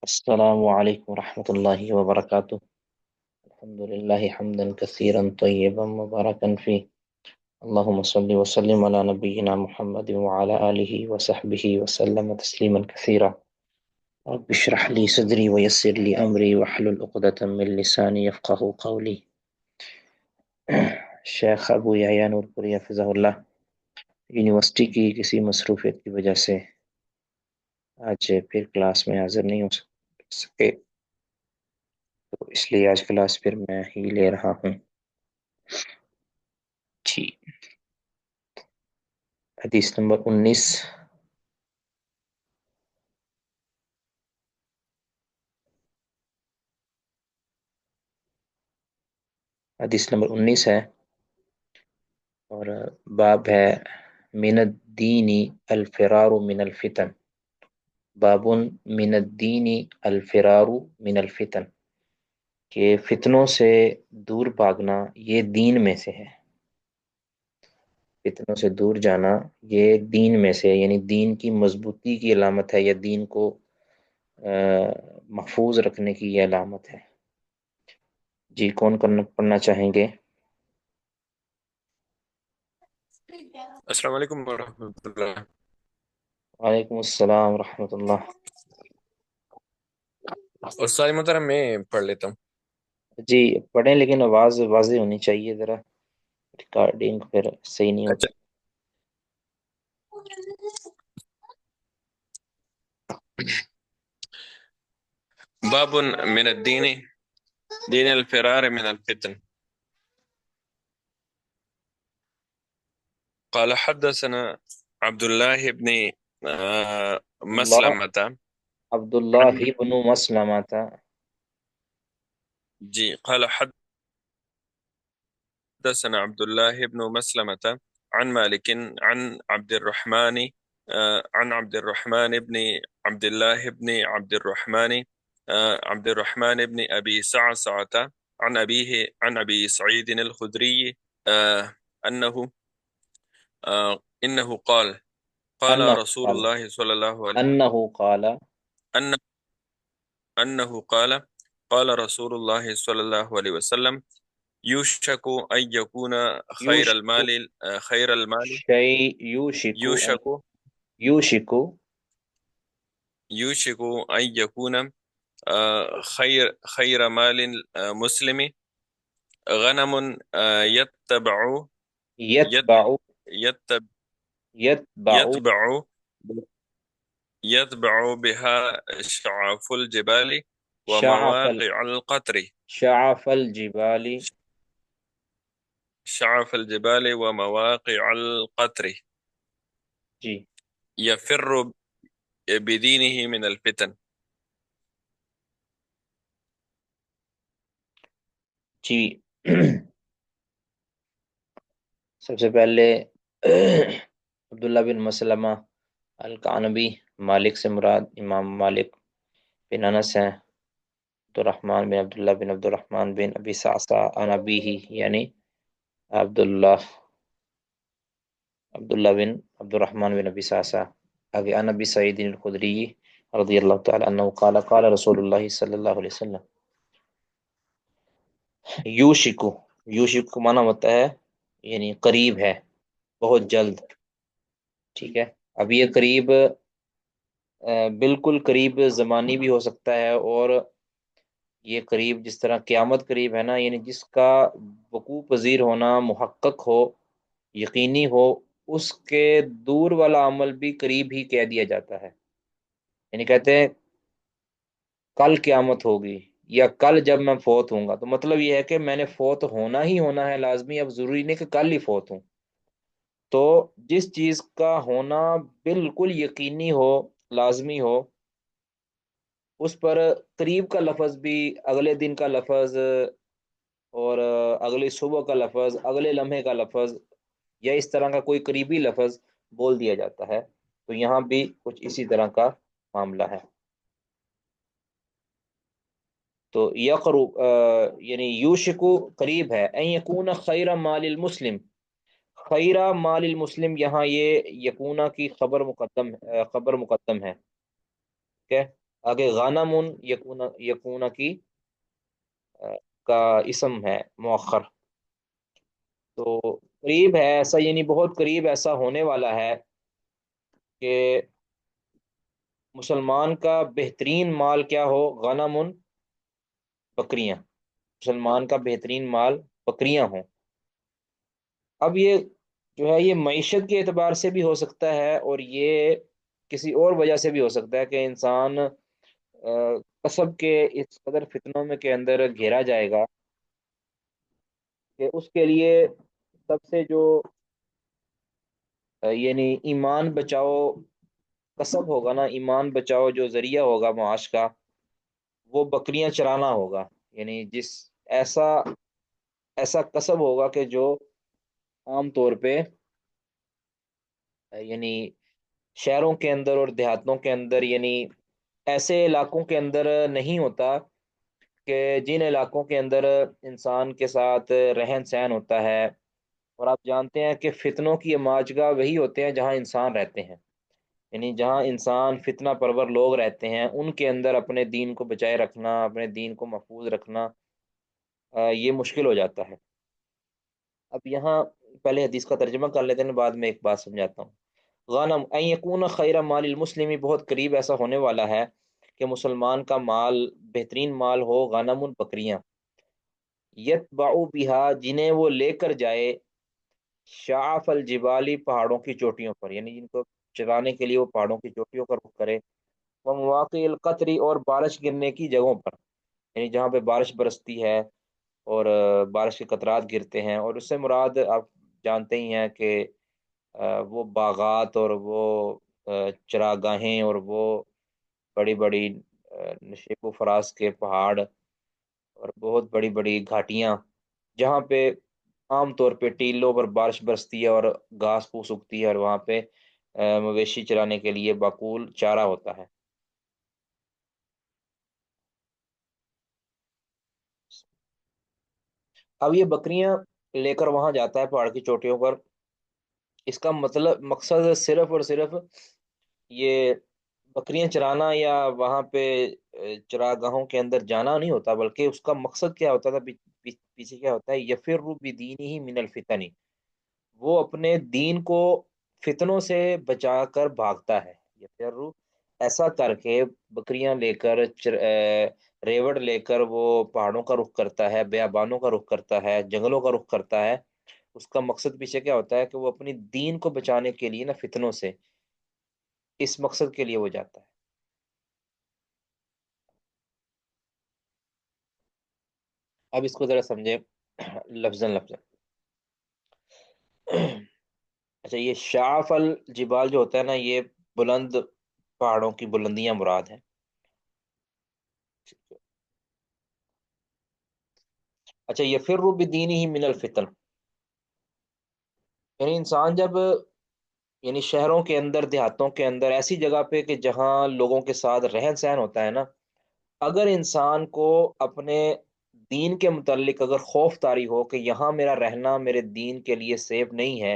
السلام علیکم ورحمۃ اللہ وبرکاتہ۔ الحمد للہ حمدا کثیرا طیبا مبارکا فی، اللہم صلی وسلم علی نبینا محمد وعلی آلہ وصحبہ وسلم تسلیما کثیرا۔ رب اشرح لی صدری ویسر لی امری واحلل عقدۃ من لسانی یفقہوا قولی۔ شیخ ابو یحییٰ نور پوری حفظہ اللہ یونیورسٹی کی کسی مصروفیت کی وجہ سے آج پھر کلاس میں حاضر نہیں ہو سکے، تو اس لیے آج کلاس پھر میں ہی لے رہا ہوں۔ جی، حدیث نمبر 19۔ حدیث نمبر 19 ہے، اور باب ہے من الدین الفرار من الفتن۔ باب من الدین الفرار من الفتن، کہ فتنوں سے دور بھاگنا یہ دین میں سے ہے۔ فتنوں سے دور جانا یہ دین میں سے ہے، یعنی دین کی مضبوطی کی علامت ہے، یا دین کو محفوظ رکھنے کی یہ علامت ہے۔ جی، کون پڑھنا چاہیں گے؟ السلام علیکم ورحمۃ اللہ۔ وعلیکم السلام ورحمۃ اللہ۔ استاد محترم میں پڑھ لیتا ہوں۔ جی پڑھیں، لیکن آواز واضح ہونی چاہیے، ذرا ریکارڈنگ پھر صحیح نہیں اچھا، ہوتی۔ باب من الدین دین الفرار من الفتن۔ قال حدثنا عبد الله بن اللہ مسلمة عبد اللہ عن ابن مسلمہ تھا۔ جی قال حدثنا عبد الله بن مسلمة عن مالك عن عبد الرحمن عن عبد الرحمن بن عبد الله بن عبد الرحمن عبد الرحمن بن أبي سعسعة عن أبيه عن أبي سعيد الخدري أنه إنه قال قال انہ رسول قال الله صلى الله عليه انہ قال أن أنه قال قال رسول الله صلى الله عليه وسلم يوشك أن يكون یوشک خير المال شیء یوشک يوشك یوشک يوشك أن يكون خير مال مسلم غنم يتبع یتبع يتبع یتبع يتبع يتبع بها شعاف الجبال شعف ومواقع القطر شعف الجبال۔ شعاف الجبال ومواقع القطر جی يفر بدينه من الفتن۔ جی سب سے پہلے عبداللہ بن مسلمہ القعنبی، مالک سے مراد امام مالک بن انس ہیں، عبد الرحمن بن عبداللہ بن عبد الرحمن بن ابی صعصع عن ابیہ، یعنی عبداللہ بن عبد الرحمن بن ابی صعصع، آگے عن ابی سعید الخدری رضی اللہ تعالی عنہ قال قال رسول اللہ صلی اللہ علیہ وسلم یوشکو، یوشک کو معنی ہوتا ہے یعنی قریب ہے، بہت جلد۔ ٹھیک ہے، اب یہ قریب بالکل قریب زمانی بھی ہو سکتا ہے، اور یہ قریب جس طرح قیامت قریب ہے نا، یعنی جس کا وقوع پذیر ہونا محقق ہو، یقینی ہو، اس کے دور والا عمل بھی قریب ہی کہہ دیا جاتا ہے۔ یعنی کہتے ہیں کل قیامت ہوگی، یا کل جب میں فوت ہوں گا، تو مطلب یہ ہے کہ میں نے فوت ہونا ہی ہونا ہے لازمی، اب ضروری نہیں کہ کل ہی فوت ہوں۔ تو جس چیز کا ہونا بالکل یقینی ہو، لازمی ہو، اس پر قریب کا لفظ بھی، اگلے دن کا لفظ، اور اگلی صبح کا لفظ، اگلے لمحے کا لفظ، یا اس طرح کا کوئی قریبی لفظ بول دیا جاتا ہے۔ تو یہاں بھی کچھ اسی طرح کا معاملہ ہے۔ تو یقرب یعنی یوشکو قریب ہے، ان یکون خیر مال المسلم، خیر مال المسلم، یہاں یہ یکونا کی خبر مقدم ہے، ٹھیک ہے، آگے غانمن یکون، یکون کی کا اسم ہے مؤخر، تو قریب ہے ایسا، یعنی بہت قریب ایسا ہونے والا ہے کہ مسلمان کا بہترین مال کیا ہو؟ غنم، بکریاں، مسلمان کا بہترین مال بکریاں ہوں۔ اب یہ جو ہے یہ معیشت کے اعتبار سے بھی ہو سکتا ہے، اور یہ کسی اور وجہ سے بھی ہو سکتا ہے کہ انسان کسب کے اس قدر فتنوں میں کے اندر گھیرا جائے گا کہ اس کے لیے سب سے جو یعنی ایمان بچاؤ کسب ہوگا نا، ایمان بچاؤ جو ذریعہ ہوگا معاش کا، وہ بکریاں چرانا ہوگا۔ یعنی جس ایسا ایسا کسب ہوگا کہ جو عام طور پہ یعنی شہروں کے اندر اور دیہاتوں کے اندر، یعنی ایسے علاقوں کے اندر نہیں ہوتا، کہ جن علاقوں کے اندر انسان کے ساتھ رہن سہن ہوتا ہے، اور آپ جانتے ہیں کہ فتنوں کی ماجگاہ وہی ہوتے ہیں جہاں انسان رہتے ہیں، یعنی جہاں انسان فتنہ پرور لوگ رہتے ہیں ان کے اندر اپنے دین کو بچائے رکھنا، اپنے دین کو محفوظ رکھنا یہ مشکل ہو جاتا ہے۔ اب یہاں پہلے حدیث کا ترجمہ کر لیتے ہیں، بعد میں ایک بات سمجھاتا ہوں۔ غنم ان یکون خیر مال المسلم، بہت قریب ایسا ہونے والا ہے کہ مسلمان کا مال بہترین مال ہو غنم، بکریاں، یتبع بہا، جنہیں وہ لے کر جائے، شعف الجبالی، پہاڑوں کی چوٹیوں پر، یعنی جن کو چرانے کے لیے وہ پہاڑوں کی چوٹیوں پر رخ کرے، وہ مواقع القطری، اور بارش گرنے کی جگہوں پر، یعنی جہاں پہ بارش برستی ہے اور بارش کے قطرات گرتے ہیں، اور اس سے مراد آپ جانتے ہی ہیں کہ وہ باغات اور وہ چراگاہیں اور وہ بڑی بڑی نشیب و فراز کے پہاڑ اور بہت بڑی بڑی گھاٹیاں، جہاں پہ عام طور پہ ٹیلوں پر بارش برستی ہے اور گھاس پھوس اگتی ہے، اور وہاں پہ مویشی چرانے کے لیے باقول چارہ ہوتا ہے۔ اب یہ بکریاں لے کر وہاں جاتا ہے پہاڑ کی چوٹیوں پر، اس کا مطلب مقصد صرف اور صرف یہ بکریاں چرانا یا وہاں پہ چراگاہوں کے اندر جانا نہیں ہوتا، بلکہ اس کا مقصد کیا ہوتا تھا، پیچھے کیا ہوتا ہے، یفر بدینہ من الفتن، وہ اپنے دین کو فتنوں سے بچا کر بھاگتا ہے۔ یفر، ایسا کر کے بکریاں لے کر ریوڑ لے کر وہ پہاڑوں کا رخ کرتا ہے، بیابانوں کا رخ کرتا ہے، جنگلوں کا رخ کرتا ہے، اس کا مقصد پیچھے کیا ہوتا ہے کہ وہ اپنی دین کو بچانے کے لیے نا فتنوں سے، اس مقصد کے لیے وہ جاتا ہے۔ اب اس کو ذرا سمجھے لفظاً لفظاً۔ اچھا، یہ شعف الجبال جو ہوتا ہے نا، یہ بلند پہاڑوں کی بلندیاں مراد ہیں۔ اچھا، یہ فر بدینہ ہی من الفتن، یعنی انسان جب یعنی شہروں کے اندر دیہاتوں کے اندر ایسی جگہ پہ کہ جہاں لوگوں کے ساتھ رہن سہن ہوتا ہے نا، اگر انسان کو اپنے دین کے متعلق اگر خوف طاری ہو کہ یہاں میرا رہنا میرے دین کے لیے سیف نہیں ہے،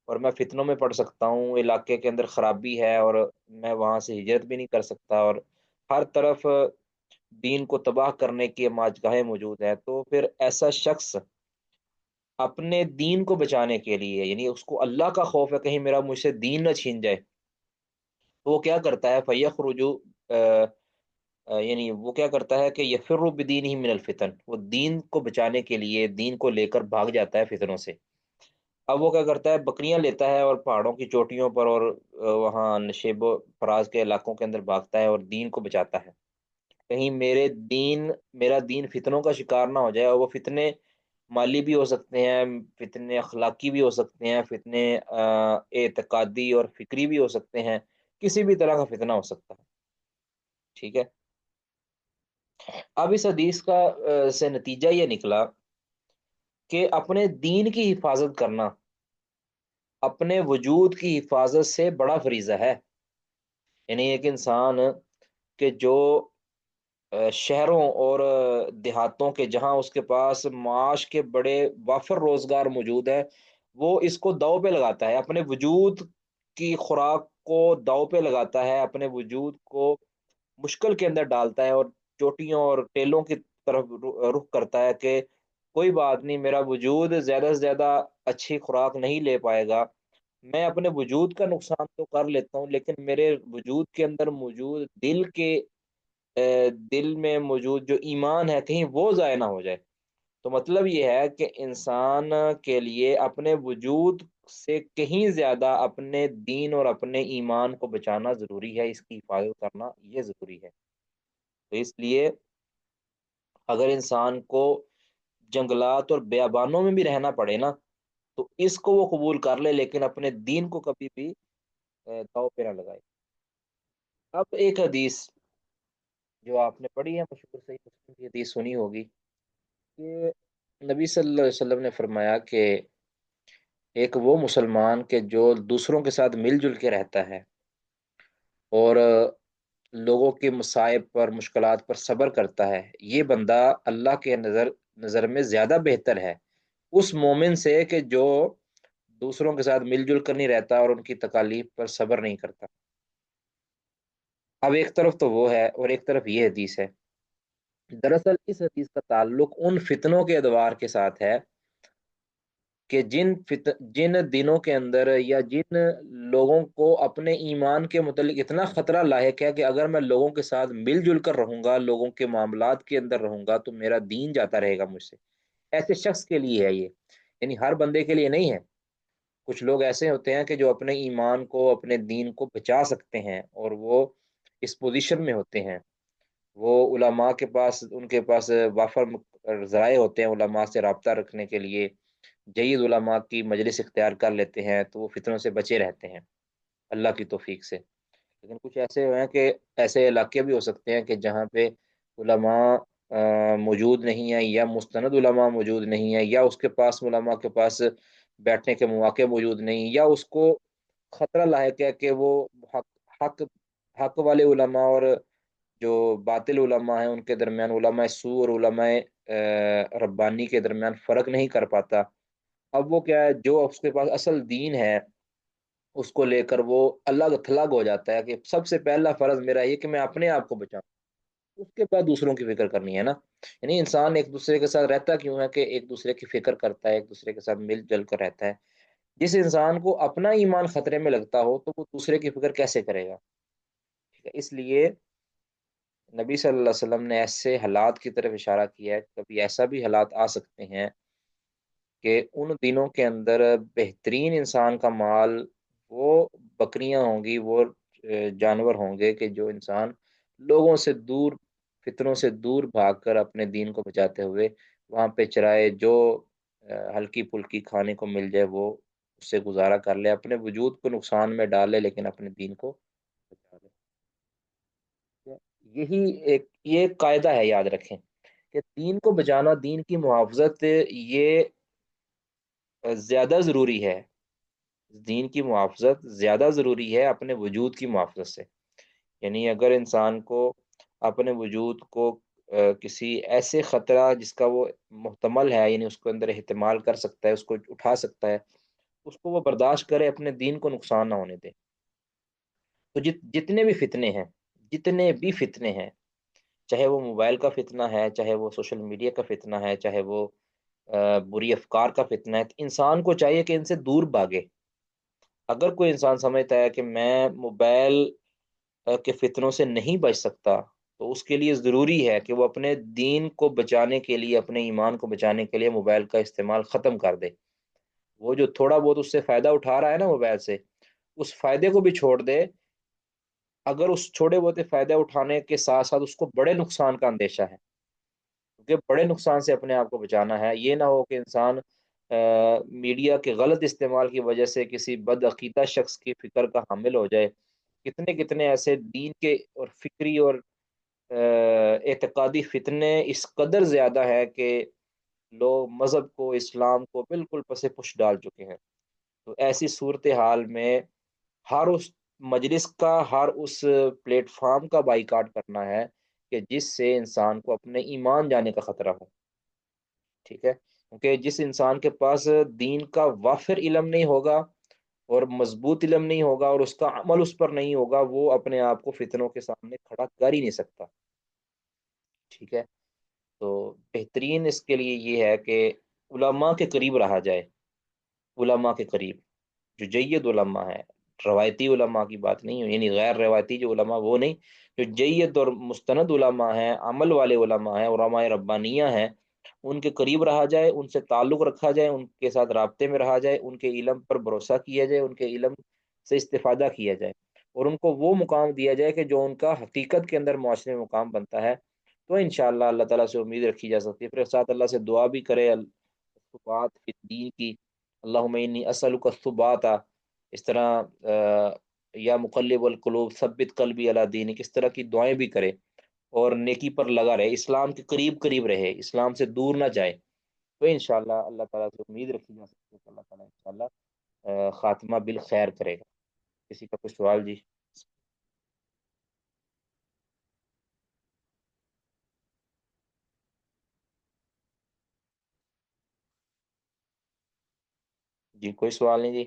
اور میں فتنوں میں پڑ سکتا ہوں، علاقے کے اندر خرابی ہے، اور میں وہاں سے ہجرت بھی نہیں کر سکتا، اور ہر طرف دین کو تباہ کرنے کی ماجگاہیں موجود ہیں، تو پھر ایسا شخص اپنے دین کو بچانے کے لیے، یعنی اس کو اللہ کا خوف ہے کہیں میرا مجھ سے دین نہ چھین جائے، تو وہ کیا کرتا ہے، فیخرجو، یعنی وہ کیا کرتا ہے کہ یفر بدینہ من الفتن، وہ دین کو بچانے کے لیے دین کو لے کر بھاگ جاتا ہے فتنوں سے۔ اب وہ کیا کرتا ہے، بکریاں لیتا ہے اور پہاڑوں کی چوٹیوں پر اور وہاں نشیب و فراز کے علاقوں کے اندر بھاگتا ہے اور دین کو بچاتا ہے، کہیں میرا دین فتنوں کا شکار نہ ہو جائے، اور وہ فتنے مالی بھی ہو سکتے ہیں، فتنے اخلاقی بھی ہو سکتے ہیں، فتنے اعتقادی اور فکری بھی ہو سکتے ہیں، کسی بھی طرح کا فتنہ ہو سکتا ہے۔ ٹھیک ہے، اب اس حدیث کا سے نتیجہ یہ نکلا کہ اپنے دین کی حفاظت کرنا اپنے وجود کی حفاظت سے بڑا فریضہ ہے، یعنی ایک انسان کہ جو شہروں اور دیہاتوں کے جہاں اس کے پاس معاش کے بڑے وافر روزگار موجود ہیں، وہ اس کو داؤ پہ لگاتا ہے، اپنے وجود کی خوراک کو داؤ پہ لگاتا ہے، اپنے وجود کو مشکل کے اندر ڈالتا ہے اور چوٹیوں اور ٹیلوں کی طرف رخ کرتا ہے کہ کوئی بات نہیں، میرا وجود زیادہ سے زیادہ اچھی خوراک نہیں لے پائے گا، میں اپنے وجود کا نقصان تو کر لیتا ہوں، لیکن میرے وجود کے اندر موجود دل میں موجود جو ایمان ہے کہیں وہ ضائع نہ ہو جائے۔ تو مطلب یہ ہے کہ انسان کے لیے اپنے وجود سے کہیں زیادہ اپنے دین اور اپنے ایمان کو بچانا ضروری ہے، اس کی حفاظت کرنا یہ ضروری ہے۔ تو اس لیے اگر انسان کو جنگلات اور بیابانوں میں بھی رہنا پڑے نا، تو اس کو وہ قبول کر لے، لیکن اپنے دین کو کبھی بھی داؤ پہ نہ لگائے۔ اب ایک حدیث جو آپ نے پڑھی ہے، مشہور صحیح مسلم کی حدیث سنی ہوگی، کہ نبی صلی اللہ علیہ وسلم نے فرمایا کہ ایک وہ مسلمان کہ جو دوسروں کے ساتھ مل جل کے رہتا ہے اور لوگوں کے مصائب پر مشکلات پر صبر کرتا ہے، یہ بندہ اللہ کے نظر میں زیادہ بہتر ہے اس مومن سے کہ جو دوسروں کے ساتھ مل جل کر نہیں رہتا اور ان کی تکالیف پر صبر نہیں کرتا۔ اب ایک طرف تو وہ ہے اور ایک طرف یہ حدیث ہے۔ دراصل اس حدیث کا تعلق ان فتنوں کے ادوار کے ساتھ ہے کہ جن دنوں کے اندر یا جن لوگوں کو اپنے ایمان کے متعلق اتنا خطرہ لاحق ہے کہ اگر میں لوگوں کے ساتھ مل جل کر رہوں گا، لوگوں کے معاملات کے اندر رہوں گا، تو میرا دین جاتا رہے گا مجھ سے۔ ایسے شخص کے لیے ہے یہ، یعنی ہر بندے کے لیے نہیں ہے۔ کچھ لوگ ایسے ہوتے ہیں کہ جو اپنے ایمان کو اپنے دین کو بچا سکتے ہیں اور وہ اس پوزیشن میں ہوتے ہیں، وہ علماء کے پاس ان کے پاس وافر ذرائع ہوتے ہیں علماء سے رابطہ رکھنے کے لیے، جید علماء کی مجلس اختیار کر لیتے ہیں تو وہ فتنوں سے بچے رہتے ہیں اللہ کی توفیق سے۔ لیکن کچھ ایسے ہیں کہ ایسے علاقے بھی ہو سکتے ہیں کہ جہاں پہ علماء موجود نہیں ہیں یا مستند علماء موجود نہیں ہیں، یا اس کے پاس علماء کے پاس بیٹھنے کے مواقع موجود نہیں، یا اس کو خطرہ لاحق ہے کہ وہ حق حق حق والے علماء اور جو باطل علماء ہیں ان کے درمیان، علماء سو اور علماء ربانی کے درمیان فرق نہیں کر پاتا۔ اب وہ کیا ہے، جو اس کے پاس اصل دین ہے اس کو لے کر وہ الگ تھلگ ہو جاتا ہے کہ سب سے پہلا فرض میرا یہ کہ میں اپنے آپ کو بچاؤں، اس کے بعد دوسروں کی فکر کرنی ہے نا۔ یعنی انسان ایک دوسرے کے ساتھ رہتا کیوں ہے کہ ایک دوسرے کی فکر کرتا ہے، ایک دوسرے کے ساتھ مل جل کر رہتا ہے۔ جس انسان کو اپنا ایمان خطرے میں لگتا ہو تو وہ دوسرے کی فکر کیسے کرے گا؟ ٹھیک ہے، اس لیے نبی صلی اللہ علیہ وسلم نے ایسے حالات کی طرف اشارہ کیا ہے، کبھی ایسا بھی حالات آ سکتے ہیں کہ ان دنوں کے اندر بہترین انسان کا مال وہ بکریاں ہوں گی، وہ جانور ہوں گے کہ جو انسان لوگوں سے دور، فتنوں سے دور بھاگ کر اپنے دین کو بچاتے ہوئے وہاں پہ چرائے، جو ہلکی پھلکی کھانے کو مل جائے وہ اس سے گزارا کر لے، اپنے وجود کو نقصان میں ڈالے لیکن اپنے دین کو بچا لے۔ یہی یہ ایک قاعدہ ہے، یاد رکھیں کہ دین کو بچانا، دین کی محافظت یہ زیادہ ضروری ہے، دین کی محافظت زیادہ ضروری ہے اپنے وجود کی محافظت سے۔ یعنی اگر انسان کو اپنے وجود کو کسی ایسے خطرہ جس کا وہ محتمل ہے، یعنی اس کے اندر احتمال کر سکتا ہے، اس کو اٹھا سکتا ہے، اس کو وہ برداشت کرے، اپنے دین کو نقصان نہ ہونے دے۔ تو جتنے بھی فتنے ہیں، جتنے بھی فتنے ہیں، چاہے وہ موبائل کا فتنہ ہے، چاہے وہ سوشل میڈیا کا فتنہ ہے، چاہے وہ بری افکار کا فتنہ ہے، تو انسان کو چاہیے کہ ان سے دور بھاگے۔ اگر کوئی انسان سمجھتا ہے کہ میں موبائل کے فتنوں سے نہیں بچ سکتا، تو اس کے لیے ضروری ہے کہ وہ اپنے دین کو بچانے کے لیے، اپنے ایمان کو بچانے کے لیے موبائل کا استعمال ختم کر دے۔ وہ جو تھوڑا بہت اس سے فائدہ اٹھا رہا ہے نا موبائل سے، اس فائدے کو بھی چھوڑ دے۔ اگر اس چھوٹے بہت فائدہ اٹھانے کے ساتھ ساتھ اس کو بڑے نقصان کا اندیشہ ہے، کیونکہ بڑے نقصان سے اپنے آپ کو بچانا ہے، یہ نہ ہو کہ انسان میڈیا کے غلط استعمال کی وجہ سے کسی بدعقیدہ شخص کی فکر کا حامل ہو جائے۔ کتنے کتنے ایسے دین کے اور فکری اور اعتقادی فتنے اس قدر زیادہ ہے کہ لوگ مذہب کو، اسلام کو بالکل پس پش ڈال چکے ہیں۔ تو ایسی صورتحال میں ہر اس مجلس کا، ہر اس پلیٹ فارم کا بائیکاٹ کرنا ہے کہ جس سے انسان کو اپنے ایمان جانے کا خطرہ ہو۔ ٹھیک ہے، کیونکہ جس انسان کے پاس دین کا وافر علم نہیں ہوگا، اور مضبوط علم نہیں ہوگا اور اس کا عمل اس پر نہیں ہوگا، وہ اپنے آپ کو فتنوں کے سامنے کھڑا کر ہی نہیں سکتا. ٹھیک ہے. تو بہترین اس کے لیے یہ ہے کہ علماء کے قریب رہا جائے. علماء کے قریب جو جید علماء ہے، روایتی علماء کی بات نہیں ہے، یعنی غیر روایتی جو علماء وہ نہیں، جو جید اور مستند علماء ہیں، عمل والے علماء ہیں، علماء ربانیہ ہیں، ان کے قریب رہا جائے، ان سے تعلق رکھا جائے، ان کے ساتھ رابطے میں رہا جائے، ان کے علم پر بھروسہ کیا جائے، ان کے علم سے استفادہ کیا جائے، اور ان کو وہ مقام دیا جائے کہ جو ان کا حقیقت کے اندر معاشرے میں مقام بنتا ہے. تو انشاءاللہ اللہ تعالیٰ سے امید رکھی جا سکتی ہے. پھر ساتھ اللہ سے دعا بھی کرے الثبات فی الدین کی. اللہم انی اسألک الثبات. اس طرح یا مقلب القلوب ثبت قلبی علی دینک، اس طرح کی دعائیں بھی کرے اور نیکی پر لگا رہے، اسلام کے قریب قریب رہے، اسلام سے دور نہ جائے. تو انشاءاللہ اللہ تعالیٰ سے امید رکھی جا سکتی ہے کہ اللہ تعالیٰ انشاءاللہ خاتمہ بالخیر کرے گا. کسی کا کچھ سوال؟ جی جی کوئی سوال نہیں جی.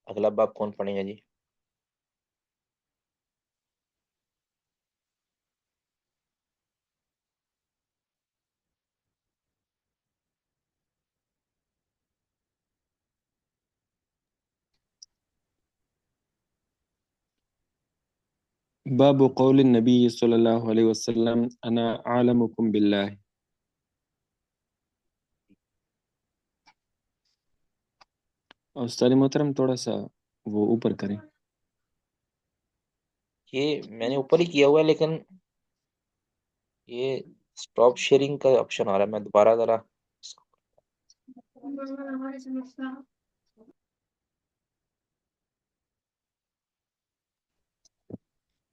اگلا باب کون پڑھیں گا جی؟ باب قول النبی صلی اللہ علیہ وسلم انا عالمکم باللہ. اور استاد محترم تھوڑا سا وہ اوپر کریں. یہ میں نے اوپر ہی کیا ہوا ہے، لیکن یہ اسٹاپ شیئرنگ کا آپشن آ رہا ہے. میں دوبارہ ذرا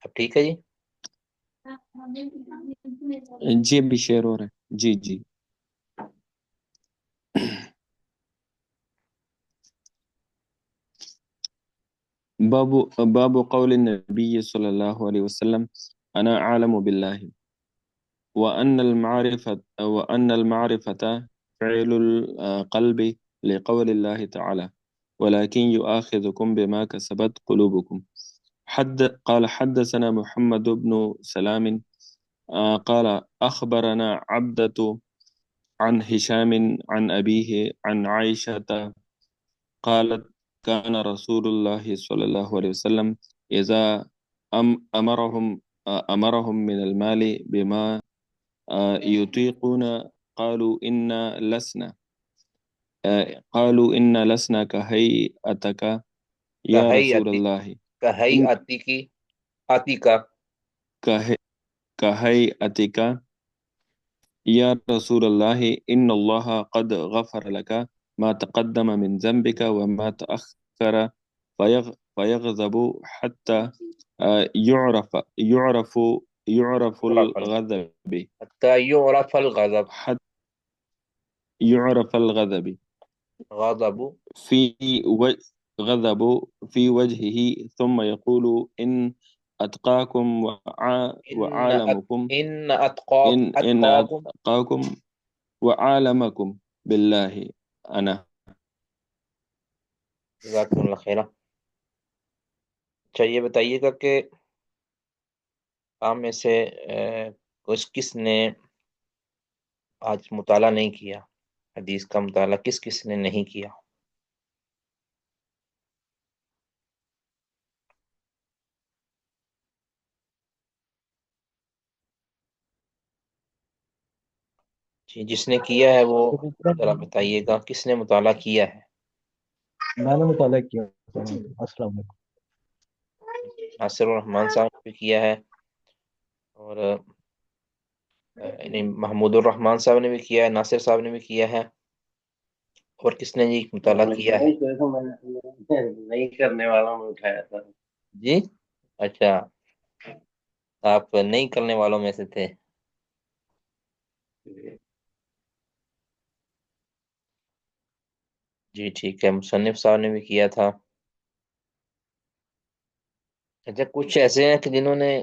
اب ٹھیک ہے جی. جی ابھی شیئر ہو رہا ہے. جی جی. باب باب قول النبی صلی اللہ علیہ وسلم انا عالم باللہ وأن المعرفة فعل القلب لقول الله تعالى ولكن يؤاخذكم بما كسبت قلوبكم. قال حدثنا محمد بن سلام قال أخبرنا عبدة عن هشام عن أبيه عن عائشة قالت كان رسول الله صلى الله عليه وسلم إذا أمرهم من المال بما يطيقون قالوا إن لسنا كهيئتك يا رسول کہیعتی الله. إن کہیعتی کی آتی کا كهي- كهيئتك يا رسول الله إن الله قد غفر لك ما تقدم من ذنبك وما تأخر فيغضب حتى يعرف الغضب حتی یعرف الغضب. حتى يعرف الغضب غضب في غضب في وجهه ثم يقول إن أتقاكم ان وعالمكم ان اتقاک إن اتقاکم. أتقاكم وعالمكم بالله أنا. جزاکم اللہ خیرہ. اچھا یہ بتائیے گا کہ آپ میں سے کس کس نے آج مطالعہ نہیں کیا؟ حدیث کا مطالعہ کس کس نے نہیں کیا؟ جی جس نے کیا ہے وہ ذرا بتائیے گا کس نے مطالعہ کیا ہے. میں نے مطالعہ کیا. السلام علیکم. ناصر الرحمان صاحب نے بھی کیا ہے، اور یعنی محمود الرحمان صاحب نے بھی کیا ہے، ناصر صاحب نے بھی کیا ہے، اور کس نے جی مطالعہ کیا ہے؟ نہیں کرنے والوں میں اٹھایا تھا. جی اچھا، آپ نہیں کرنے والوں میں سے تھے. جی ٹھیک ہے. مصنف صاحب نے بھی کیا تھا. اچھا کچھ ایسے ہیں کہ جنہوں نے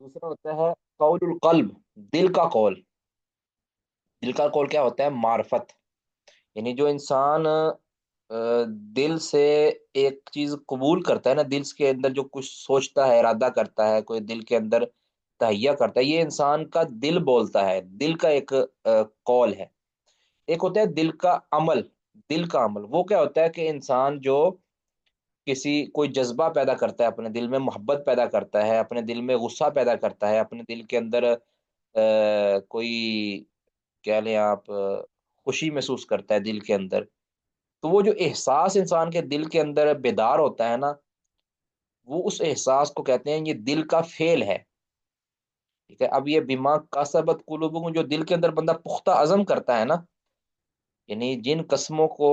دوسرا ہوتا ہے قول القلب، دل کا قول۔ دل کا قول کیا ہوتا ہے؟ معرفت، یعنی جو انسان دل سے ایک چیز قبول کرتا ہے نا، دل کے اندر جو کچھ سوچتا ہے، ارادہ کرتا ہے، کوئی دل کے اندر تہیہ کرتا ہے، یہ انسان کا دل بولتا ہے، دل کا ایک قول ہے۔ ایک ہوتا ہے دل کا عمل۔ دل کا عمل وہ کیا ہوتا ہے کہ انسان جو کوئی جذبہ پیدا کرتا ہے، اپنے دل میں محبت پیدا کرتا ہے، اپنے دل میں غصہ پیدا کرتا ہے، اپنے دل کے اندر کوئی کہہ لیں آپ خوشی محسوس کرتا ہے دل کے اندر، تو وہ جو احساس انسان کے دل کے اندر بیدار ہوتا ہے نا، وہ اس احساس کو کہتے ہیں یہ دل کا فعل ہے۔ ٹھیک ہے، اب یہ بما کسبت قلوبکم، جو دل کے اندر بندہ پختہ عزم کرتا ہے نا، یعنی جن قسموں کو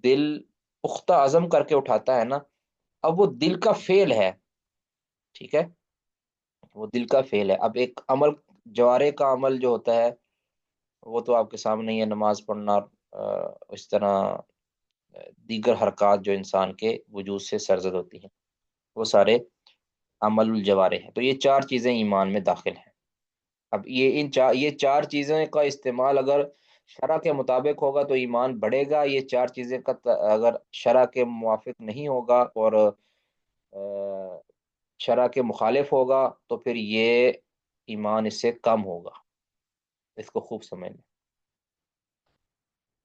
دل پختہ عزم کر کے اٹھاتا ہے نا، اب وہ دل کا فعل ہے۔ ٹھیک ہے، وہ دل کا فعل ہے۔ اب ایک عمل، جوارے کا عمل جو ہوتا ہے وہ تو آپ کے سامنے ہی ہے، نماز پڑھنا، اس طرح دیگر حرکات جو انسان کے وجود سے سرزد ہوتی ہیں، وہ سارے عمل الجوارے ہیں۔ تو یہ چار چیزیں ایمان میں داخل ہیں۔ اب یہ چار چیزیں کا استعمال اگر شرع کے مطابق ہوگا تو ایمان بڑھے گا، یہ چار چیزیں کا اگر شرع کے موافق نہیں ہوگا اور شرع کے مخالف ہوگا تو پھر یہ ایمان اس سے کم ہوگا۔ اس کو خوب سمجھ لیں۔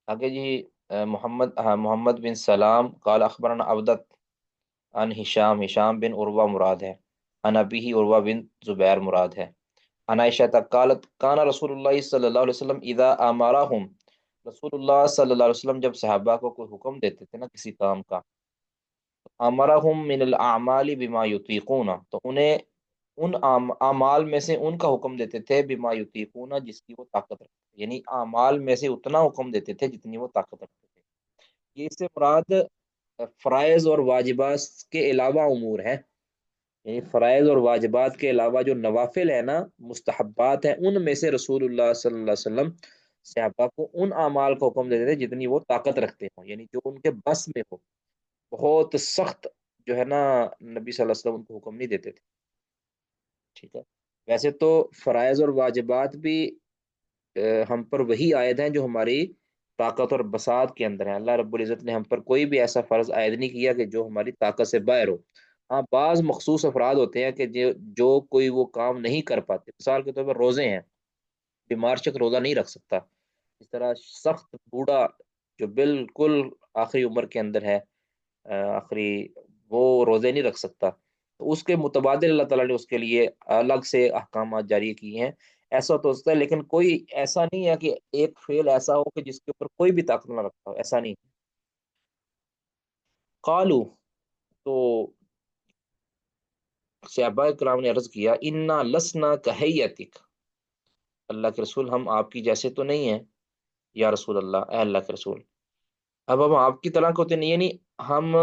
آگے جی، محمد بن سلام قال اخبرنا عبدت ان ہشام بن عروہ مراد ہے، ان ابی عروہ بن زبیر مراد ہے، ان عائشہ قالت کان رسول اللہ صلی اللہ علیہ وسلم اذا امرهم، رسول اللہ صلی اللہ علیہ وسلم جب صحابہ کو کوئی حکم دیتے تھے نا کسی کام کا، امرهم من الاعمال بما یطیقون، تو انہیں ان اعمال میں سے ان کا حکم دیتے تھے بما یطیقون، جس کی وہ طاقت رکھتے تھے، یعنی اعمال میں سے اتنا حکم دیتے تھے جتنی وہ طاقت رکھتے تھے۔ یہ اس سے مراد فرائض اور واجبات کے علاوہ امور ہیں، یعنی فرائض اور واجبات کے علاوہ جو نوافل ہیں نا، مستحبات ہیں، ان میں سے رسول اللہ صلی اللہ علیہ وسلم صحابہ کو ان اعمال کو حکم دیتے تھے جتنی وہ طاقت رکھتے ہوں، یعنی جو ان کے بس میں ہو۔ بہت سخت جو ہے نا، نبی صلی اللہ علیہ وسلم ان کو حکم نہیں دیتے تھے۔ ٹھیک ہے، ویسے تو فرائض اور واجبات بھی ہم پر وہی عائد ہیں جو ہماری طاقت اور بساط کے اندر ہیں۔ اللہ رب العزت نے ہم پر کوئی بھی ایسا فرض عائد نہیں کیا کہ جو ہماری طاقت سے باہر ہو۔ ہاں، بعض مخصوص افراد ہوتے ہیں کہ جو کوئی وہ کام نہیں کر پاتے، مثال کے طور پر روزے ہیں، بیمار شخص روزہ نہیں رکھ سکتا، اس طرح سخت بوڑھا جو بالکل آخری عمر کے اندر ہے، آخری، وہ روزے نہیں رکھ سکتا، تو اس کے متبادل اللہ تعالیٰ نے اس کے لیے الگ سے احکامات جاری کیے ہیں۔ ایسا تو ہوتا ہے، لیکن کوئی ایسا نہیں ہے کہ ایک فعل ایسا ہو کہ جس کے اوپر کوئی بھی طاقت نہ رکھتا ہو، ایسا نہیں۔ قالو، تو صحابہ کرام نے عرض کیا انا لسنا کہیتک، اللہ کے رسول ہم آپ کی جیسے تو نہیں ہیں، یا رسول اللہ، اے اللہ کے رسول، اب ہم آپ کی طرح کے ہوتے نہیں، یعنی ہم،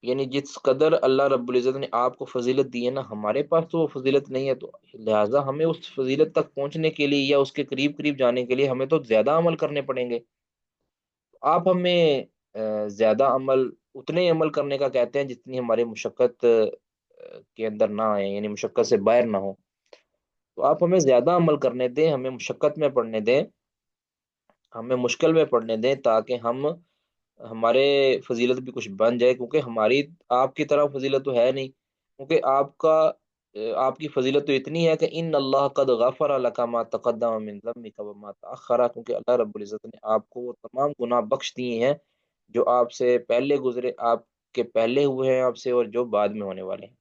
یعنی جس قدر اللہ رب العزت نے آپ کو فضیلت دی ہے نا، ہمارے پاس تو وہ فضیلت نہیں ہے، تو لہٰذا ہمیں اس فضیلت تک پہنچنے کے لیے یا اس کے قریب قریب جانے کے لیے ہمیں تو زیادہ عمل کرنے پڑیں گے۔ آپ ہمیں زیادہ عمل، اتنے عمل کرنے کا کہتے ہیں جتنی ہماری مشقت کے اندر نہ آئے، یعنی مشقت سے باہر نہ ہو، تو آپ ہمیں زیادہ عمل کرنے دیں، ہمیں مشقت میں پڑنے دیں، ہمیں مشکل میں پڑنے دیں، تاکہ ہمارے فضیلت بھی کچھ بن جائے، کیونکہ ہماری آپ کی طرح فضیلت تو ہے نہیں، کیونکہ آپ کی فضیلت تو اتنی ہے کہ ان اللہ قد غفر لک ما تقدم من ذنبک وما تأخر، کیونکہ اللہ رب العزت نے آپ کو وہ تمام گناہ بخش دیے ہیں جو آپ سے پہلے گزرے، آپ کے پہلے ہوئے ہیں آپ سے، اور جو بعد میں ہونے والے ہیں،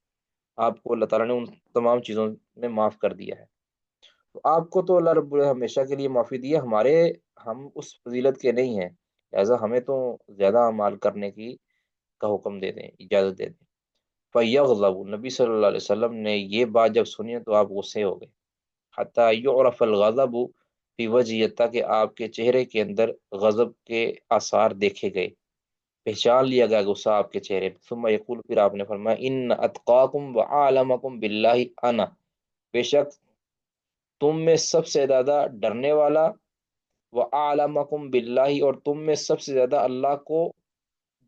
آپ کو اللہ تعالیٰ نے ان تمام چیزوں میں معاف کر دیا ہے۔ تو آپ کو تو اللہ رب العزت ہمیشہ کے لیے معافی دی ہے، ہم اس فضیلت کے نہیں ہیں، لہٰذا ہمیں تو زیادہ اعمال کرنے کا حکم دے دیں، اجازت دے دیں۔ فیغضب، نبی صلی اللہ علیہ وسلم نے یہ بات جب سنی تو آپ غصے ہو گئے، حتیٰ یعرف الغضب فی وجہ، کہ آپ کے چہرے کے اندر غضب کے آثار دیکھے گئے، پہچان لیا گیا غصہ آپ کے چہرے پہ۔ ثم یقول، پھر آپ نے فرمایا ان اتقاکم وعالمکم باللہ انا، بے شک تم میں سب سے زیادہ ڈرنے والا، وَأَعْلَمَكُمْ بِاللَّهِ، اور تم میں سب سے زیادہ اللہ کو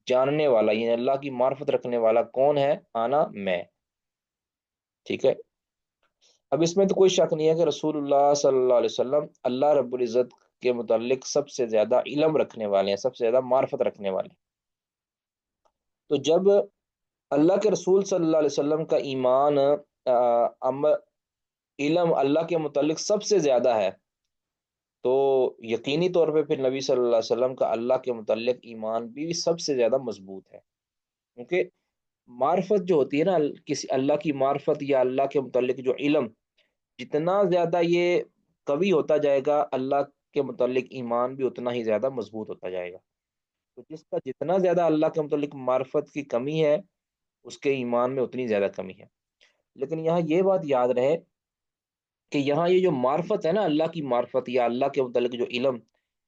جاننے والا، یعنی اللہ کی معرفت رکھنے والا کون ہے؟ آنا، میں۔ ٹھیک ہے، اب اس میں تو کوئی شک نہیں ہے کہ رسول اللہ صلی اللہ علیہ وسلم اللہ رب العزت کے متعلق سب سے زیادہ علم رکھنے والے ہیں، سب سے زیادہ معرفت رکھنے والے ہیں۔ تو جب اللہ کے رسول صلی اللہ علیہ وسلم کا ایمان علم اللہ کے متعلق سب سے زیادہ ہے، تو یقینی طور پہ پھر نبی صلی اللہ علیہ وسلم کا اللہ کے متعلق ایمان بھی سب سے زیادہ مضبوط ہے، کیونکہ معرفت جو ہوتی ہے نا، کسی اللہ کی معرفت یا اللہ کے متعلق جو علم، جتنا زیادہ یہ قوی ہوتا جائے گا، اللہ کے متعلق ایمان بھی اتنا ہی زیادہ مضبوط ہوتا جائے گا۔ تو جس کا جتنا زیادہ اللہ کے متعلق معرفت کی کمی ہے، اس کے ایمان میں اتنی زیادہ کمی ہے۔ لیکن یہاں یہ بات یاد رہے کہ یہاں یہ جو معرفت ہے نا، اللہ کی معرفت یا اللہ کے متعلق جو علم،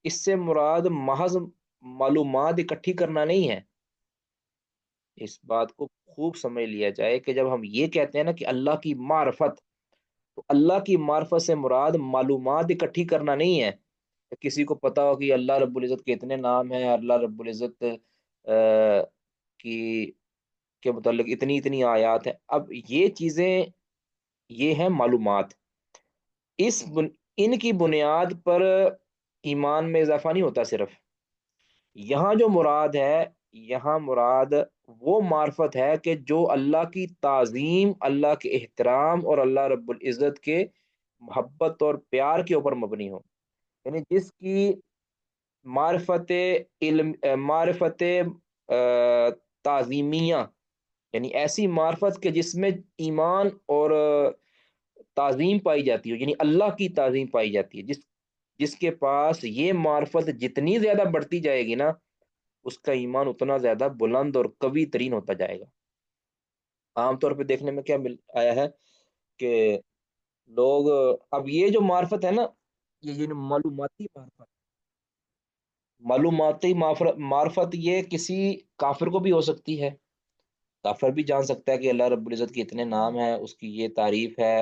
اس سے مراد محض معلومات اکٹھی کرنا نہیں ہے۔ اس بات کو خوب سمجھ لیا جائے کہ جب ہم یہ کہتے ہیں نا کہ اللہ کی معرفت، تو اللہ کی معرفت سے مراد معلومات اکٹھی کرنا نہیں ہے، کہ کسی کو پتا ہو کہ اللہ رب العزت کے اتنے نام ہیں، اللہ رب العزت کی کے متعلق اتنی اتنی آیات ہیں۔ اب یہ چیزیں، یہ ہیں معلومات، ان کی بنیاد پر ایمان میں اضافہ نہیں ہوتا صرف۔ یہاں جو مراد ہے، یہاں مراد وہ معرفت ہے کہ جو اللہ کی تعظیم، اللہ کے احترام اور اللہ رب العزت کے محبت اور پیار کے اوپر مبنی ہو، یعنی جس کی معرفت علم، معرفت تعظیمیہ، یعنی ایسی معرفت کہ جس میں ایمان اور تعظیم پائی جاتی ہو، یعنی اللہ کی تعظیم پائی جاتی ہے۔ جس کے پاس یہ معرفت جتنی زیادہ بڑھتی جائے گی نا، اس کا ایمان اتنا زیادہ بلند اور قوی ترین ہوتا جائے گا۔ عام طور پہ دیکھنے میں کیا مل آیا ہے کہ لوگ، اب یہ جو معرفت ہے نا، یہ معلوماتی معرفت، معرفت یہ کسی کافر کو بھی ہو سکتی ہے۔ کافر بھی جان سکتا ہے کہ اللہ رب العزت کے اتنے نام ہیں، اس کی یہ تعریف ہے،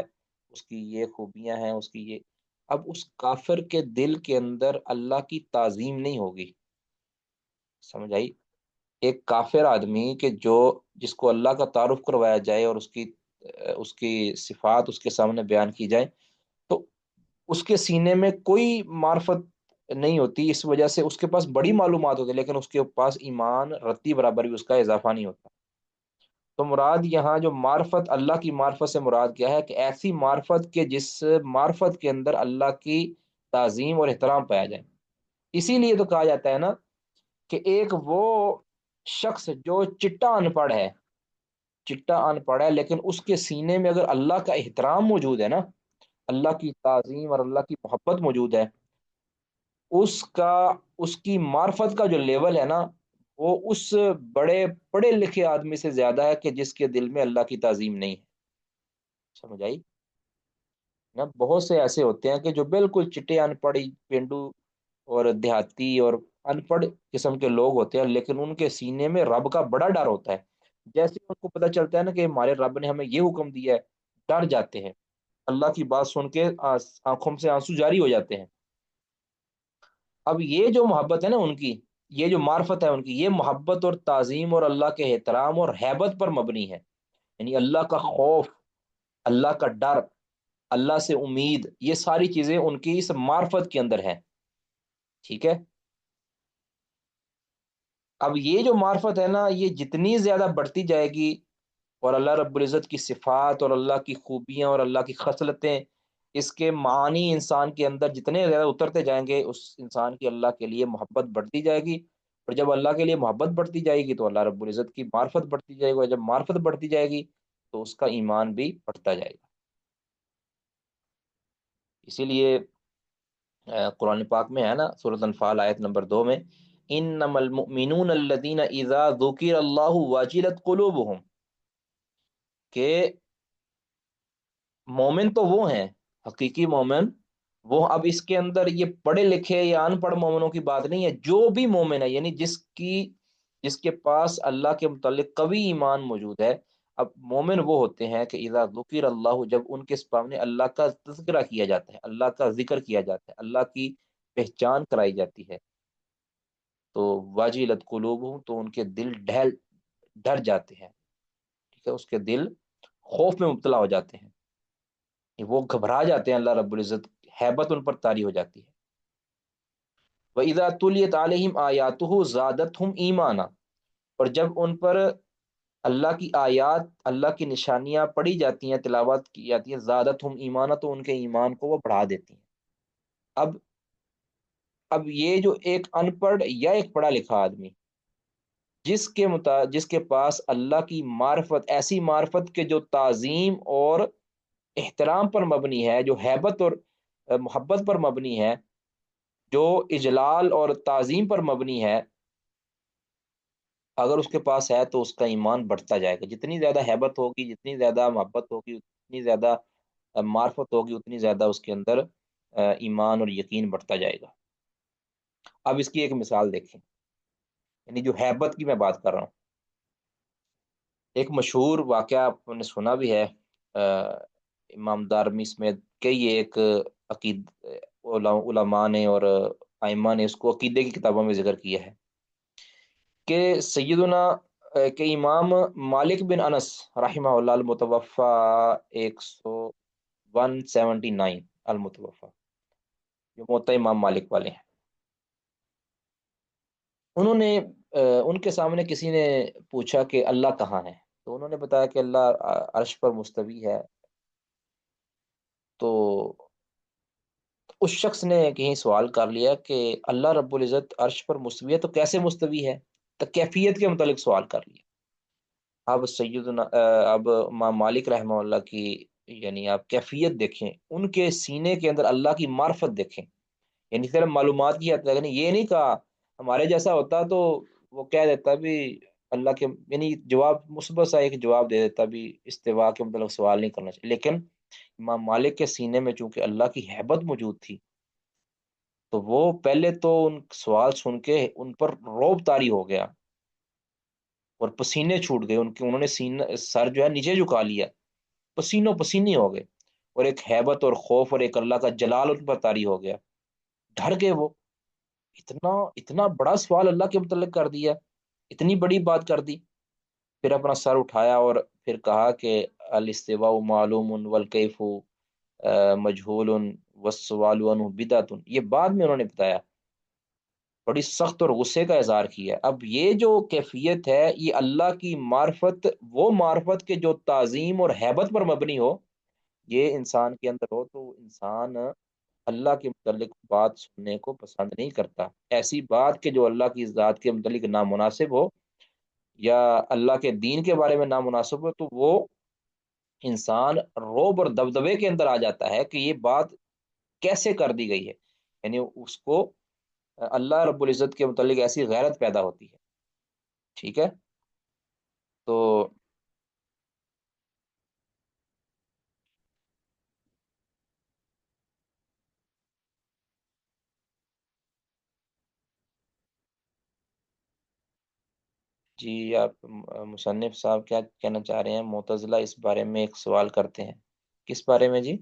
اس کی یہ خوبیاں ہیں، اس کی یہ، اب اس کافر کے دل کے اندر اللہ کی تعظیم نہیں ہوگی، سمجھ آئی؟ ایک کافر آدمی کہ جس کو اللہ کا تعارف کروایا جائے اور اس کی صفات اس کے سامنے بیان کی جائے، تو اس کے سینے میں کوئی معرفت نہیں ہوتی، اس وجہ سے اس کے پاس بڑی معلومات ہوتی، لیکن اس کے پاس ایمان رتی برابر بھی اس کا اضافہ نہیں ہوتا۔ تو مراد یہاں جو معرفت، اللہ کی معرفت سے مراد کیا ہے کہ ایسی معرفت کہ جس معرفت کے اندر اللہ کی تعظیم اور احترام پایا جائے۔ اسی لیے تو کہا جاتا ہے نا کہ ایک وہ شخص جو چٹا ان پڑھ ہے، چٹا ان پڑھ ہے، لیکن اس کے سینے میں اگر اللہ کا احترام موجود ہے نا، اللہ کی تعظیم اور اللہ کی محبت موجود ہے، اس کا، اس کی معرفت کا جو لیول ہے نا، وہ اس بڑے پڑھے لکھے آدمی سے زیادہ ہے کہ جس کے دل میں اللہ کی تعظیم نہیں ہے۔ سمجھ آئی نا؟ بہت سے ایسے ہوتے ہیں کہ جو بالکل چٹے ان پڑھ پینڈو اور دیہاتی اور ان پڑھ قسم کے لوگ ہوتے ہیں، لیکن ان کے سینے میں رب کا بڑا ڈر ہوتا ہے۔ جیسے ان کو پتہ چلتا ہے نا کہ ہمارے رب نے ہمیں یہ حکم دیا ہے، ڈر جاتے ہیں، اللہ کی بات سن کے آنکھوں سے آنسو جاری ہو جاتے ہیں۔ اب یہ جو محبت ہے نا ان کی، یہ جو معرفت ہے ان کی، یہ محبت اور تعظیم اور اللہ کے احترام اور ہیبت پر مبنی ہے، یعنی اللہ کا خوف، اللہ کا ڈر، اللہ سے امید، یہ ساری چیزیں ان کی اس معرفت کے اندر ہیں۔ ٹھیک ہے؟ اب یہ جو معرفت ہے نا، یہ جتنی زیادہ بڑھتی جائے گی، اور اللہ رب العزت کی صفات اور اللہ کی خوبیاں اور اللہ کی خصلتیں، اس کے معانی انسان کے اندر جتنے زیادہ اترتے جائیں گے، اس انسان کی اللہ کے لیے محبت بڑھتی جائے گی، اور جب اللہ کے لیے محبت بڑھتی جائے گی تو اللہ رب العزت کی معرفت بڑھتی جائے گی، اور جب معرفت بڑھتی جائے گی تو اس کا ایمان بھی بڑھتا جائے گا۔ اسی لیے قرآن پاک میں ہے نا، سورۃ انفال آیت نمبر 2 میں، انما المؤمنون الذین اذا ذکر اللہ وجلت قلوبہم، کہ مومن تو وہ ہیں، حقیقی مومن وہ، اب اس کے اندر یہ پڑھے لکھے یا ان پڑھ مومنوں کی بات نہیں ہے، جو بھی مومن ہے، یعنی جس کے پاس اللہ کے متعلق قوی ایمان موجود ہے۔ اب مومن وہ ہوتے ہیں کہ اذا ذکر اللہ، جب ان کے سامنے اللہ کا تذکرہ کیا جاتا ہے، اللہ کا ذکر کیا جاتا ہے، اللہ کی پہچان کرائی جاتی ہے، تو واجلت قلوبہم، تو ان کے دل ڈر جاتے ہیں، ٹھیک ہے، اس کے دل خوف میں مبتلا ہو جاتے ہیں۔ وہ گھبرا جاتے ہیں، اللہ رب العزت ہیبت ان پر طاری ہو جاتی ہے۔ وَإِذَا تُلِيَتْ عَلَيْهِمْ آيَاتُهُ زَادَتْهُمْ ایمانا، اور جب ان پر اللہ کی آیات، اللہ کی نشانیاں پڑھی جاتی ہیں، تلاوت کی جاتی ہیں، زادتہم ایمانا، تو ان کے ایمان کو وہ بڑھا دیتی ہیں۔ اب یہ جو ایک ان پڑھ یا ایک پڑھا لکھا آدمی، جس کے پاس اللہ کی معرفت، ایسی معرفت کے جو تعظیم اور احترام پر مبنی ہے، جو ہیبت اور محبت پر مبنی ہے، جو اجلال اور تعظیم پر مبنی ہے، اگر اس کے پاس ہے تو اس کا ایمان بڑھتا جائے گا۔ جتنی زیادہ ہیبت ہوگی، جتنی زیادہ محبت ہوگی، اتنی زیادہ معرفت ہوگی، اتنی زیادہ اس کے اندر ایمان اور یقین بڑھتا جائے گا۔ اب اس کی ایک مثال دیکھیں، یعنی جو ہیبت کی میں بات کر رہا ہوں، ایک مشہور واقعہ آپ نے سنا بھی ہے، امام دارمی سمیت کئی ایک عقید علماء نے اور ائمہ نے اس کو عقیدے کی کتابوں میں ذکر کیا ہے کہ سیدنا کہ امام مالک بن انس رحمہ اللہ المتوفہ 179 المتوفہ، جو موطا امام مالک والے ہیں، انہوں نے ان کے سامنے کسی نے پوچھا کہ اللہ کہاں ہے، تو انہوں نے بتایا کہ اللہ عرش پر مستوی ہے۔ تو اس شخص نے کہیں سوال کر لیا کہ اللہ رب العزت عرش پر مستوی ہے تو کیسے مستوی ہے، تو کیفیت کے متعلق سوال کر لیا۔ اب سیدنا اب امام مالک رحمہ اللہ کی، یعنی آپ کیفیت دیکھیں، ان کے سینے کے اندر اللہ کی معرفت دیکھیں، یعنی صرف معلومات کی حد تک نہیں، یہ نہیں کہا ہمارے جیسا ہوتا تو وہ کہہ دیتا بھی اللہ کے، یعنی جواب مثبت سا ایک جواب دے دیتا بھی، استوا کے متعلق سوال نہیں کرنا چاہیے، لیکن امام مالک کے سینے میں چونکہ اللہ کی ہیبت موجود تھی، تو وہ پہلے تو ان سوال سن کے ان پر روب طاری ہو گیا اور پسینے چھوٹ گئے ان کے، انہوں نے سینہ سر جو ہے نیچے جھکا لیا، پسینوں پسینے ہو گئے، اور ایک ہیبت اور خوف اور ایک اللہ کا جلال ان پر طاری ہو گیا، ڈر گئے وہ، اتنا اتنا بڑا سوال اللہ کے متعلق کر دیا، اتنی بڑی بات کر دی۔ پھر اپنا سر اٹھایا اور پھر کہا کہ الاستواء معلوم والکیف مجہول والسؤال عنہ بدعۃ، یہ بعد میں انہوں نے بتایا، بڑی سخت اور غصے کا اظہار کیا۔ اب یہ جو کیفیت ہے، یہ اللہ کی معرفت، وہ معرفت کے جو تعظیم اور ہیبت پر مبنی ہو، یہ انسان کے اندر ہو تو انسان اللہ کے متعلق بات سننے کو پسند نہیں کرتا، ایسی بات کہ جو اللہ کی ذات کے متعلق نامناسب ہو یا اللہ کے دین کے بارے میں نامناسب ہو، تو وہ انسان روب اور دبدبے کے اندر آ جاتا ہے کہ یہ بات کیسے کر دی گئی ہے، یعنی اس کو اللہ رب العزت کے متعلق ایسی غیرت پیدا ہوتی ہے۔ ٹھیک ہے، تو جی آپ مصنف صاحب کیا کہنا چاہ رہے ہیں؟ معتزلہ اس بارے میں ایک سوال کرتے ہیں، کس بارے میں جی؟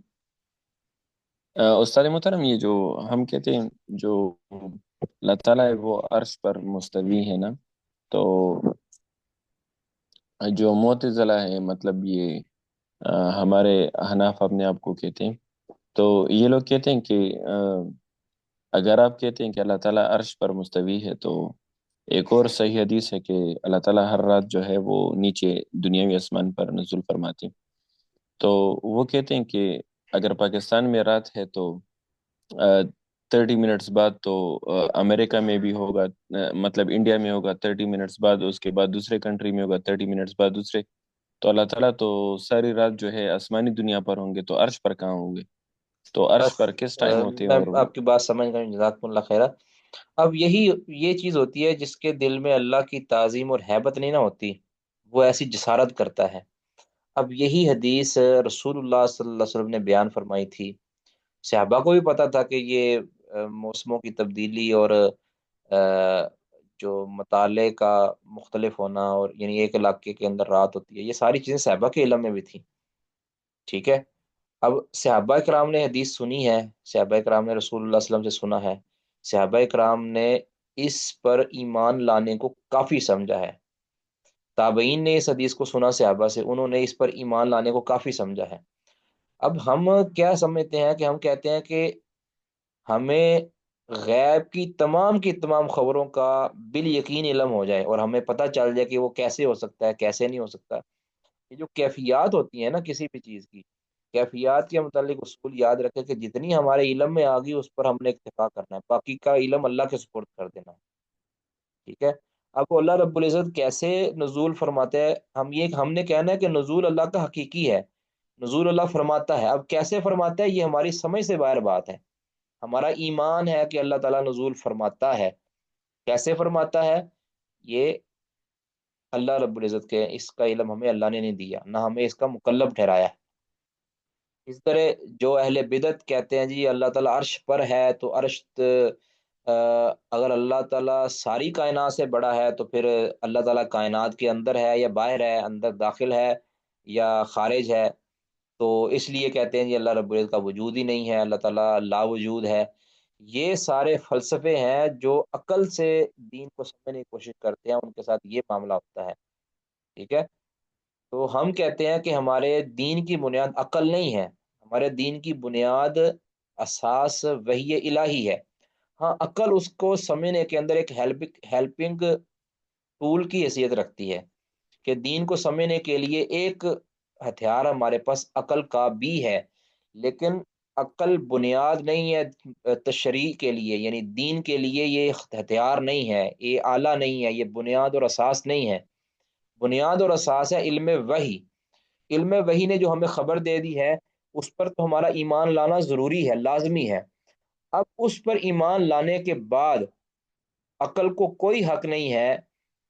استاد محترم، یہ جو ہم کہتے ہیں جو اللہ تعالیٰ ہے وہ عرش پر مستوی ہے نا، تو جو معتزلہ ہے، مطلب یہ ہمارے حناف اپنے آپ کو کہتے ہیں، تو یہ لوگ کہتے ہیں کہ اگر آپ کہتے ہیں کہ اللہ تعالیٰ عرش پر مستوی ہے، تو ایک اور صحیح حدیث ہے کہ اللہ تعالیٰ ہر رات جو ہے وہ نیچے دنیاوی آسمان پر نزول فرماتے ہیں، تو وہ کہتے ہیں کہ اگر پاکستان میں رات ہے تو 30 منٹس بعد تو امریکہ میں بھی ہوگا، مطلب انڈیا میں ہوگا 30 منٹس بعد، اس کے بعد دوسرے کنٹری میں ہوگا 30 منٹس بعد دوسرے، تو اللہ تعالیٰ تو ساری رات جو ہے آسمانی دنیا پر ہوں گے، تو عرش پر کہاں ہوں گے؟ تو عرش بس پر کس ٹائم ہوتے ہیں؟ میں اور وہ آپ کی بات سمجھ گئی، جزاکم اللہ خیرہ۔ اب یہ چیز ہوتی ہے جس کے دل میں اللہ کی تعظیم اور ہیبت نہیں نہ ہوتی، وہ ایسی جسارت کرتا ہے۔ اب یہی حدیث رسول اللہ صلی اللہ علیہ وسلم نے بیان فرمائی تھی، صحابہ کو بھی پتا تھا کہ یہ موسموں کی تبدیلی اور جو مطالعے کا مختلف ہونا، اور یعنی ایک علاقے کے اندر رات ہوتی ہے، یہ ساری چیزیں صحابہ کے علم میں بھی تھیں۔ ٹھیک ہے، اب صحابہ کرام نے حدیث سنی ہے، صحابہ کرام نے رسول اللہ صلی اللہ علیہ وسلم سے سنا ہے، صحابہ کرام نے اس پر ایمان لانے کو کافی سمجھا ہے، تابعین نے اس حدیث کو سنا صحابہ سے، انہوں نے اس پر ایمان لانے کو کافی سمجھا ہے۔ اب ہم کیا سمجھتے ہیں کہ ہم کہتے ہیں کہ ہمیں غیب کی تمام خبروں کا بال یقین علم ہو جائے اور ہمیں پتہ چل جائے کہ وہ کیسے ہو سکتا ہے کیسے نہیں ہو سکتا۔ یہ جو کیفیات ہوتی ہیں نا کسی بھی چیز کی، کیفیات کے متعلق اصول یاد رکھے کہ جتنی ہمارے علم میں آ گئی اس پر ہم نے اکتفا کرنا ہے، باقی کا علم اللہ کے سپرد کر دینا ہے۔ ٹھیک ہے؟ اب اللہ رب العزت کیسے نزول فرماتے ہیں، ہم نے کہنا ہے کہ نزول اللہ کا حقیقی ہے، نزول اللہ فرماتا ہے۔ اب کیسے فرماتا ہے یہ ہماری سمجھ سے باہر بات ہے۔ ہمارا ایمان ہے کہ اللہ تعالیٰ نزول فرماتا ہے، کیسے فرماتا ہے یہ اللہ رب العزت کے، اس کا علم ہمیں اللہ نے نہیں دیا، نہ ہمیں اس کا مکلف ٹھہرایا ہے۔ اس طرح جو اہل بدعت کہتے ہیں جی اللہ تعالیٰ عرش پر ہے تو عرش اگر اللہ تعالیٰ ساری کائنات سے بڑا ہے تو پھر اللہ تعالیٰ کائنات کے اندر ہے یا باہر ہے، اندر داخل ہے یا خارج ہے، تو اس لیے کہتے ہیں جی اللہ رب العزت کا وجود ہی نہیں ہے، اللہ تعالیٰ لا وجود ہے۔ یہ سارے فلسفے ہیں جو عقل سے دین کو سمجھنے کی کوشش کرتے ہیں، ان کے ساتھ یہ معاملہ ہوتا ہے۔ ٹھیک ہے؟ تو ہم کہتے ہیں کہ ہمارے دین کی بنیاد عقل نہیں ہے، ہمارے دین کی بنیاد اساس وحی الہی ہے۔ ہاں عقل اس کو سمجھنے کے اندر ایک ہیلپنگ ٹول کی حیثیت رکھتی ہے کہ دین کو سمجھنے کے لیے ایک ہتھیار ہمارے پاس عقل کا بھی ہے، لیکن عقل بنیاد نہیں ہے تشریع کے لیے، یعنی دین کے لیے یہ ہتھیار نہیں ہے، یہ آلہ نہیں ہے، یہ بنیاد اور اساس نہیں ہے۔ بنیاد اور اساس ہے علم وحی۔ علم وحی نے جو ہمیں خبر دے دی ہے اس پر تو ہمارا ایمان لانا ضروری ہے، لازمی ہے۔ اب اس پر ایمان لانے کے بعد عقل کو کوئی حق نہیں ہے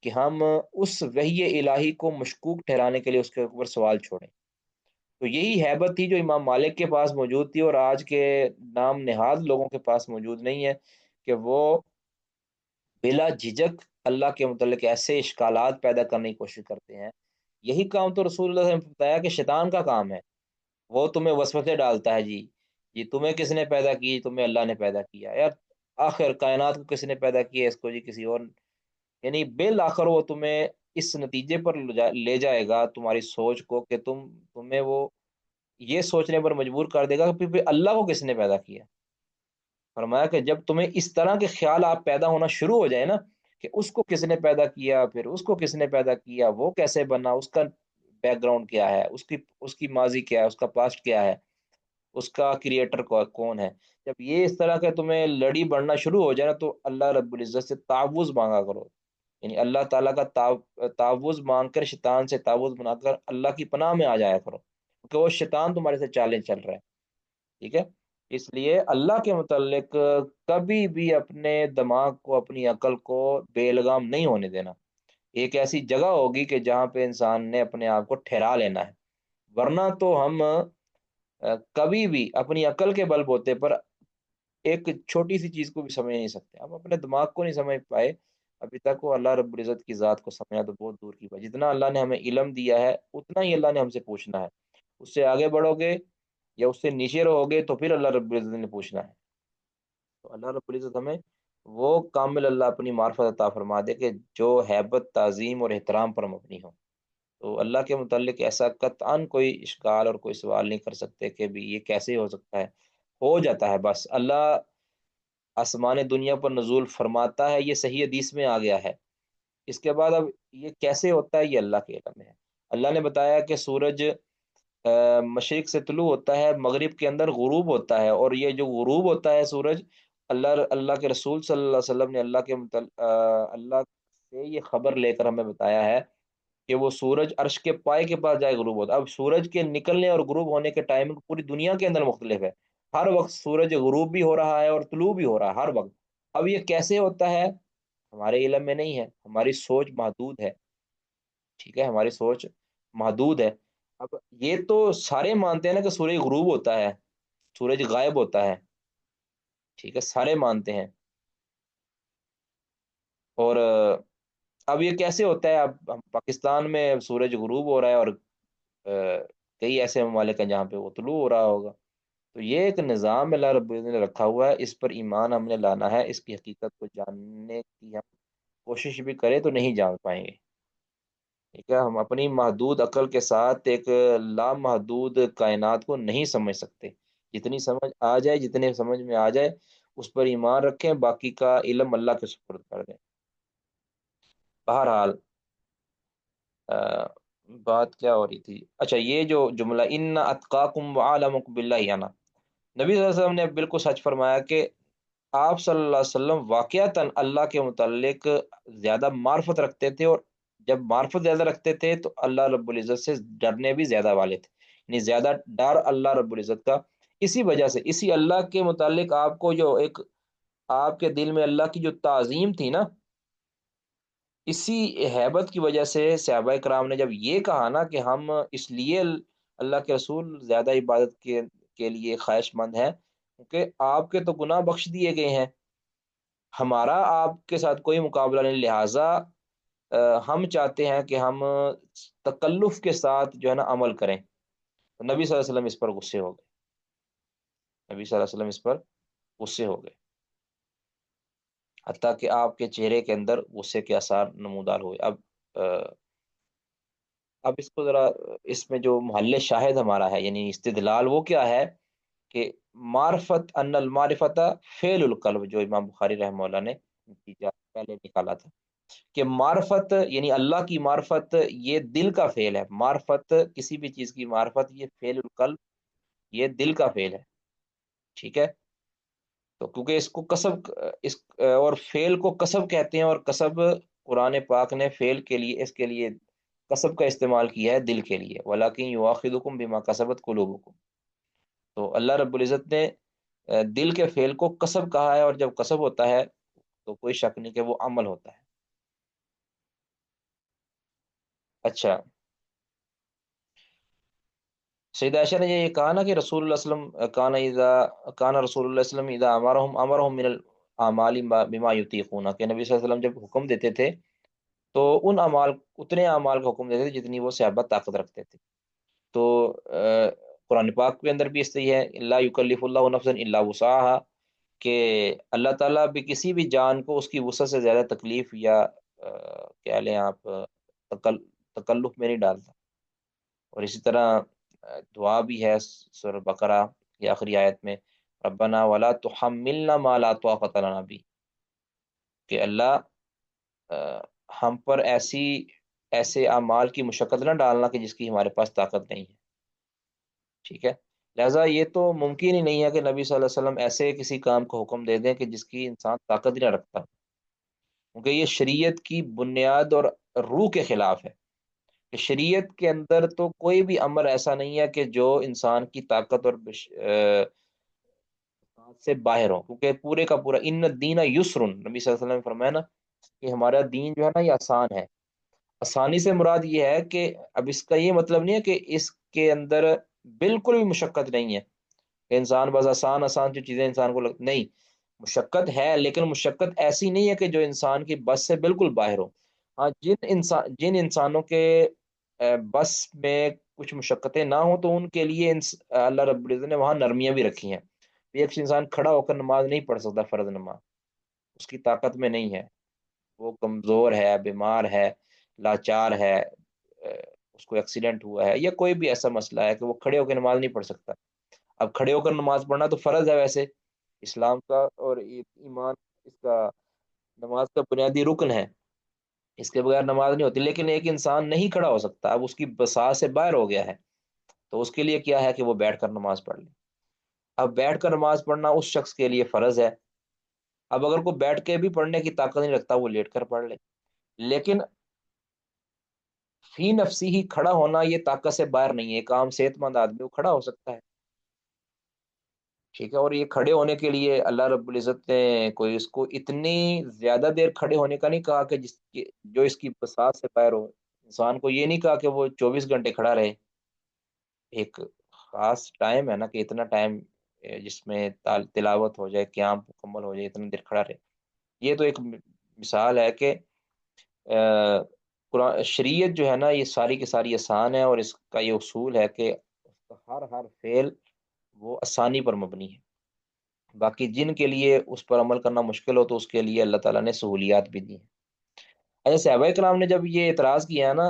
کہ ہم اس وحی الہی کو مشکوک ٹھہرانے کے لیے اس کے اوپر سوال چھوڑیں۔ تو یہی ہیبت تھی جو امام مالک کے پاس موجود تھی اور آج کے نام نہاد لوگوں کے پاس موجود نہیں ہے، کہ وہ بلا جھجک اللہ کے متعلق ایسے اشکالات پیدا کرنے کی کوشش کرتے ہیں۔ یہی کام تو رسول اللہ نے بتایا کہ شیطان کا کام ہے، وہ تمہیں وسوسے ڈالتا ہے جی، یہ تمہیں کس نے پیدا کی؟ تمہیں اللہ نے پیدا کیا یار، آخر کائنات کو کس نے پیدا کیا؟ اس کو جی کسی اور، یعنی بالآخر وہ تمہیں اس نتیجے پر لے جائے گا تمہاری سوچ کو کہ تمہیں وہ یہ سوچنے پر مجبور کر دے گا کہ پھر اللہ کو کس نے پیدا کیا۔ فرمایا کہ جب تمہیں اس طرح کے خیال آپ پیدا ہونا شروع ہو جائے نا کہ اس کو کس نے پیدا کیا، پھر اس کو کس نے پیدا کیا، وہ کیسے بنا، اس کا بیک گراؤنڈ کیا ہے، اس کی ماضی کیا ہے، اس کا پاسٹ کیا ہے، اس کا کریٹر کون ہے، جب یہ اس طرح کا تمہیں لڑی بڑھنا شروع ہو جائے نا تو اللہ رب العزت سے تعوذ مانگا کرو، یعنی اللہ تعالیٰ کا تعوذ مانگ کر شیطان سے تعوذ بنا کر اللہ کی پناہ میں آ جایا کرو، کیونکہ وہ شیطان تمہارے سے چالیں چل رہا ہے۔ ٹھیک ہے؟ اس لیے اللہ کے متعلق کبھی بھی اپنے دماغ کو اپنی عقل کو بے لگام نہیں ہونے دینا۔ ایک ایسی جگہ ہوگی کہ جہاں پہ انسان نے اپنے آپ کو ٹھہرا لینا ہے، ورنہ تو ہم کبھی بھی اپنی عقل کے بل بوتے پر ایک چھوٹی سی چیز کو بھی سمجھ نہیں سکتے۔ ہم اپنے دماغ کو نہیں سمجھ پائے ابھی تک، وہ اللہ رب العزت کی ذات کو سمجھنا تو بہت دور کی بات۔ جتنا اللہ نے ہمیں علم دیا ہے اتنا ہی اللہ نے ہم سے پوچھنا ہے، اس سے آگے بڑھو گے یا اس سے نیچے رہو گے تو پھر اللہ رب العزت نے پوچھنا ہے۔ تو اللہ رب العزت ہمیں وہ کامل اللہ اپنی معرفت عطا فرما دے کہ جو ہیبت تعظیم اور احترام پر مبنی ہو۔ تو اللہ کے متعلق ایسا قطعاً کوئی اشکال اور کوئی سوال نہیں کر سکتے کہ بھی یہ کیسے ہو سکتا ہے، ہو جاتا ہے بس۔ اللہ آسمان دنیا پر نزول فرماتا ہے، یہ صحیح حدیث میں آ گیا ہے۔ اس کے بعد اب یہ کیسے ہوتا ہے یہ اللہ کے علم میں ہے۔ اللہ نے بتایا کہ سورج مشرق سے طلوع ہوتا ہے، مغرب کے اندر غروب ہوتا ہے، اور یہ جو غروب ہوتا ہے سورج، اللہ کے رسول صلی اللہ علیہ وسلم نے اللہ سے یہ خبر لے کر ہمیں بتایا ہے کہ وہ سورج عرش کے پائے کے پاس جائے غروب ہوتا ہے۔ اب سورج کے نکلنے اور غروب ہونے کے ٹائمنگ پوری دنیا کے اندر مختلف ہے، ہر وقت سورج غروب بھی ہو رہا ہے اور طلوع بھی ہو رہا ہے ہر وقت۔ اب یہ کیسے ہوتا ہے ہمارے علم میں نہیں ہے، ہماری سوچ محدود ہے۔ ٹھیک ہے؟ ہماری سوچ محدود ہے۔ اب یہ تو سارے مانتے ہیں نا کہ سورج غروب ہوتا ہے، سورج غائب ہوتا ہے، ٹھیک ہے، سارے مانتے ہیں۔ اور اب یہ کیسے ہوتا ہے؟ اب ہم پاکستان میں سورج غروب ہو رہا ہے اور کئی ایسے ممالک ہیں جہاں پہ وہ طلوع ہو رہا ہوگا۔ تو یہ ایک نظام اللہ رب العزت نے رکھا ہوا ہے، اس پر ایمان ہم نے لانا ہے، اس کی حقیقت کو جاننے کی ہم کوشش بھی کریں تو نہیں جان پائیں گے۔ ٹھیک ہے، ہم اپنی محدود عقل کے ساتھ ایک لامحدود کائنات کو نہیں سمجھ سکتے۔ جتنی سمجھ آ جائے، جتنے سمجھ میں آ جائے اس پر ایمان رکھیں، باقی کا علم اللہ کے سپرد کر دیں۔ بہرحال بات کیا ہو رہی تھی؟ اچھا، یہ جو جملہ ان اتقاکم وعلمکم باللہ انا، نبی صلی اللہ علیہ وسلم نے بالکل سچ فرمایا کہ آپ صلی اللہ علیہ وسلم واقعتاً اللہ کے متعلق زیادہ معرفت رکھتے تھے، اور جب معرفت زیادہ رکھتے تھے تو اللہ رب العزت سے ڈرنے بھی زیادہ والے تھے، یعنی زیادہ ڈر اللہ رب العزت کا۔ اسی وجہ سے، اسی اللہ کے متعلق آپ کو جو ایک آپ کے دل میں اللہ کی جو تعظیم تھی نا، اسی ہیبت کی وجہ سے صحابہ کرام نے جب یہ کہا نا کہ ہم اس لیے اللہ کے رسول زیادہ عبادت کے لیے خواہش مند ہیں کیونکہ آپ کے تو گناہ بخش دیے گئے ہیں، ہمارا آپ کے ساتھ کوئی مقابلہ نہیں، لہٰذا ہم چاہتے ہیں کہ ہم تکلف کے ساتھ جو ہے نا عمل کریں۔ تو نبی صلی اللہ علیہ وسلم اس پر غصے ہو گئے، نبی صلی اللہ علیہ وسلم اس پر غصے ہو گئے، حتیٰ کہ آپ کے چہرے کے اندر غصے کے آثار نمودار ہوئے۔ اب اس کو ذرا، اس میں جو محل شاہد ہمارا ہے یعنی استدلال، وہ کیا ہے کہ معرفت ان المعرفت فعل القلب، جو امام بخاری رحمہ اللہ نے نتیجہ پہلے نکالا تھا کہ معرفت یعنی اللہ کی معرفت یہ دل کا فعل ہے، معرفت کسی بھی چیز کی معرفت یہ فعل القلب، یہ دل کا فعل ہے، ٹھیک ہے۔ تو کیونکہ اس کو کسب، اس اور فعل کو کسب کہتے ہیں، اور کسب قرآن پاک نے فعل کے لیے، اس کے لیے کسب کا استعمال کیا ہے دل کے لیے، وَلَٰكِن يُؤَاخِذُكُم بِمَا كَسَبَتْ قُلُوبُكُم۔ تو اللہ رب العزت نے دل کے فعل کو کسب کہا ہے، اور جب کسب ہوتا ہے تو کوئی شک نہیں کہ وہ عمل ہوتا ہے۔ اچھا، سیدہ عائشہ نے یہ کہا نا کہ رسول اللہ صلی اللہ علیہ وسلم کان رسول اللہ صلی اللہ علیہ وسلم اذا امرهم من الاعمال بما یطیقون، کہ نبی صلی اللہ علیہ وسلم جب حکم دیتے تھے تو ان اعمال، اتنے اعمال کا حکم دیتے تھے جتنی وہ صحابہ طاقت رکھتے تھے۔ تو قرآن پاک کے اندر بھی اس طرح ہے، لا یکلف اللہ نفسا الا وسعها، کہ اللہ تعالیٰ بھی کسی بھی جان کو اس کی وسعت سے زیادہ تکلیف یا کہہ لیں آپ تکلف میں نہیں ڈالتا۔ اور اسی طرح دعا بھی ہے سورہ بقرہ کی آخری آیت میں، ربنا ولا تحملنا ما لا طاقت لنا بھی، کہ اللہ ہم پر ایسے اعمال کی مشقت نہ ڈالنا کہ جس کی ہمارے پاس طاقت نہیں ہے، ٹھیک ہے۔ لہٰذا یہ تو ممکن ہی نہیں ہے کہ نبی صلی اللہ علیہ وسلم ایسے کسی کام کو حکم دے دیں کہ جس کی انسان طاقت ہی نہ رکھتا، کیونکہ یہ شریعت کی بنیاد اور روح کے خلاف ہے کہ شریعت کے اندر تو کوئی بھی امر ایسا نہیں ہے کہ جو انسان کی طاقت اور سے باہر ہو، کیونکہ پورے کا پورا ان الدین یسر، نبی صلی اللہ علیہ وسلم نے فرمایا نا کہ ہمارا دین جو ہے نا یہ آسان ہے۔ آسانی سے مراد یہ ہے کہ اب اس کا یہ مطلب نہیں ہے کہ اس کے اندر بالکل بھی مشقت نہیں ہے کہ انسان بس آسان آسان جو چیزیں انسان کو نہیں، مشقت ہے، لیکن مشقت ایسی نہیں ہے کہ جو انسان کی بس سے بالکل باہر ہو۔ ہاں، جن انسانوں کے بس میں کچھ مشقتیں نہ ہوں تو ان کے لیے اللہ رب العزت نے وہاں نرمیاں بھی رکھی ہیں۔ ایک انسان کھڑا ہو کر نماز نہیں پڑھ سکتا، فرض نماز اس کی طاقت میں نہیں ہے، وہ کمزور ہے، بیمار ہے، لاچار ہے، اس کو ایکسیڈنٹ ہوا ہے یا کوئی بھی ایسا مسئلہ ہے کہ وہ کھڑے ہو کے نماز نہیں پڑھ سکتا۔ اب کھڑے ہو کر نماز پڑھنا تو فرض ہے ویسے اسلام کا، اور ایمان اس کا نماز کا بنیادی رکن ہے، اس کے بغیر نماز نہیں ہوتی۔ لیکن ایک انسان نہیں کھڑا ہو سکتا، اب اس کی بساط سے باہر ہو گیا ہے، تو اس کے لیے کیا ہے کہ وہ بیٹھ کر نماز پڑھ لے۔ اب بیٹھ کر نماز پڑھنا اس شخص کے لیے فرض ہے۔ اب اگر کوئی بیٹھ کے بھی پڑھنے کی طاقت نہیں رکھتا، وہ لیٹ کر پڑھ لے، لیکن فی نفسی ہی کھڑا ہونا یہ طاقت سے باہر نہیں ہے۔ ایک عام صحت مند آدمی وہ کھڑا ہو سکتا ہے، ٹھیک ہے۔ اور یہ کھڑے ہونے کے لیے اللہ رب العزت نے کوئی اس کو اتنی زیادہ دیر کھڑے ہونے کا نہیں کہا کہ جو اس کی بساط سے باہر ہو۔ انسان کو یہ نہیں کہا کہ وہ 24 گھنٹے کھڑا رہے، ایک خاص ٹائم ہے نا کہ اتنا ٹائم جس میں تلاوت ہو جائے، قیام مکمل ہو جائے، اتنا دیر کھڑا رہے۔ یہ تو ایک مثال ہے کہ قرآن شریعت جو ہے نا یہ ساری کی ساری آسان ہے، اور اس کا یہ اصول ہے کہ اس کا ہر فعل وہ آسانی پر مبنی ہے۔ باقی جن کے لیے اس پر عمل کرنا مشکل ہو تو اس کے لیے اللہ تعالیٰ نے سہولیات بھی دی ہیں۔ اچھا، صحابہ کرام نے جب یہ اعتراض کیا ہے نا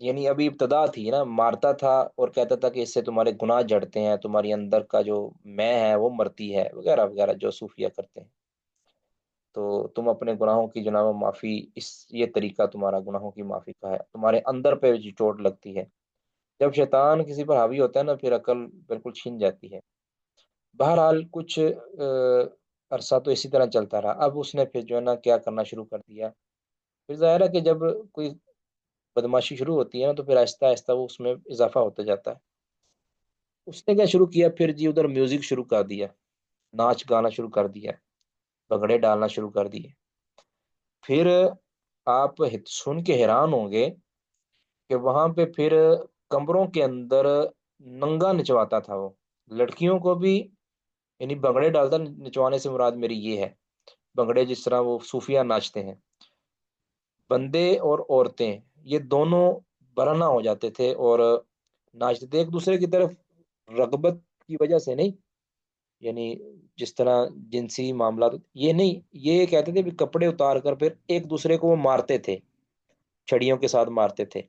یعنی ابھی ابتدا تھی نا، مارتا تھا اور کہتا تھا کہ اس سے تمہارے گناہ جڑتے ہیں، تمہاری اندر کا جو میں ہے وہ مرتی ہے، وغیرہ وغیرہ جو صوفیہ کرتے ہیں، تو تم اپنے گناہوں کی جناب معافی، یہ طریقہ تمہارا گناہوں کی معافی کا ہے، تمہارے اندر پہ جو چوٹ لگتی ہے، جب شیطان کسی پر حاوی ہوتا ہے نا، پھر عقل بالکل چھن جاتی ہے۔ بہرحال کچھ عرصہ تو اسی طرح چلتا رہا، اب اس نے پھر جو ہے نا کیا کرنا شروع کر دیا، پھر ظاہر ہے کہ جب کوئی بدماشی شروع ہوتی ہے نا، تو پھر آہستہ آہستہ وہ اس میں اضافہ ہوتا جاتا ہے۔ اس نے کیا شروع کیا پھر جی، ادھر میوزک شروع کر دیا، ناچ گانا شروع کر دیا، بگڑے ڈالنا شروع کر دیے۔ پھر آپ سن کے حیران ہوں گے کہ وہاں پہ پھر کمروں کے اندر ننگا نچواتا تھا وہ، لڑکیوں کو بھی، یعنی بگڑے ڈالتا، نچوانے سے مراد میری یہ ہے، بگڑے جس طرح وہ صوفیہ ناچتے ہیں، بندے اور عورتیں یہ دونوں برہنہ ہو جاتے تھے اور ناچتے تھے ایک دوسرے کی طرف، رغبت کی وجہ سے نہیں، یعنی جس طرح جنسی معاملات یہ نہیں، یہ کہتے تھے بھی کپڑے اتار کر پھر ایک دوسرے کو وہ مارتے تھے، چھڑیوں کے ساتھ مارتے تھے۔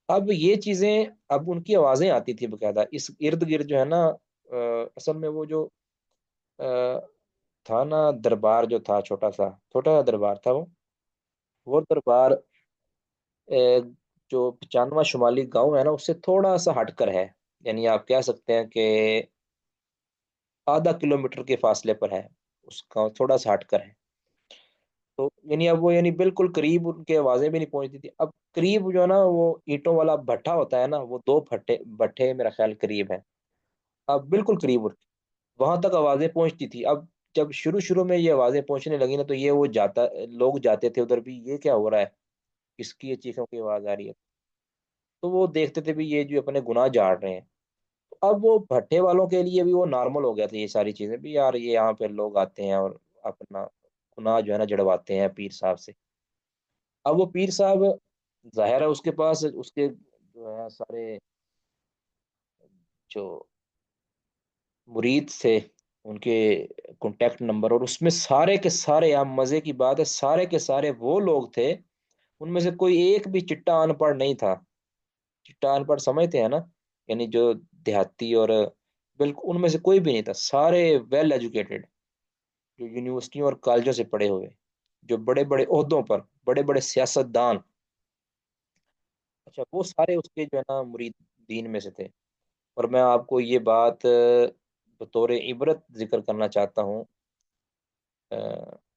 اب یہ چیزیں، اب ان کی آوازیں آتی تھی باقاعدہ اس ارد گرد جو ہے نا، اصل میں وہ جو آ، تھا نا دربار، جو تھا چھوٹا سا دربار تھا وہ دربار جو 95 شمالی گاؤں ہے نا، اس سے تھوڑا سا ہٹ کر ہے، یعنی آپ کہہ سکتے ہیں کہ آدھا کلومیٹر کے فاصلے پر ہے، اس گاؤں تھوڑا سا ہٹ کر ہے، تو یعنی اب وہ یعنی بالکل قریب ان کے آوازیں بھی نہیں پہنچتی تھی، اب قریب جو ہے نا وہ اینٹوں والا بھٹا ہوتا ہے نا، وہ دو بھٹے میرا خیال قریب ہیں، اب بالکل قریب وہاں تک آوازیں پہنچتی تھی۔ اب جب شروع شروع میں یہ آوازیں پہنچنے لگی نا، تو یہ وہ جاتا، لوگ جاتے تھے ادھر بھی، یہ کیا ہو رہا ہے، کس کی یہ چیخوں کی آواز آ رہی ہے، تو وہ دیکھتے تھے بھی یہ جو اپنے گناہ جاڑ رہے ہیں۔ اب وہ بھٹے والوں کے لیے بھی وہ نارمل ہو گیا تھا یہ ساری چیزیں بھی، یار یہ یہاں پہ لوگ آتے ہیں اور اپنا گناہ جو ہے نا جڑواتے ہیں پیر صاحب سے۔ اب وہ پیر صاحب ظاہر ہے اس کے پاس اس کے جو ہے سارے جو مرید تھے، ان کے کانٹیکٹ نمبر، اور اس میں سارے کے سارے، آپ مزے کی بات ہے، سارے کے سارے وہ لوگ تھے، ان میں سے کوئی ایک بھی چٹا ان پڑھ نہیں تھا۔ چٹا ان پڑھ سمجھتے ہیں نا، یعنی جو دیہاتی، اور بالکل ان میں سے کوئی بھی نہیں تھا، سارے ویل ایجوکیٹڈ، جو یونیورسٹیوں اور کالجوں سے پڑھے ہوئے، جو بڑے بڑے عہدوں پر، بڑے بڑے سیاست دان، اچھا وہ سارے اس کے جو ہے نا مرید دین میں سے تھے۔ اور میں آپ کو یہ بات بطور عبرت ذکر کرنا چاہتا ہوں،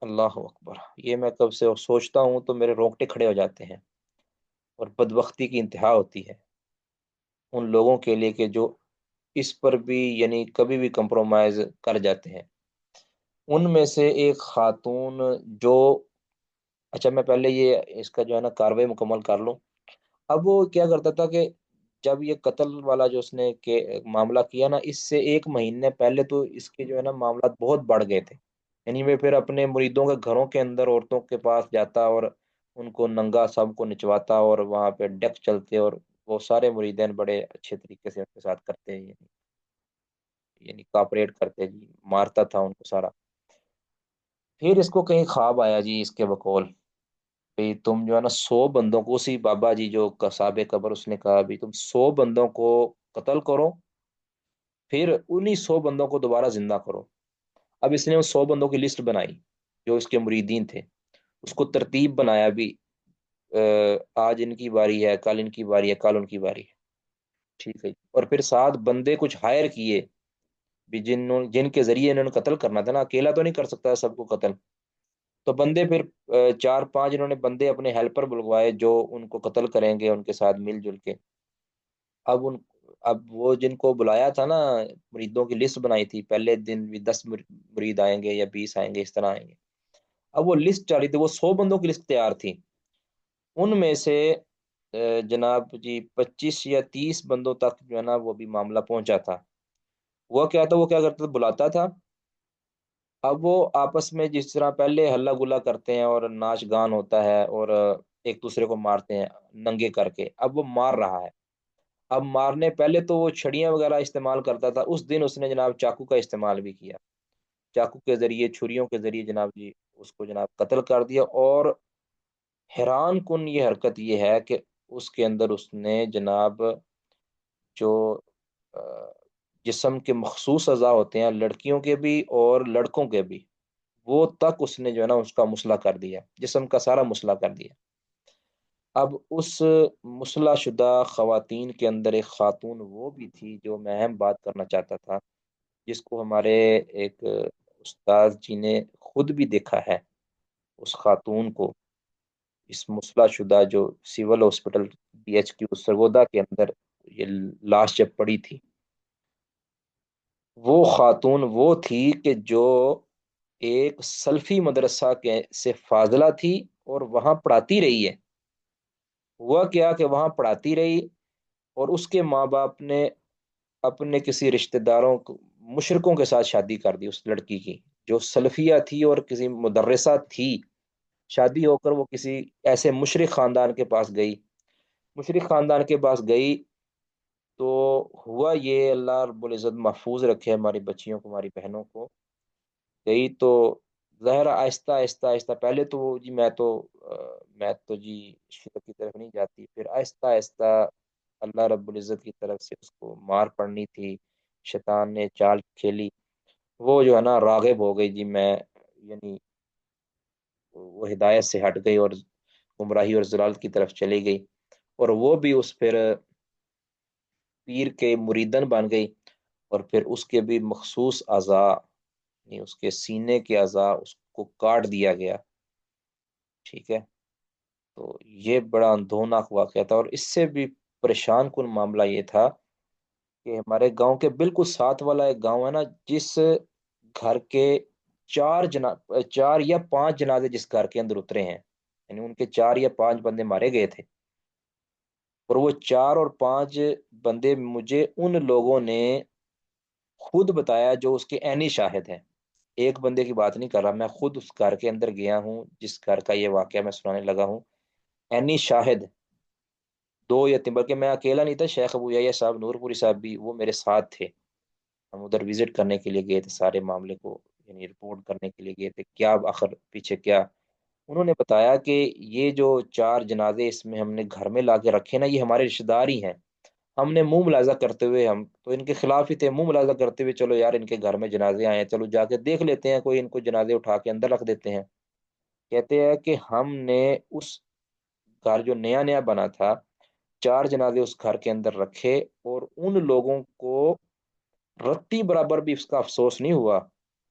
اللہ اکبر، یہ میں کب سے سوچتا ہوں تو میرے رونگٹے کھڑے ہو جاتے ہیں، اور بدبختی کی انتہا ہوتی ہے ان لوگوں کے لیے کہ جو اس پر بھی یعنی کبھی بھی کمپرومائز کر جاتے ہیں۔ ان میں سے ایک خاتون جو، اچھا میں پہلے یہ اس کا جو ہے نا کاروائی مکمل کر لوں۔ اب وہ کیا کرتا تھا کہ جب یہ قتل والا جو اس نے معاملہ کیا نا، اس سے ایک مہینے پہلے تو اس کے جو ہے نا معاملات بہت بڑھ گئے تھے، یعنی وہ پھر اپنے مریدوں کے گھروں کے اندر عورتوں کے پاس جاتا اور ان کو ننگا سب کو نچواتا، اور وہاں پہ ڈیک چلتے، اور وہ سارے مریدین بڑے اچھے طریقے سے ان کے ساتھ کرتے، یعنی کاپریٹ کرتے جی، مارتا تھا ان کو سارا۔ پھر اس کو کہیں خواب آیا جی اس کے بقول، بھی تم جو ہے نا 100 بندوں کو، اسی بابا جی جو قصاب قبر، اس نے کہا بھی تم 100 بندوں کو قتل کرو، پھر انہی 100 بندوں کو دوبارہ زندہ کرو۔ اب اس نے وہ 100 بندوں کی لسٹ بنائی جو اس کے مریدین تھے، اس کو ترتیب بنایا بھی، آج ان کی باری ہے، کل ان کی باری ہے، کل ان کی باری ہے، ٹھیک ہے، اور پھر 7 بندے کچھ ہائر کیے بھی، جن کے ذریعے انہوں نے قتل کرنا تھا نا، اکیلا تو نہیں کر سکتا سب کو قتل، تو بندے پھر 4 5 انہوں نے بندے اپنے ہیلپر بلوائے جو ان کو قتل کریں گے ان کے ساتھ مل جل کے۔ اب ان اب وہ جن کو بلایا تھا نا، مریدوں کی لسٹ بنائی تھی، پہلے دن بھی 10 مرید آئیں گے یا 20 آئیں گے، اس طرح آئیں گے، اب وہ لسٹ چل رہی تھی، وہ 100 بندوں کی لسٹ تیار تھی، ان میں سے جناب جی 25 یا 30 بندوں تک جو ہے نا وہ بھی معاملہ پہنچا تھا۔ وہ کیا تھا، وہ کیا کرتا تھا، بلاتا تھا، اب وہ آپس میں جس طرح پہلے ہلا گلا کرتے ہیں اور ناچ گان ہوتا ہے اور ایک دوسرے کو مارتے ہیں ننگے کر کے، اب وہ مار رہا ہے، اب مارنے پہلے تو وہ چھڑیاں وغیرہ استعمال کرتا تھا، اس دن اس نے جناب چاقو کا استعمال بھی کیا، چاقو کے ذریعے، چھریوں کے ذریعے جناب جی اس کو جناب قتل کر دیا۔ اور حیران کن یہ حرکت یہ ہے کہ اس کے اندر اس نے جناب جو جسم کے مخصوص اعضاء ہوتے ہیں لڑکیوں کے بھی اور لڑکوں کے بھی، وہ تک اس نے جو ہے نا اس کا مسئلہ کر دیا، جسم کا سارا مسئلہ کر دیا۔ اب اس مسلح شدہ خواتین کے اندر ایک خاتون وہ بھی تھی جو میں اہم بات کرنا چاہتا تھا، جس کو ہمارے ایک استاد جی نے خود بھی دیکھا ہے، اس خاتون کو، اس مسلح شدہ جو civil hospital B H Q Sargodha کے اندر یہ لاش جب پڑی تھی، وہ خاتون وہ تھی کہ جو ایک سلفی مدرسہ کے سے فاضلہ تھی اور وہاں پڑھاتی رہی ہے۔ ہوا کیا کہ وہاں پڑھاتی رہی اور اس کے ماں باپ نے اپنے کسی رشتہ داروں مشرکوں کے ساتھ شادی کر دی اس لڑکی کی، جو سلفیہ تھی اور کسی مدرسہ تھی۔ شادی ہو کر وہ کسی ایسے مشرک خاندان کے پاس گئی، مشرک خاندان کے پاس گئی تو ہوا یہ، اللہ رب العزت محفوظ رکھے ہماری بچیوں کو، ہماری بہنوں کو، گئی تو ظاہر آہستہ آہستہ آہستہ پہلے تو جی میں تو جی شرک کی طرف نہیں جاتی، پھر آہستہ آہستہ اللہ رب العزت کی طرف سے اس کو مار پڑنی تھی، شیطان نے چال کھیلی، وہ جو ہے نا راغب ہو گئی جی، میں یعنی وہ ہدایت سے ہٹ گئی اور گمراہی اور ضلالت کی طرف چلی گئی، اور وہ بھی اس پھر پیر کے مریدن بن گئی، اور پھر اس کے بھی مخصوص اعضاء، یعنی اس کے سینے کے اعضاء اس کو کاٹ دیا گیا، ٹھیک ہے۔ تو یہ بڑا اندھوناک واقعہ تھا، اور اس سے بھی پریشان کن معاملہ یہ تھا کہ ہمارے گاؤں کے بالکل ساتھ والا ایک گاؤں ہے نا، جس گھر کے چار یا پانچ جنازے جس گھر کے اندر اترے ہیں، یعنی ان کے 4 یا 5 بندے مارے گئے تھے، اور وہ 4 اور 5 بندے مجھے ان لوگوں نے خود بتایا جو اس کے عینی شاہد ہیں۔ ایک بندے کی بات نہیں کر رہا، میں خود اس گھر کے اندر گیا ہوں جس گھر کا یہ واقعہ میں سنانے لگا ہوں، عینی شاہد 2 یا 3، بلکہ میں اکیلا نہیں تھا، شیخ ابو یحییٰ صاحب نور پوری صاحب بھی وہ میرے ساتھ تھے، ہم ادھر وزٹ کرنے کے لیے گئے تھے، سارے معاملے کو یعنی رپورٹ کرنے کے لیے گئے تھے، کیا آخر پیچھے کیا۔ انہوں نے بتایا کہ یہ جو 4 جنازے اس میں ہم نے گھر میں لا کے رکھے نا، یہ ہمارے رشتہ دار ہی ہیں، ہم نے منہ ملازہ کرتے ہوئے، ہم تو ان کے خلاف ہی تھے، منہ ملازہ کرتے ہوئے چلو یار ان کے گھر میں جنازے آئے ہیں، چلو جا کے دیکھ لیتے ہیں، کوئی ان کو جنازے اٹھا کے اندر رکھ دیتے ہیں۔ کہتے ہیں کہ ہم نے اس گھر جو نیا نیا بنا تھا، 4 جنازے اس گھر کے اندر رکھے، اور ان لوگوں کو رتی برابر بھی اس کا افسوس نہیں ہوا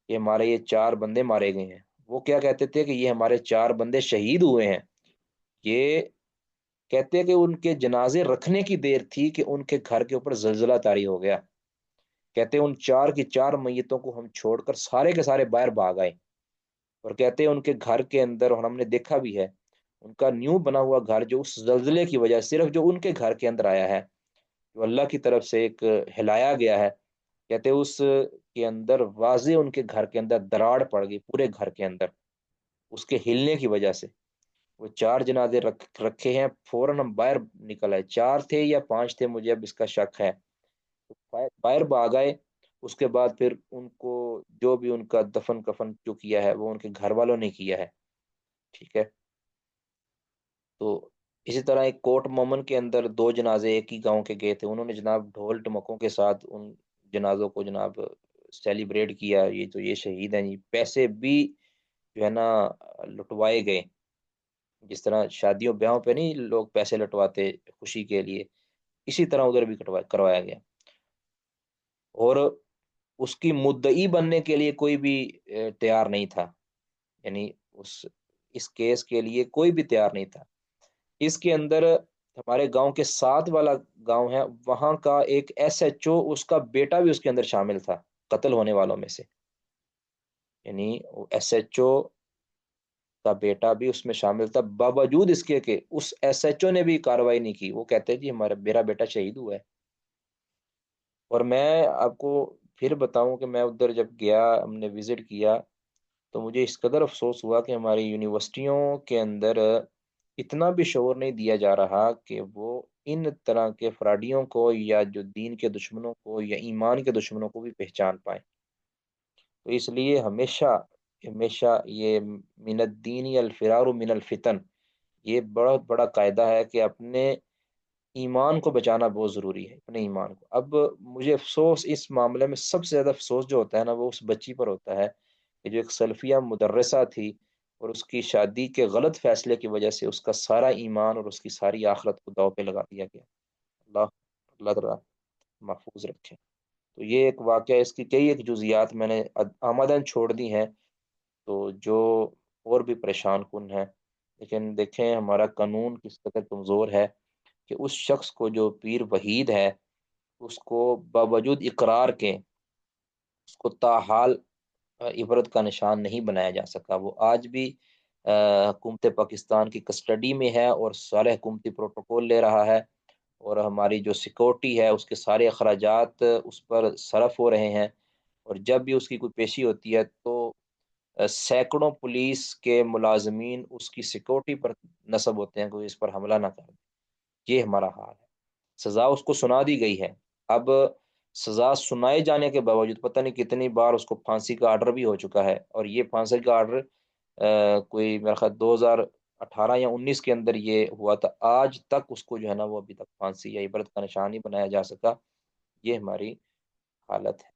کہ ہمارے یہ 4 بندے مارے گئے ہیں۔ وہ کیا کہتے تھے کہ یہ ہمارے 4 بندے شہید ہوئے ہیں، یہ کہتے ہیں کہ ان کے جنازے رکھنے کی دیر تھی کہ ان کے گھر کے اوپر زلزلہ طاری ہو گیا، کہتے ہیں ان 4 کی 4 میتوں کو ہم چھوڑ کر سارے کے سارے باہر بھاگ آئے، اور کہتے ہیں ان کے گھر کے اندر، اور ہم نے دیکھا بھی ہے، ان کا نیو بنا ہوا گھر جو اس زلزلے کی وجہ صرف جو ان کے گھر کے اندر آیا ہے، جو اللہ کی طرف سے ایک ہلایا گیا ہے، کہتے ہیں اس کے اندر واضح ان کے گھر کے اندر دراڑ پڑ گئی پورے گھر کے اندر، اس کے ہلنے کی وجہ سے۔ وہ 4 جنازے رکھے ہیں، فوراً ہم باہر نکل آئے، 4 تھے یا 5 تھے مجھے اب اس کا شک ہے، باہر بھاگ آئے۔ اس کے بعد پھر ان کو جو بھی ان کا دفن کفن جو کیا ہے وہ ان کے گھر والوں نے کیا ہے، ٹھیک ہے۔ تو اسی طرح ایک کوٹ مومن کے اندر 2 جنازے ایک ہی گاؤں کے گئے تھے، انہوں نے جناب ڈھول ڈمکوں کے ساتھ ان جنازوں کو جناب سیلیبریٹ کیا، یہ تو یہ شہید ہیں جی، پیسے بھی جو ہے نا لٹوائے گئے، جس طرح شادیوں بیاہوں پہ نہیں لوگ پیسے لٹواتے خوشی کے لیے، اسی طرح ادھر بھی کروایا گیا، اور اس کی مدعی بننے کے لیے کوئی بھی تیار نہیں تھا، یعنی اس کیس کے لیے کوئی بھی تیار نہیں تھا۔ اس کے اندر ہمارے گاؤں کے ساتھ والا گاؤں ہے، وہاں کا ایک ایس ایچ او، اس کا بیٹا بھی اس کے اندر شامل تھا قتل ہونے والوں میں سے، یعنی ایس ایچ او کا بیٹا بھی اس میں شامل تھا، باوجود اس کے کہ اس ایس ایچ او نے بھی کاروائی نہیں کی، وہ کہتے جی میرا بیٹا شہید ہوا ہے۔ اور میں آپ کو پھر بتاؤں کہ میں ادھر جب گیا، ہم نے وزٹ کیا، تو مجھے اس قدر افسوس ہوا کہ ہماری یونیورسٹیوں کے اندر اتنا بھی شعور نہیں دیا جا رہا کہ وہ ان طرح کے فراڈیوں کو، یا جو دین کے دشمنوں کو یا ایمان کے دشمنوں کو بھی پہچان پائیں۔ تو اس لیے ہمیشہ ہمیشہ یہ من الدین الفرار من الفتن، یہ بہت بڑا قاعدہ ہے کہ اپنے ایمان کو بچانا بہت ضروری ہے، اپنے ایمان کو۔ اب مجھے افسوس اس معاملے میں سب سے زیادہ افسوس جو ہوتا ہے نا، وہ اس بچی پر ہوتا ہے کہ جو ایک سلفیہ مدرسہ تھی، اور اس کی شادی کے غلط فیصلے کی وجہ سے اس کا سارا ایمان اور اس کی ساری آخرت کو داؤ پہ لگا دیا گیا۔ اللہ اللہ تعالیٰ محفوظ رکھے۔ تو یہ ایک واقعہ، اس کی کئی ایک جزیات میں نے آمدن چھوڑ دی ہیں، تو جو اور بھی پریشان کن ہے۔ لیکن دیکھیں ہمارا قانون کس قدر کمزور ہے کہ اس شخص کو جو پیر وحید ہے، اس کو باوجود اقرار کے اس کو تاحال عبرت کا نشان نہیں بنایا جا سکا۔ وہ آج بھی حکومت پاکستان کی کسٹڈی میں ہے اور سارے حکومتی پروٹوکول لے رہا ہے، اور ہماری جو سیکورٹی ہے اس کے سارے اخراجات اس پر صرف ہو رہے ہیں، اور جب بھی اس کی کوئی پیشی ہوتی ہے تو سینکڑوں پولیس کے ملازمین اس کی سیکورٹی پر نصب ہوتے ہیں کہ وہ اس پر حملہ نہ کر دے۔ یہ ہمارا حال ہے۔ سزا اس کو سنا دی گئی ہے، اب سزا سنائے جانے کے باوجود پتہ نہیں کتنی بار اس کو پھانسی کا آرڈر بھی ہو چکا ہے، اور یہ پھانسی کا آرڈر کوئی میرا خیال 2018 یا 19 کے اندر یہ ہوا تھا، آج تک اس کو جو ہے نا وہ ابھی تک پھانسی یا عبرت کا نشان نہیں بنایا جا سکا۔ یہ ہماری حالت ہے۔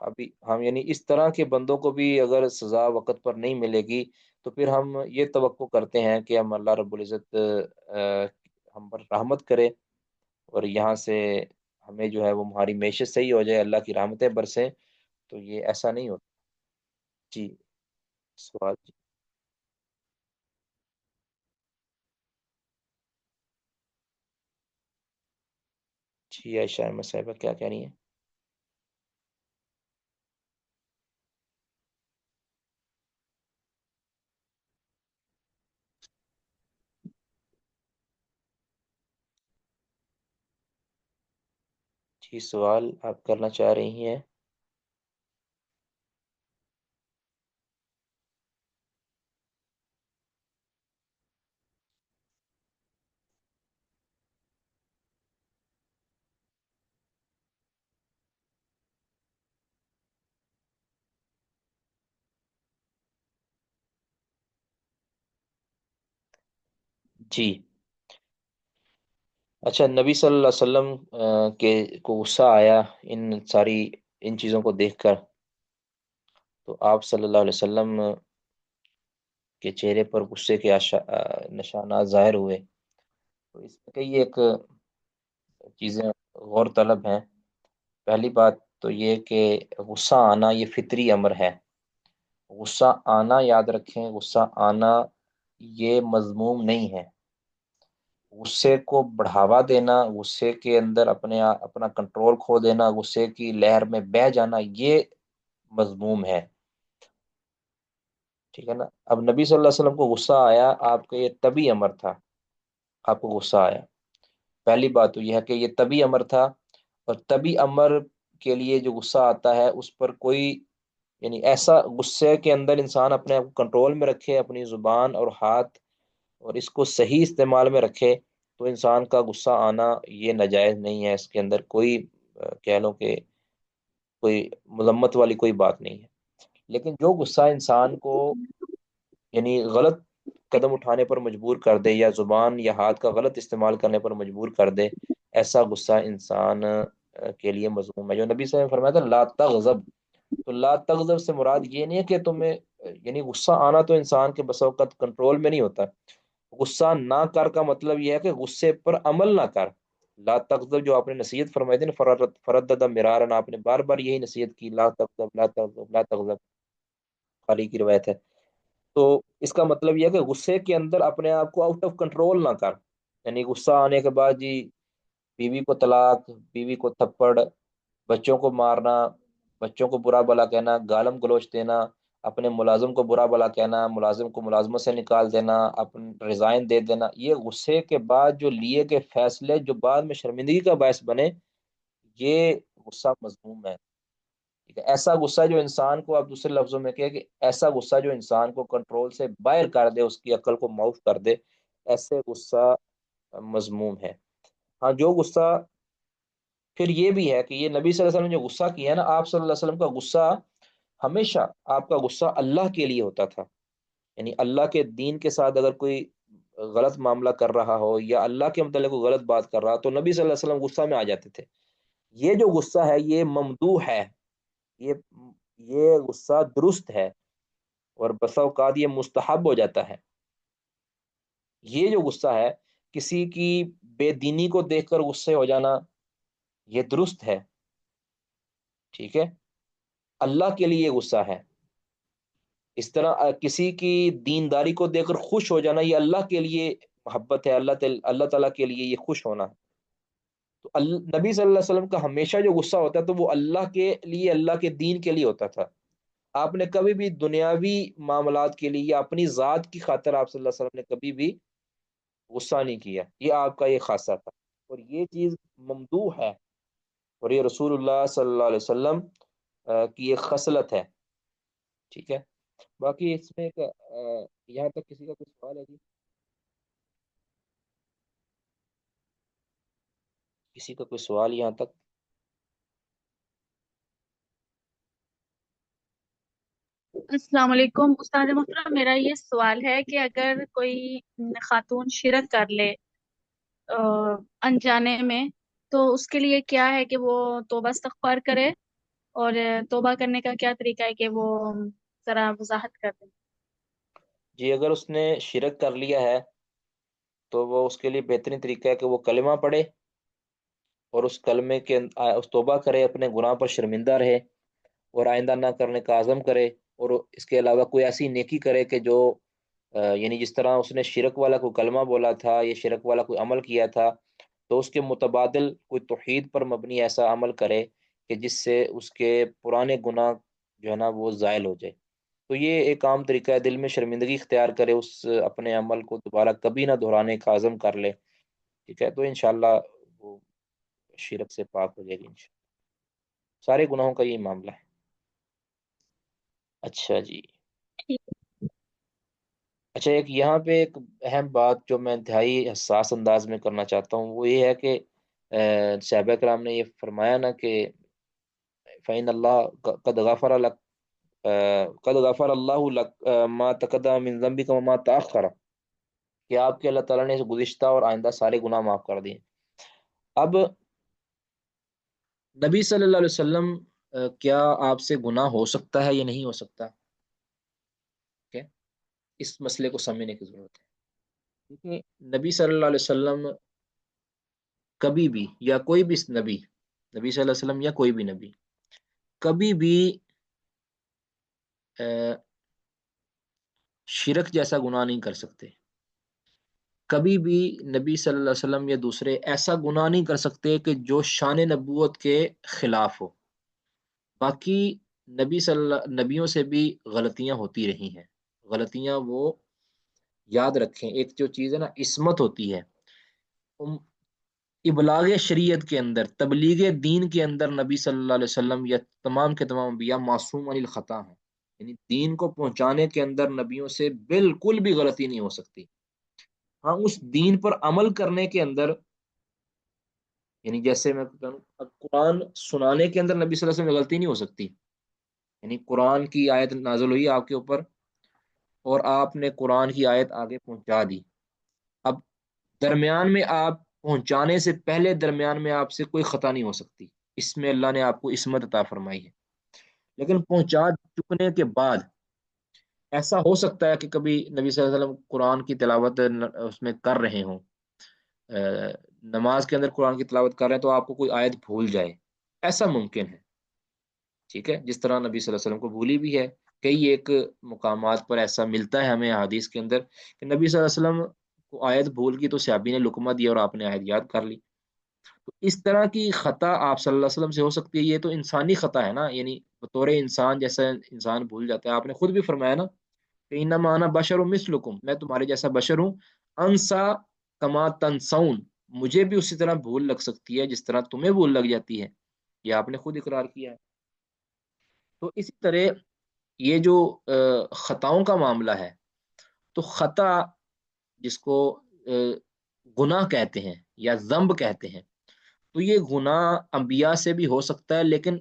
ابھی ہم یعنی اس طرح کے بندوں کو بھی اگر سزا وقت پر نہیں ملے گی تو پھر ہم یہ توقع کرتے ہیں کہ ہم اللہ رب العزت ہم پر رحمت کرے، اور یہاں سے ہمیں جو ہے وہ ہماری معیشت صحیح ہو جائے، اللہ کی رحمتیں برسیں۔ تو یہ ایسا نہیں ہوتا۔ جی سوال جی۔ جی عائشہ احمد صاحبہ کیا کہہ رہی ہیں؟ جی سوال آپ کرنا چاہ رہی ہیں؟ جی اچھا، نبی صلی اللہ علیہ وسلم کے کو غصہ آیا ان چیزوں کو دیکھ کر، تو آپ صلی اللہ علیہ وسلم کے چہرے پر غصے کے نشانات ظاہر ہوئے۔ تو اس میں کئی ایک چیزیں غور طلب ہیں۔ پہلی بات تو یہ کہ غصہ آنا یہ فطری امر ہے۔ غصہ آنا یاد رکھیں، غصہ آنا یہ مذموم نہیں ہے۔ غصے کو بڑھاوا دینا، غصے کے اندر اپنا کنٹرول کھو دینا، غصے کی لہر میں بہہ جانا، یہ مذموم ہے۔ ٹھیک ہے نا؟ اب نبی صلی اللہ علیہ وسلم کو غصہ آیا، آپ کا یہ طبی امر تھا، آپ کو غصہ آیا۔ پہلی بات تو یہ ہے کہ یہ طبی امر تھا، اور طبی امر کے لیے جو غصہ آتا ہے اس پر کوئی یعنی ایسا غصے کے اندر انسان اپنے آپ کو کنٹرول میں رکھے، اپنی زبان اور ہاتھ اور اس کو صحیح استعمال میں رکھے، تو انسان کا غصہ آنا یہ ناجائز نہیں ہے، اس کے اندر کوئی کہہ لو کہ کوئی مذمت والی کوئی بات نہیں ہے۔ لیکن جو غصہ انسان کو یعنی غلط قدم اٹھانے پر مجبور کر دے، یا زبان یا ہاتھ کا غلط استعمال کرنے پر مجبور کر دے، ایسا غصہ انسان کے لیے مذموم ہے۔ جو نبی صلی اللہ علیہ وسلم نے فرمایا تھا لا تغضب، تو لا تغضب سے مراد یہ نہیں ہے کہ تمہیں یعنی غصہ آنا تو انسان کے بس اوقات کنٹرول میں نہیں ہوتا۔ غصہ نہ کر کا مطلب یہ ہے کہ غصے پر عمل نہ کر۔ لا تغضب جو آپ نے نصیحت فرمائی تھی نا، فردد مرارا، آپ نے بار بار یہی نصیحت کی، لا تغضب لا تغضب لا تغضب، خالی کی روایت ہے۔ تو اس کا مطلب یہ ہے کہ غصے کے اندر اپنے آپ کو آؤٹ آف کنٹرول نہ کر، یعنی غصہ آنے کے بعد جی بیوی کو طلاق، بیوی کو تھپڑ، بچوں کو مارنا، بچوں کو برا بلا کہنا، گالم گلوچ دینا، اپنے ملازم کو برا بلا کہنا، ملازم کو ملازمت سے نکال دینا، اپنے ریزائن دے دینا، یہ غصے کے بعد جو لیے گئے فیصلے جو بعد میں شرمندگی کا باعث بنے، یہ غصہ مذموم ہے۔ ٹھیک ہے؟ ایسا غصہ جو انسان کو، آپ دوسرے لفظوں میں کہ ایسا غصہ جو انسان کو کنٹرول سے باہر کر دے، اس کی عقل کو معاف کر دے، ایسے غصہ مذموم ہے۔ ہاں جو غصہ پھر یہ بھی ہے کہ یہ نبی صلی اللہ علیہ وسلم نے جو غصہ کیا ہے نا، آپ صلی اللہ علیہ وسلم کا غصہ ہمیشہ آپ کا غصہ اللہ کے لیے ہوتا تھا، یعنی اللہ کے دین کے ساتھ اگر کوئی غلط معاملہ کر رہا ہو یا اللہ کے متعلق کوئی غلط بات کر رہا تو نبی صلی اللہ علیہ وسلم غصہ میں آ جاتے تھے. یہ جو غصہ ہے یہ ممدوح ہے، یہ یہ غصہ درست ہے، اور بسا اوقات یہ مستحب ہو جاتا ہے. یہ جو غصہ ہے، کسی کی بے دینی کو دیکھ کر غصے ہو جانا، یہ درست ہے، ٹھیک ہے، اللہ کے لیے یہ غصہ ہے. اس طرح کسی کی دینداری کو دیکھ کر خوش ہو جانا، یہ اللہ کے لیے محبت ہے، اللہ تعالیٰ کے لیے یہ خوش ہونا. تو نبی صلی اللہ علیہ وسلم کا ہمیشہ جو غصہ ہوتا ہے تو وہ اللہ کے لیے، اللہ کے دین کے لیے ہوتا تھا. آپ نے کبھی بھی دنیاوی معاملات کے لیے یا اپنی ذات کی خاطر آپ صلی اللہ علیہ وسلم نے کبھی بھی غصہ نہیں کیا. یہ آپ کا یہ خاصہ تھا، اور یہ چیز ممدوح ہے، اور یہ رسول اللہ صلی اللہ علیہ وسلم کی ایک خصلت ہے، ٹھیک ہے. باقی اس میں ایک یہاں تک کسی کا کوئی سوال ہے جی؟ کسی کا کوئی سوال یہاں تک؟ السلام علیکم استاد محترم، میرا یہ سوال ہے کہ اگر کوئی خاتون شرک کر لے انجانے میں، تو اس کے لیے کیا ہے کہ وہ توبہ استغفار کرے، اور توبہ کرنے کا کیا طریقہ ہے کہ وہ ذرا وضاحت کر دیں. جی اگر اس نے شرک کر لیا ہے تو وہ اس کے لیے بہترین طریقہ ہے کہ وہ کلمہ پڑھے، اور اس کلمے کے اس توبہ کرے، اپنے گناہ پر شرمندہ رہے، اور آئندہ نہ کرنے کا عزم کرے. اور اس کے علاوہ کوئی ایسی نیکی کرے کہ جو یعنی جس طرح اس نے شرک والا کوئی کلمہ بولا تھا یا شرک والا کوئی عمل کیا تھا، تو اس کے متبادل کوئی توحید پر مبنی ایسا عمل کرے کہ جس سے اس کے پرانے گناہ جو ہے نا وہ زائل ہو جائے. تو یہ ایک عام طریقہ ہے، دل میں شرمندگی اختیار کرے، اس اپنے عمل کو دوبارہ کبھی نہ دہرانے کا عزم کر لے، ٹھیک ہے. تو انشاءاللہ وہ شرک سے پاک ہو جائے گی انشاءاللہ. سارے گناہوں کا یہی معاملہ ہے. اچھا جی، اچھا ایک یہاں پہ ایک اہم بات جو میں انتہائی حساس انداز میں کرنا چاہتا ہوں وہ یہ ہے کہ صحابہ کرام نے یہ فرمایا نا کہ فَإِنَّ اللَّهَ قَدْ غَفَرَ اللَّهُ لَكَ مَا تَقَدَّمَ مِن ذَنبِكَ وَمَا تَأَخَّرَ، کہ آپ کے اللہ تعالیٰ نے گزشتہ اور آئندہ سارے گناہ معاف کر دیے. اب نبی صلی اللہ علیہ وسلم کیا آپ سے گناہ ہو سکتا ہے یا نہیں ہو سکتا؟ ٹھیک ہے، اس مسئلے کو سمجھنے کی ضرورت ہے. کیونکہ نبی صلی اللہ علیہ وسلم کبھی بھی، یا کوئی بھی نبی، نبی صلی اللہ علیہ وسلم یا کوئی بھی نبی کبھی بھی شرک جیسا گناہ نہیں کر سکتے. کبھی بھی نبی صلی اللہ علیہ وسلم یا دوسرے ایسا گناہ نہیں کر سکتے کہ جو شان نبوت کے خلاف ہو. باقی نبیوں سے بھی غلطیاں ہوتی رہی ہیں. غلطیاں وہ یاد رکھیں، ایک جو چیز ہے نا عصمت ہوتی ہے، ابلاغ شریعت کے اندر، تبلیغ دین کے اندر نبی صلی اللہ علیہ وسلم یا تمام کے تمام انبیاء معصوم عن الخطا ہیں. یعنی دین کو پہنچانے کے اندر نبیوں سے بالکل بھی غلطی نہیں ہو سکتی. ہاں اس دین پر عمل کرنے کے اندر، یعنی جیسے میں قرآن سنانے کے اندر نبی صلی اللہ علیہ وسلم غلطی نہیں ہو سکتی. یعنی قرآن کی آیت نازل ہوئی آپ کے اوپر اور آپ نے قرآن کی آیت آگے پہنچا دی. اب درمیان میں آپ پہنچانے سے پہلے درمیان میں آپ سے کوئی خطا نہیں ہو سکتی، اس میں اللہ نے آپ کو عصمت عطا فرمائی ہے. لیکن پہنچا چکنے کے بعد ایسا ہو سکتا ہے کہ کبھی نبی صلی اللہ علیہ وسلم قرآن کی تلاوت اس میں کر رہے ہوں، نماز کے اندر قرآن کی تلاوت کر رہے ہیں تو آپ کو کوئی آیت بھول جائے، ایسا ممکن ہے، ٹھیک ہے. جس طرح نبی صلی اللہ علیہ وسلم کو بھولی بھی ہے. کئی ایک مقامات پر ایسا ملتا ہے ہمیں حدیث کے اندر کہ نبی صلی اللہ علیہ وسلم کو آیت بھول گئی تو صحابی نے لقمہ دیا اور آپ نے آیت یاد کر لی. تو اس طرح کی خطا آپ صلی اللہ علیہ وسلم سے ہو سکتی ہے. یہ تو انسانی خطا ہے نا، یعنی بطور انسان، جیسا انسان بھول جاتا ہے. آپ نے خود بھی فرمایا نا کہ انما انا بشر مثلکم، میں تمہارے جیسا بشر ہوں، انسا کما تنسون، مجھے بھی اسی طرح بھول لگ سکتی ہے جس طرح تمہیں بھول لگ جاتی ہے. یہ آپ نے خود اقرار کیا ہے. تو اسی طرح یہ جو خطاؤں کا معاملہ ہے، تو خطا جس کو گناہ کہتے ہیں یا ذنب کہتے ہیں، تو یہ گناہ انبیاء سے بھی ہو سکتا ہے، لیکن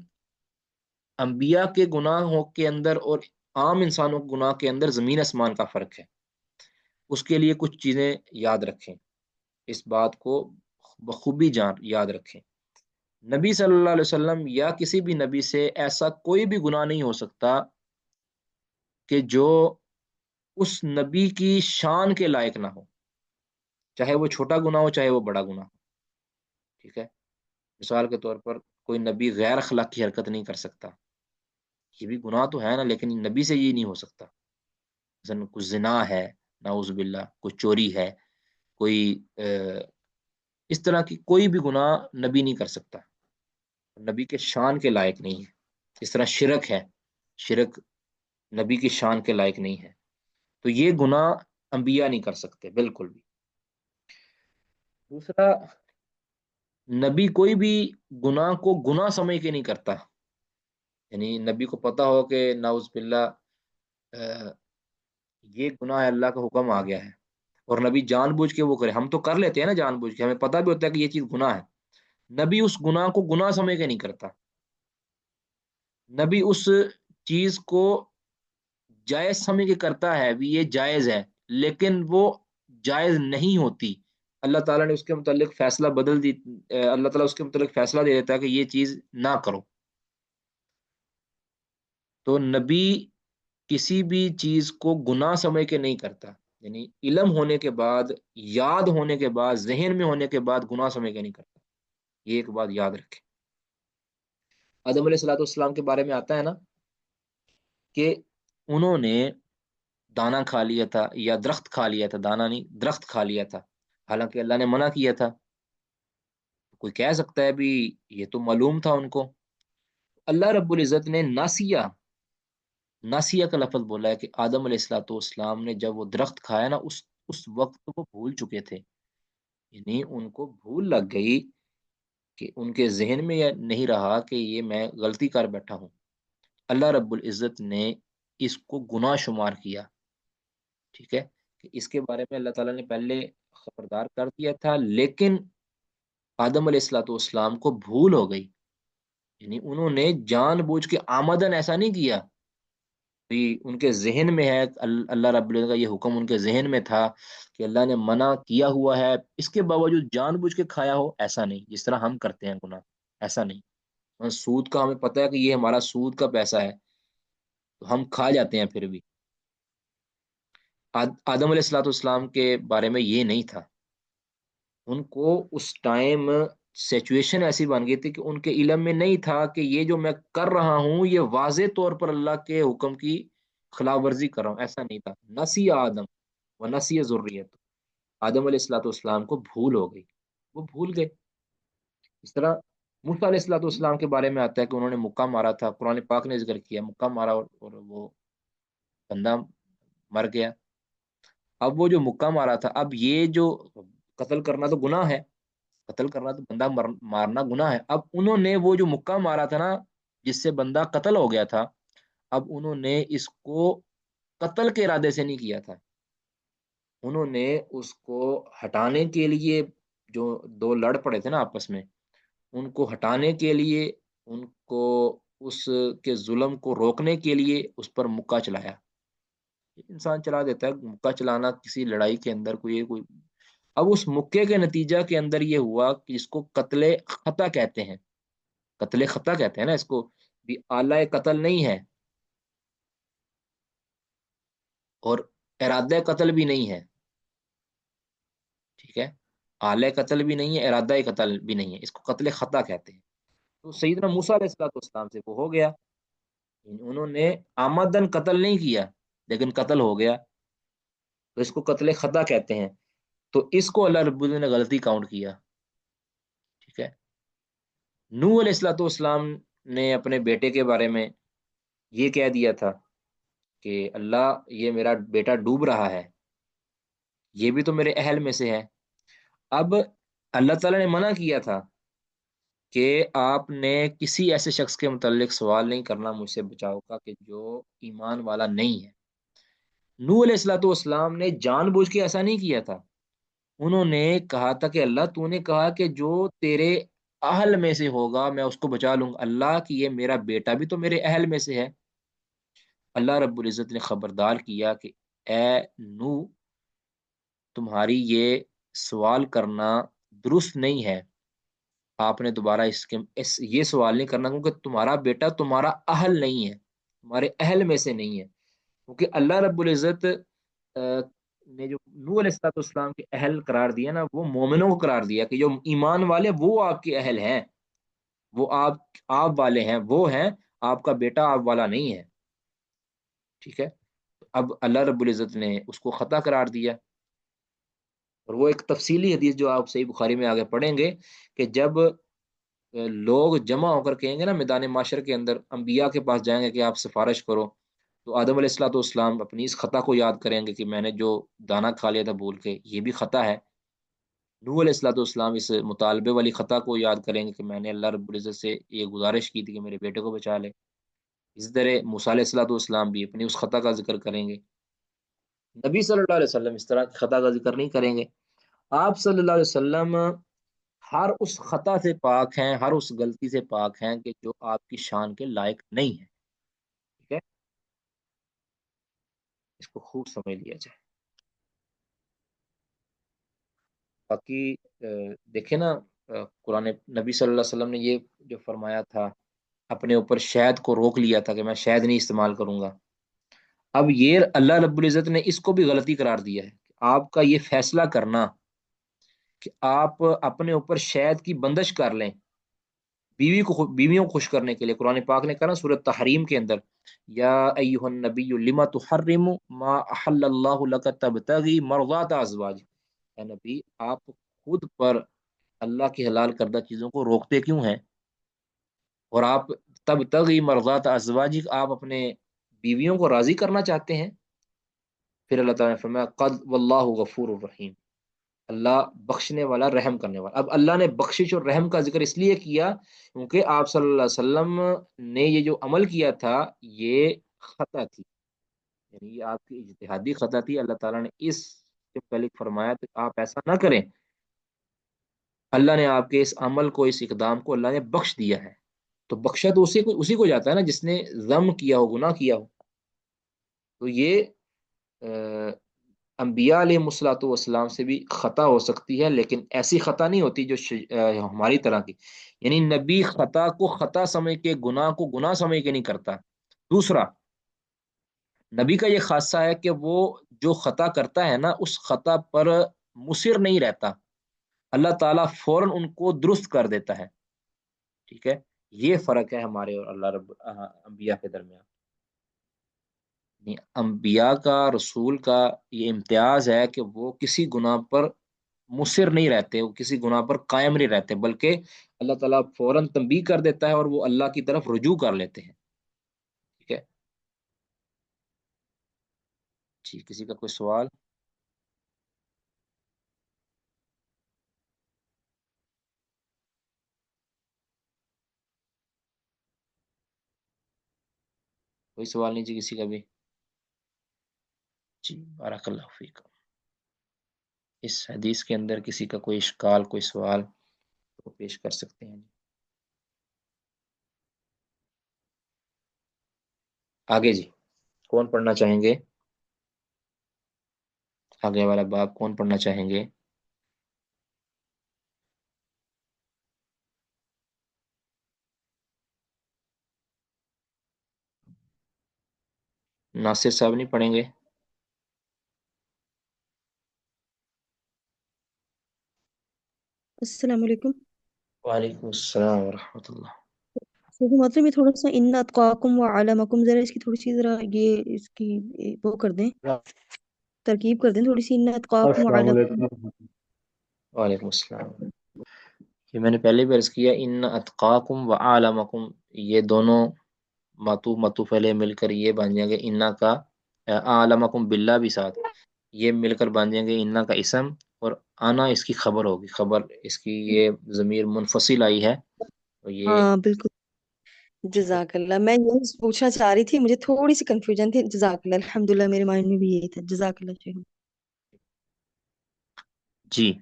انبیاء کے گناہوں کے اندر اور عام انسانوں کے گناہ کے اندر زمین آسمان کا فرق ہے. اس کے لیے کچھ چیزیں یاد رکھیں، اس بات کو بخوبی یاد رکھیں۔ نبی صلی اللہ علیہ وسلم یا کسی بھی نبی سے ایسا کوئی بھی گناہ نہیں ہو سکتا کہ جو اس نبی کی شان کے لائق نہ ہو، چاہے وہ چھوٹا گناہ ہو چاہے وہ بڑا گناہ ہو، ٹھیک ہے؟ مثال کے طور پر کوئی نبی غیر اخلاقی حرکت نہیں کر سکتا، یہ بھی گناہ تو ہے نا، لیکن نبی سے یہ نہیں ہو سکتا۔ مثلا کچھ زنا ہے، نعوذ باللہ، کوئی چوری ہے، کوئی اس طرح کی کوئی بھی گناہ نبی نہیں کر سکتا، نبی کے شان کے لائق نہیں ہے۔ اس طرح شرک ہے، شرک نبی کی شان کے لائق نہیں ہے، تو یہ گناہ انبیاء نہیں کر سکتے بالکل بھی۔ دوسرا، نبی کوئی بھی گناہ کو گناہ سمجھ کے نہیں کرتا، یعنی نبی کو پتا ہو کہ نعوذ باللہ یہ گناہ ہے، اللہ کا حکم آ گیا ہے، اور نبی جان بوجھ کے وہ کرے۔ ہم تو کر لیتے ہیں نا جان بوجھ کے، ہمیں پتا بھی ہوتا ہے کہ یہ چیز گناہ ہے، نبی اس گناہ کو گناہ سمجھ کے نہیں کرتا، نبی اس چیز کو جائز سمجھ کے کرتا ہے، بھی یہ جائز ہے، لیکن وہ جائز نہیں ہوتی، اللہ تعالیٰ نے اس کے متعلق فیصلہ بدل دی، اللہ تعالیٰ اس کے متعلق فیصلہ دے دیتا ہے کہ یہ چیز نہ کرو۔ تو نبی کسی بھی چیز کو گناہ سمجھ کے نہیں کرتا، یعنی علم ہونے کے بعد، یاد ہونے کے بعد، ذہن میں ہونے کے بعد گناہ سمجھ کے نہیں کرتا، یہ ایک بات یاد رکھیں۔ آدم علیہ الصلوۃ والسلام کے بارے میں آتا ہے نا کہ انہوں نے دانا کھا لیا تھا، یا درخت کھا لیا تھا، دانا نہیں درخت کھا لیا تھا، حالانکہ اللہ نے منع کیا تھا۔ کوئی کہہ سکتا ہے بھی یہ تو معلوم تھا ان کو، اللہ رب العزت نے ناسیہ، ناسیہ کا لفظ بولا ہے کہ آدم علیہ الصلوۃ والسلام نے جب وہ درخت کھایا نا، اس وقت وہ بھول چکے تھے، یعنی ان کو بھول لگ گئی، کہ ان کے ذہن میں یہ نہیں رہا کہ یہ میں غلطی کر بیٹھا ہوں، اللہ رب العزت نے اس کو گناہ شمار کیا، ٹھیک ہے؟ کہ اس کے بارے میں اللہ تعالیٰ نے پہلے خبردار کر دیا تھا، لیکن آدم علیہ الصلوۃ والسلام کو بھول ہو گئی، یعنی انہوں نے جان بوجھ کے آمدن ایسا نہیں کیا، ان کے ذہن میں ہے، اللہ رب العزت کا یہ حکم ان کے ذہن میں تھا کہ اللہ نے منع کیا ہوا ہے، اس کے باوجود جان بوجھ کے کھایا ہو، ایسا نہیں جس طرح ہم کرتے ہیں گناہ، ایسا نہیں۔ سود کا ہمیں پتہ ہے کہ یہ ہمارا سود کا پیسہ ہے، تو ہم کھا جاتے ہیں پھر بھی۔ آدم علیہ الصلوۃ والسلام کے بارے میں یہ نہیں تھا، ان کو اس ٹائم سچویشن ایسی بن گئی تھی کہ ان کے علم میں نہیں تھا کہ یہ جو میں کر رہا ہوں یہ واضح طور پر اللہ کے حکم کی خلاف ورزی کر رہا ہوں، ایسا نہیں تھا۔ نسی آدم و نسی ذریت، آدم علیہ الصلوۃ والسلام کو بھول ہو گئی، وہ بھول گئے۔ اس طرح موسیٰ علیہ الصلوۃ والسلام کے بارے میں آتا ہے کہ انہوں نے مکہ مارا تھا، قرآن پاک نے ذکر کیا، مکہ مارا اور وہ بندہ مر گیا۔ اب وہ جو مکہ مارا تھا، اب یہ جو قتل کرنا تو گناہ ہے، قتل کرنا تو بندہ مارنا گناہ ہے، اب انہوں نے وہ جو مکہ مارا تھا نا، جس سے بندہ قتل ہو گیا تھا، اب انہوں نے اس کو قتل کے ارادے سے نہیں کیا تھا، انہوں نے اس کو ہٹانے کے لیے، جو دو لڑ پڑے تھے نا آپس میں، ان کو ہٹانے کے لیے، ان کو اس کے ظلم کو روکنے کے لیے اس پر مکہ چلایا۔ انسان چلا دیتا ہے مکہ، چلانا کسی لڑائی کے اندر کوئی اب اس مکے کے نتیجہ کے اندر یہ ہوا کہ اس کو قتل خطا کہتے ہیں، قتل خطا کہتے ہیں نا اس کو، بھی آلہ قتل نہیں ہے اور ارادہ قتل بھی نہیں ہے، ٹھیک ہے؟ آلہ قتل بھی نہیں ہے، ارادہ قتل بھی نہیں ہے، اس کو قتل خطا کہتے ہیں۔ تو سیدنا موسیٰ علیہ الصلوۃ والسلام سے وہ ہو گیا، انہوں نے آمدن قتل نہیں کیا لیکن قتل ہو گیا، تو اس کو قتل خطا کہتے ہیں، تو اس کو اللہ رب العزت نے غلطی کاؤنٹ کیا، ٹھیک ہے؟ نوح علیہ الصلوۃ والسلام نے اپنے بیٹے کے بارے میں یہ کہہ دیا تھا کہ اللہ یہ میرا بیٹا ڈوب رہا ہے، یہ بھی تو میرے اہل میں سے ہے۔ اب اللہ تعالیٰ نے منع کیا تھا کہ آپ نے کسی ایسے شخص کے متعلق سوال نہیں کرنا مجھ سے بچاؤ کا کہ جو ایمان والا نہیں ہے۔ نوح علیہ الصلوۃ والسلام نے جان بوجھ کے ایسا نہیں کیا تھا، انہوں نے کہا تھا کہ اللہ تو نے کہا کہ جو تیرے اہل میں سے ہوگا میں اس کو بچا لوں گا، اللہ کی یہ میرا بیٹا بھی تو میرے اہل میں سے ہے۔ اللہ رب العزت نے خبردار کیا کہ اے نوح، تمہاری یہ سوال کرنا درست نہیں ہے، آپ نے دوبارہ یہ سوال نہیں کرنا، کیونکہ تمہارا بیٹا تمہارا اہل نہیں ہے، تمہارے اہل میں سے نہیں ہے، کیونکہ اللہ رب العزت نے جو نوح علیہ السلام کے اہل قرار دیا نا، وہ مومنوں کو قرار دیا کہ جو ایمان والے وہ آپ کے اہل ہیں، وہ آپ والے ہیں، وہ ہیں، آپ کا بیٹا آپ والا نہیں ہے، ٹھیک ہے؟ اب اللہ رب العزت نے اس کو خطا قرار دیا، اور وہ ایک تفصیلی حدیث جو آپ صحیح بخاری میں آگے پڑھیں گے کہ جب لوگ جمع ہو کر کہیں گے نا میدان معاشر کے اندر، انبیاء کے پاس جائیں گے کہ آپ سفارش کرو، تو آدم علیہ السلاۃ والسلام اپنی اس خطا کو یاد کریں گے کہ میں نے جو دانا کھا لیا تھا بھول کے، یہ بھی خطا ہے۔ نوح علیہ السلاۃ والسلام اس مطالبے والی خطا کو یاد کریں گے کہ میں نے اللہ رب العزت سے یہ گزارش کی تھی کہ میرے بیٹے کو بچا لے۔ اسی طرح موسیٰ علیہ السلاۃ والسلام بھی اپنی اس خطا کا ذکر کریں گے۔ نبی صلی اللہ علیہ وسلم اس طرح کی خطا کا ذکر نہیں کریں گے۔ آپ صلی اللہ علیہ وسلم ہر اس خطا سے پاک ہیں، ہر اس غلطی سے پاک ہیں کہ جو آپ کی شان کے لائق نہیں ہے، ٹھیک ہے؟ اس کو خوب سمجھ لیا جائے۔ باقی دیکھیں نا، قرآن نبی صلی اللہ علیہ وسلم نے یہ جو فرمایا تھا، اپنے اوپر شہد کو روک لیا تھا کہ میں شہد نہیں استعمال کروں گا، اب یہ اللہ رب العزت نے اس کو بھی غلطی قرار دیا ہے کہ آپ کا یہ فیصلہ کرنا کہ آپ اپنے اوپر شہد کی بندش کر لیں بیویوں کو خوش کرنے کے لیے۔ قرآن پاک نے کہا نا سورۃ تحریم کے اندر، یا ایھا النبی لما تحرم ما احل اللہ لک تبتغی مرضات ازواج، اے نبی آپ خود پر اللہ کی حلال کردہ چیزوں کو روکتے کیوں ہیں، اور آپ تبتغی مرضات ازواج، آپ اپنے بیویوں کو راضی کرنا چاہتے ہیں۔ پھر اللہ تعالیٰ نے فرمایا قد واللہ غفور الرحیم، اللہ بخشنے والا رحم کرنے والا۔ اب اللہ نے بخشش اور رحم کا ذکر اس لیے کیا کیونکہ آپ صلی اللہ علیہ وسلم نے یہ جو عمل کیا تھا یہ خطا تھی، یعنی یہ آپ کی اجتہادی خطا تھی، اللہ تعالیٰ نے اس سے پہلے فرمایا کہ آپ ایسا نہ کریں، اللہ نے آپ کے اس عمل کو، اس اقدام کو اللہ نے بخش دیا ہے۔ تو بخشا تو اسی کو جاتا ہے نا جس نے ذم کیا ہو، گناہ کیا ہو۔ تو یہ انبیاء علیہ الصلوۃ والسلام سے بھی خطا ہو سکتی ہے، لیکن ایسی خطا نہیں ہوتی جو ہماری طرح کی، یعنی نبی خطا کو خطا سمجھ کے، گناہ کو گناہ سمجھ کے نہیں کرتا۔ دوسرا، نبی کا یہ خاصہ ہے کہ وہ جو خطا کرتا ہے نا اس خطا پر مصر نہیں رہتا، اللہ تعالیٰ فوراً ان کو درست کر دیتا ہے، ٹھیک ہے؟ یہ فرق ہے ہمارے اور اللہ رب انبیاء کے درمیان۔ انبیاء کا، رسول کا یہ امتیاز ہے کہ وہ کسی گناہ پر مصر نہیں رہتے، وہ کسی گناہ پر قائم نہیں رہتے، بلکہ اللہ تعالیٰ فوراً تنبیہ کر دیتا ہے اور وہ اللہ کی طرف رجوع کر لیتے ہیں، ٹھیک ہے جی؟ کسی کا کوئی سوال؟ کوئی سوال نہیں جی کسی کا بھی؟ جی بارک اللہ فیکم۔ اس حدیث کے اندر کسی کا کوئی اشکال، کوئی سوال تو پیش کر سکتے ہیں۔ آگے جی، کون پڑھنا چاہیں گے؟ آگے والا باب کون پڑھنا چاہیں گے؟ ناصر صاحب نہیں پڑھیں گے؟ السلام علیکم۔ وعلیکم السلام ورحمۃ اللہ۔ مطلب یہ تھوڑا سا ان اتقاکم وعلمکم، ذرا اس کی تھوڑی سی، ذرا یہ اس کی وہ کر دیں، ترکیب کر دیں تھوڑی سی، ان اتقاکم السلام وعلمکم۔ علیکم۔ وعلیکم السلام۔ یہ میں نے پہلے بھی عرض کیا، ان اتقاکم و اعلمکم، یہ دونوں معطوف علیہ مل کر یہ بن جائیں گے انا کا، اعلمکم باللہ بھی ساتھ، یہ مل کر بن جائیں گے انا کا اسم، اور آنا اس کی خبر ہوگی، خبر اس کی یہ ضمیر منفصل آئی ہے تو یہ ہاں بالکل، ٹھیک ہے جزاک اللہ۔ میں یہی پوچھنا چاہ رہی تھی، مجھے تھوڑی سی کنفیوژن تھی۔ جزاک اللہ، الحمدللہ میرے مائنڈ میں بھی یہی تھا۔ جزاک اللہ شیخ۔ جی۔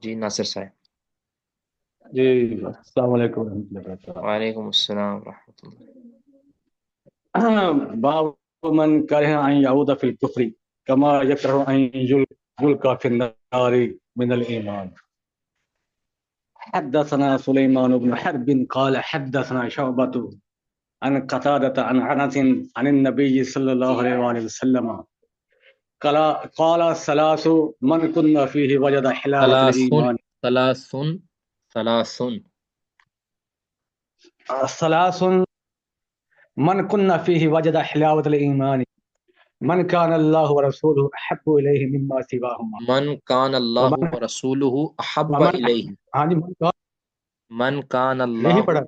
جی ناصر صاحب۔ جی السلام علیکم ورحمۃ اللہ وبرکاتہ۔ وعلیکم السلام ورحمۃ اللہ۔ باب من کرہ ان یعود فی الکفر کما یکرہ ان یلقى فی النار من الایمان. حدثنا سلیمان بن حرب قال حدثنا شعبۃ عن قتادة عن انس عن النبي صلی اللہ علیہ وآلہ وسلم قال ثلاث من كن فيه وجد حلاوة ثلاثن الإيمان. ثلاثن ثلاثن ثلاث من كن فيه وجد حلاوة الإيمان من كان الله ورسوله أحب إليه مما سواهما. من کان اللہ ومن ورسولہ احب ومن الیہ ہاں جی من کان من کان یہی اللہ پڑھا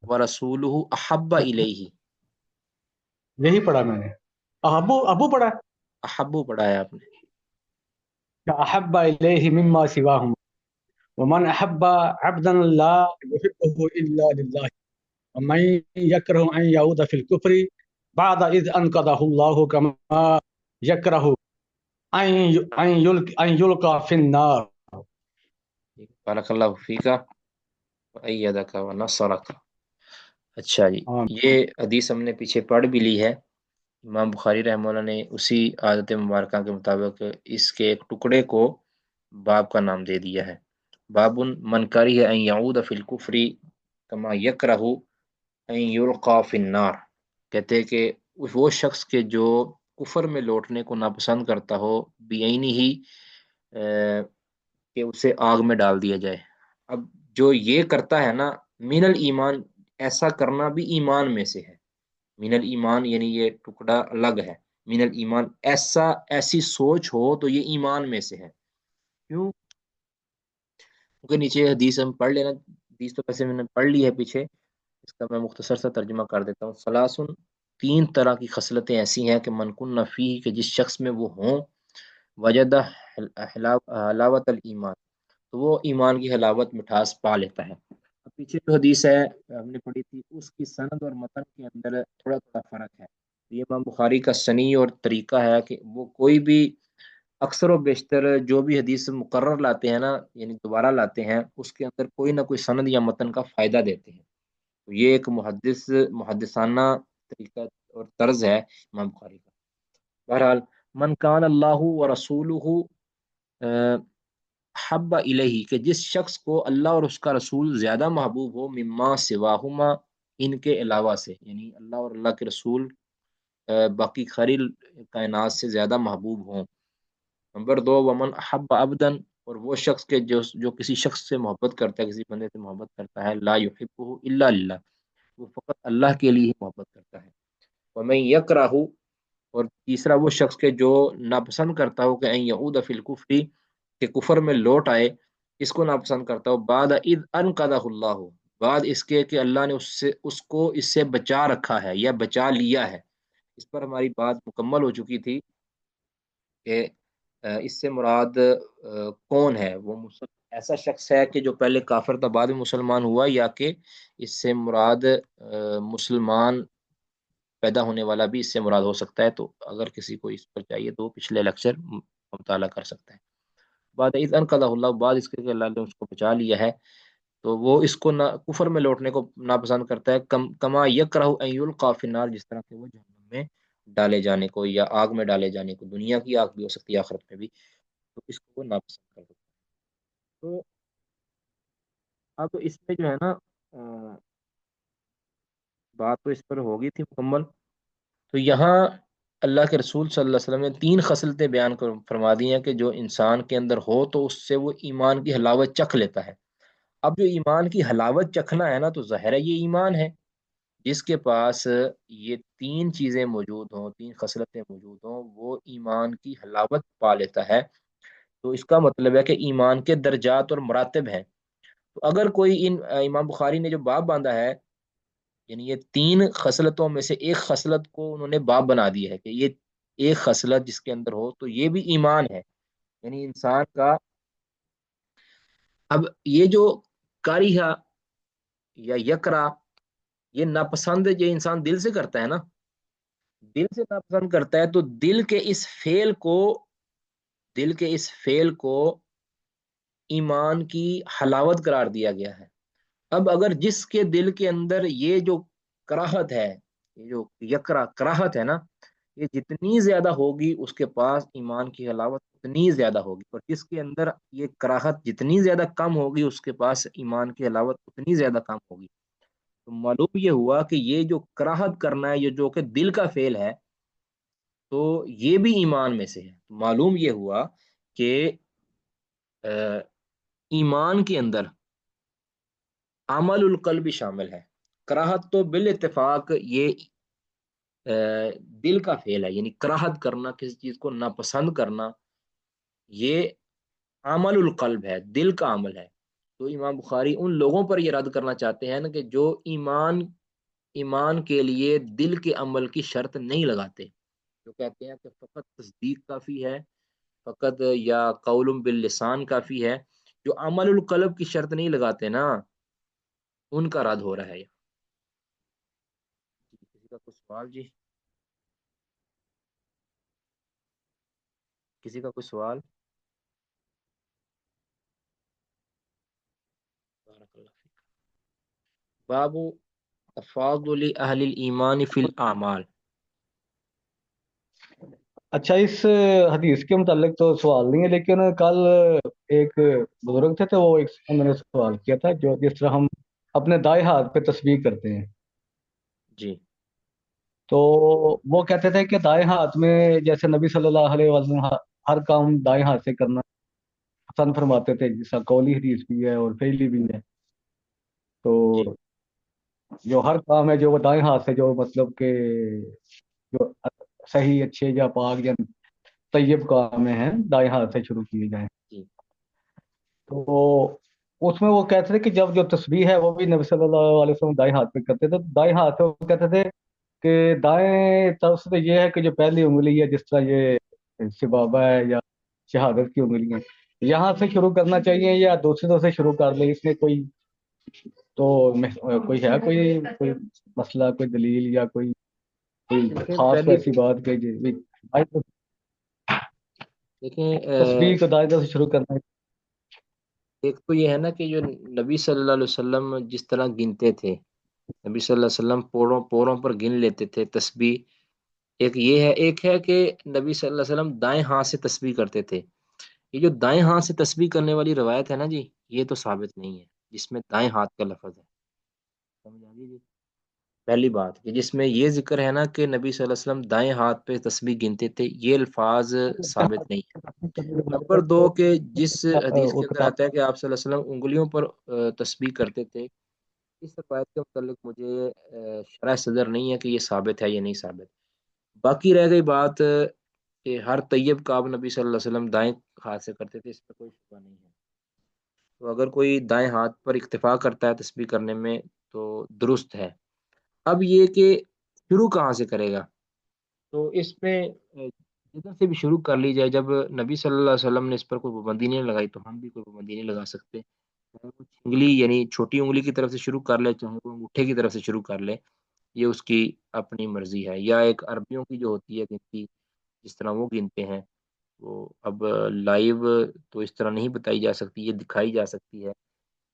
ورسولہ احب الیہ. یہی پڑھا میں نے. ابو پڑھا احبو پڑھا ہے آپ نے. احب الیہ مما سواہما ومن احب عبدا لا يحبه الا لله ومن يكره ان يعود في الكفر بعد اذ انقذه الله كما يكره ان يلقى في النار. بارک اللہ فیکا وایدک ونصرک. اچھا جی، ہاں یہ حدیث ہم نے پیچھے پڑھ بھی لی ہے. امام بخاری رحمہ اللہ نے اسی عادت مبارکہ کے مطابق اس کے ایک ٹکڑے کو باب کا نام دے دیا ہے. باب من کرہ ان یعود فی الکفر کما یکرہ ان یلقى فی النار. کہتے ہیں کہ وہ شخص کے جو کفر میں لوٹنے کو ناپسند کرتا ہو بعینی ہی کہ اسے آگ میں ڈال دیا جائے. اب جو یہ کرتا ہے نا من الایمان، ایسا کرنا بھی ایمان میں سے ہے. من الایمان یعنی یہ ٹکڑا الگ ہے. من الایمان ایسی سوچ ہو تو یہ ایمان میں سے ہے. کیوں؟ کیونکہ نیچے حدیث ہم پڑھ لینا. حدیث تو ویسے میں نے پڑھ لی ہے پیچھے، اس کا میں مختصر سا ترجمہ کر دیتا ہوں. ثلاثن، تین طرح کی خصلتیں ایسی ہیں کہ من کن فیہ کہ جس شخص میں وہ ہوں وجدہ حلاوت الایمان تو وہ ایمان کی حلاوت مٹھاس پا لیتا ہے. اب پیچھے جو حدیث ہے ہم نے پڑھی تھی اس کی سند اور متن کے اندر تھوڑا تھوڑا فرق ہے. یہ امام بخاری کا سنی اور طریقہ ہے کہ وہ کوئی بھی اکثر و بیشتر جو بھی حدیث مقرر لاتے ہیں نا، یعنی دوبارہ لاتے ہیں، اس کے اندر کوئی نہ کوئی سند یا متن کا فائدہ دیتے ہیں. تو یہ ایک محدثانہ طریقہ اور طرز ہے امام بخاری کا. بہرحال من کان اللہ و رسولہ حب الیہ کہ جس شخص کو اللہ اور اس کا رسول زیادہ محبوب ہو مما سواہما ان کے علاوہ سے، یعنی اللہ اور اللہ کے رسول باقی ساری کائنات سے زیادہ محبوب ہوں. نمبر 2 ومن احب عبدا اور وہ شخص کے جو کسی شخص سے محبت کرتا ہے، کسی بندے سے محبت کرتا ہے لا یحبہ الا للہ وہ فقط اللہ کے لیے ہی محبت کرتا ہے. ومن یکرہ اور تیسرا وہ شخص کے جو ناپسند کرتا ہو کہ ان یعود فی الکفر کہ کفر میں لوٹ آئے، اس کو ناپسند کرتا ہو بعد اذ انقذہ اللہ بعد اس کے کہ اللہ نے اس کو اس سے بچا رکھا ہے یا بچا لیا ہے. اس پر ہماری بات مکمل ہو چکی تھی کہ اس سے مراد کون ہے. وہ ایسا شخص ہے کہ جو پہلے کافر تھا بعد میں مسلمان ہوا، یا کہ اس سے مراد مسلمان پیدا ہونے والا بھی اس سے مراد ہو سکتا ہے. تو اگر کسی کو اس پر چاہیے تو پچھلے لیکچر مطالعہ کر سکتا ہے. بعد اذ انقذہ اللہ بعد اس کے کہ اللہ نے اس کو بچا لیا ہے تو وہ اس کو کفر میں لوٹنے کو ناپسند کرتا ہے. کما یکرہ ان یلقى فی النار جس طرح کہ وہ جہنم میں ڈالے جانے کو یا آگ میں ڈالے جانے کو، دنیا کی آگ بھی ہو سکتی ہے آخرت میں بھی، تو اس کو وہ ناپسند کرتا ہے. تو اب اس میں جو ہے نا بات تو اس پر ہوگی تھی مکمل. تو یہاں اللہ کے رسول صلی اللہ علیہ وسلم نے 3 خصلتیں بیان فرما دی ہیں کہ جو انسان کے اندر ہو تو اس سے وہ ایمان کی حلاوت چکھ لیتا ہے. اب جو ایمان کی حلاوت چکھنا ہے نا تو ظاہر ہے یہ ایمان ہے. جس کے پاس یہ 3 چیزیں موجود ہوں، 3 خصلتیں موجود ہوں، وہ ایمان کی حلاوت پا لیتا ہے. تو اس کا مطلب ہے کہ ایمان کے درجات اور مراتب ہیں. تو اگر کوئی امام بخاری نے جو باب باندھا ہے، یعنی یہ 3 خصلتوں میں سے ایک خصلت کو انہوں نے باب بنا دیا ہے کہ یہ ایک خصلت جس کے اندر ہو تو یہ بھی ایمان ہے. یعنی انسان کا اب یہ جو کاریہ یا یکرا یہ ناپسند یہ انسان دل سے کرتا ہے نا، دل سے ناپسند کرتا ہے تو دل کے اس فعل کو ایمان کی حلاوت قرار دیا گیا ہے. اب اگر جس کے دل کے اندر یہ جو کراہت ہے، یہ جو کراہت ہے نا، یہ جتنی زیادہ ہوگی اس کے پاس ایمان کی حلاوت اتنی زیادہ ہوگی، اور جس کے اندر یہ کراہت جتنی زیادہ کم ہوگی اس کے پاس ایمان کی حلاوت اتنی زیادہ کم ہوگی۔ تو معلوم یہ ہوا کہ یہ جو کراہت کرنا ہے، یہ جو کہ دل کا فعل ہے، تو یہ بھی ایمان میں سے ہے۔ معلوم یہ ہوا کہ ایمان کے اندر عمل القلب بھی شامل ہے۔ کراہت تو بالاتفاق یہ دل کا فعل ہے، یعنی کراہت کرنا، کسی چیز کو ناپسند کرنا، یہ عمل القلب ہے، دل کا عمل ہے۔ تو امام بخاری ان لوگوں پر یہ رد کرنا چاہتے ہیں نا کہ جو ایمان کے لیے دل کے عمل کی شرط نہیں لگاتے، جو کہتے ہیں کہ فقط تصدیق کافی ہے، فقط یا قول باللسان کافی ہے، جو عمل القلب کی شرط نہیں لگاتے نا، ان کا رد ہو رہا ہے۔ کسی کا کوئی سوال؟ جی کسی کا کوئی سوال؟ بارک اللہ فیک۔ باب تفاضل اہل الایمان فی الاعمال۔ اچھا، اس حدیث کے متعلق تو سوال نہیں ہے، لیکن کل ایک بزرگ تھے تو وہ انہوں نے سوال کیا تھا، جو جس طرح ہم اپنے دائیں ہاتھ پہ تسبیح کرتے ہیں، جی تو وہ کہتے تھے کہ دائیں ہاتھ میں جیسے نبی صلی اللہ علیہ وسلم ہر کام دائیں ہاتھ سے کرنا پسند فرماتے تھے، جس کا قولی حدیث بھی ہے اور فعلی بھی ہے، تو جی جو ہر کام ہے جو وہ دائیں ہاتھ سے، جو مطلب کہ جو صحیح، اچھے یا پاک یا طیب کام ہیں، دائیں ہاتھ سے شروع کیے جائیں۔ جی تو اس میں وہ کہتے تھے کہ جب جو تسبیح ہے وہ بھی نبی صلی اللہ علیہ وسلم دائیں ہاتھ پہ کرتے تھے، دائیں ہاتھ سے وہ کہتے تھے کہ دائیں طرف سے یہ ہے کہ جو پہلی انگلی ہے، جس طرح یہ سبابہ ہے یا شہادت کی انگلی ہے، یہاں سے شروع کرنا چاہیے یا دوسری طرف سے شروع کر لیں، اس میں کوئی تو کوئی ہے کوئی مسئلہ، کوئی دلیل یا کوئی دیکھیں خاص پہلی ایسی بات کہ دیکھیں تسبیح کو دائیں طرف سے شروع کرنا ہے؟ ایک تو یہ ہے نا کہ جو نبی صلی اللہ علیہ وسلم جس طرح گنتے تھے، نبی صلی اللہ علیہ وسلم پوروں پوروں پر گن لیتے تھے تسبیح، ایک یہ ہے، ایک ہے کہ نبی صلی اللہ علیہ وسلم دائیں ہاتھ سے تسبیح کرتے تھے۔ یہ جو دائیں ہاتھ سے تسبیح کرنے والی روایت ہے نا جی، یہ تو ثابت نہیں ہے جس میں دائیں ہاتھ کا لفظ ہے، سمجھ آ گئی جی؟ پہلی بات کہ جس میں یہ ذکر ہے نا کہ نبی صلی اللہ علیہ وسلم دائیں ہاتھ پہ تسبیح گنتے تھے، یہ الفاظ ثابت نہیں ہے۔ نمبر دو کہ جس حدیث کے اندر آتا ہے کہ آپ صلی اللہ علیہ وسلم انگلیوں پر تسبیح کرتے تھے، اس روایت کے متعلق مجھے شرح صدر نہیں ہے کہ یہ ثابت ہے یا نہیں ثابت۔ باقی رہ گئی بات کہ ہر طیب کام نبی صلی اللہ علیہ وسلم دائیں ہاتھ سے کرتے تھے، اس پہ کوئی شبہ نہیں ہے۔ تو اگر کوئی دائیں ہاتھ پر اکتفا کرتا ہے تسبیح کرنے میں تو درست ہے۔ اب یہ کہ شروع کہاں سے کرے گا، تو اس میں جدھر سے بھی شروع کر لی جائے، جب نبی صلی اللہ علیہ وسلم نے اس پر کوئی پابندی نہیں لگائی تو ہم بھی کوئی پابندی نہیں لگا سکتے۔ چاہے وہ انگلی یعنی چھوٹی انگلی کی طرف سے شروع کر لے، چاہے وہ انگوٹھے کی طرف سے شروع کر لے، یہ اس کی اپنی مرضی ہے۔ یا ایک عربیوں کی جو ہوتی ہے گنتی، جس طرح وہ گنتے ہیں، وہ اب لائیو تو اس طرح نہیں بتائی جا سکتی، یہ دکھائی جا سکتی ہے۔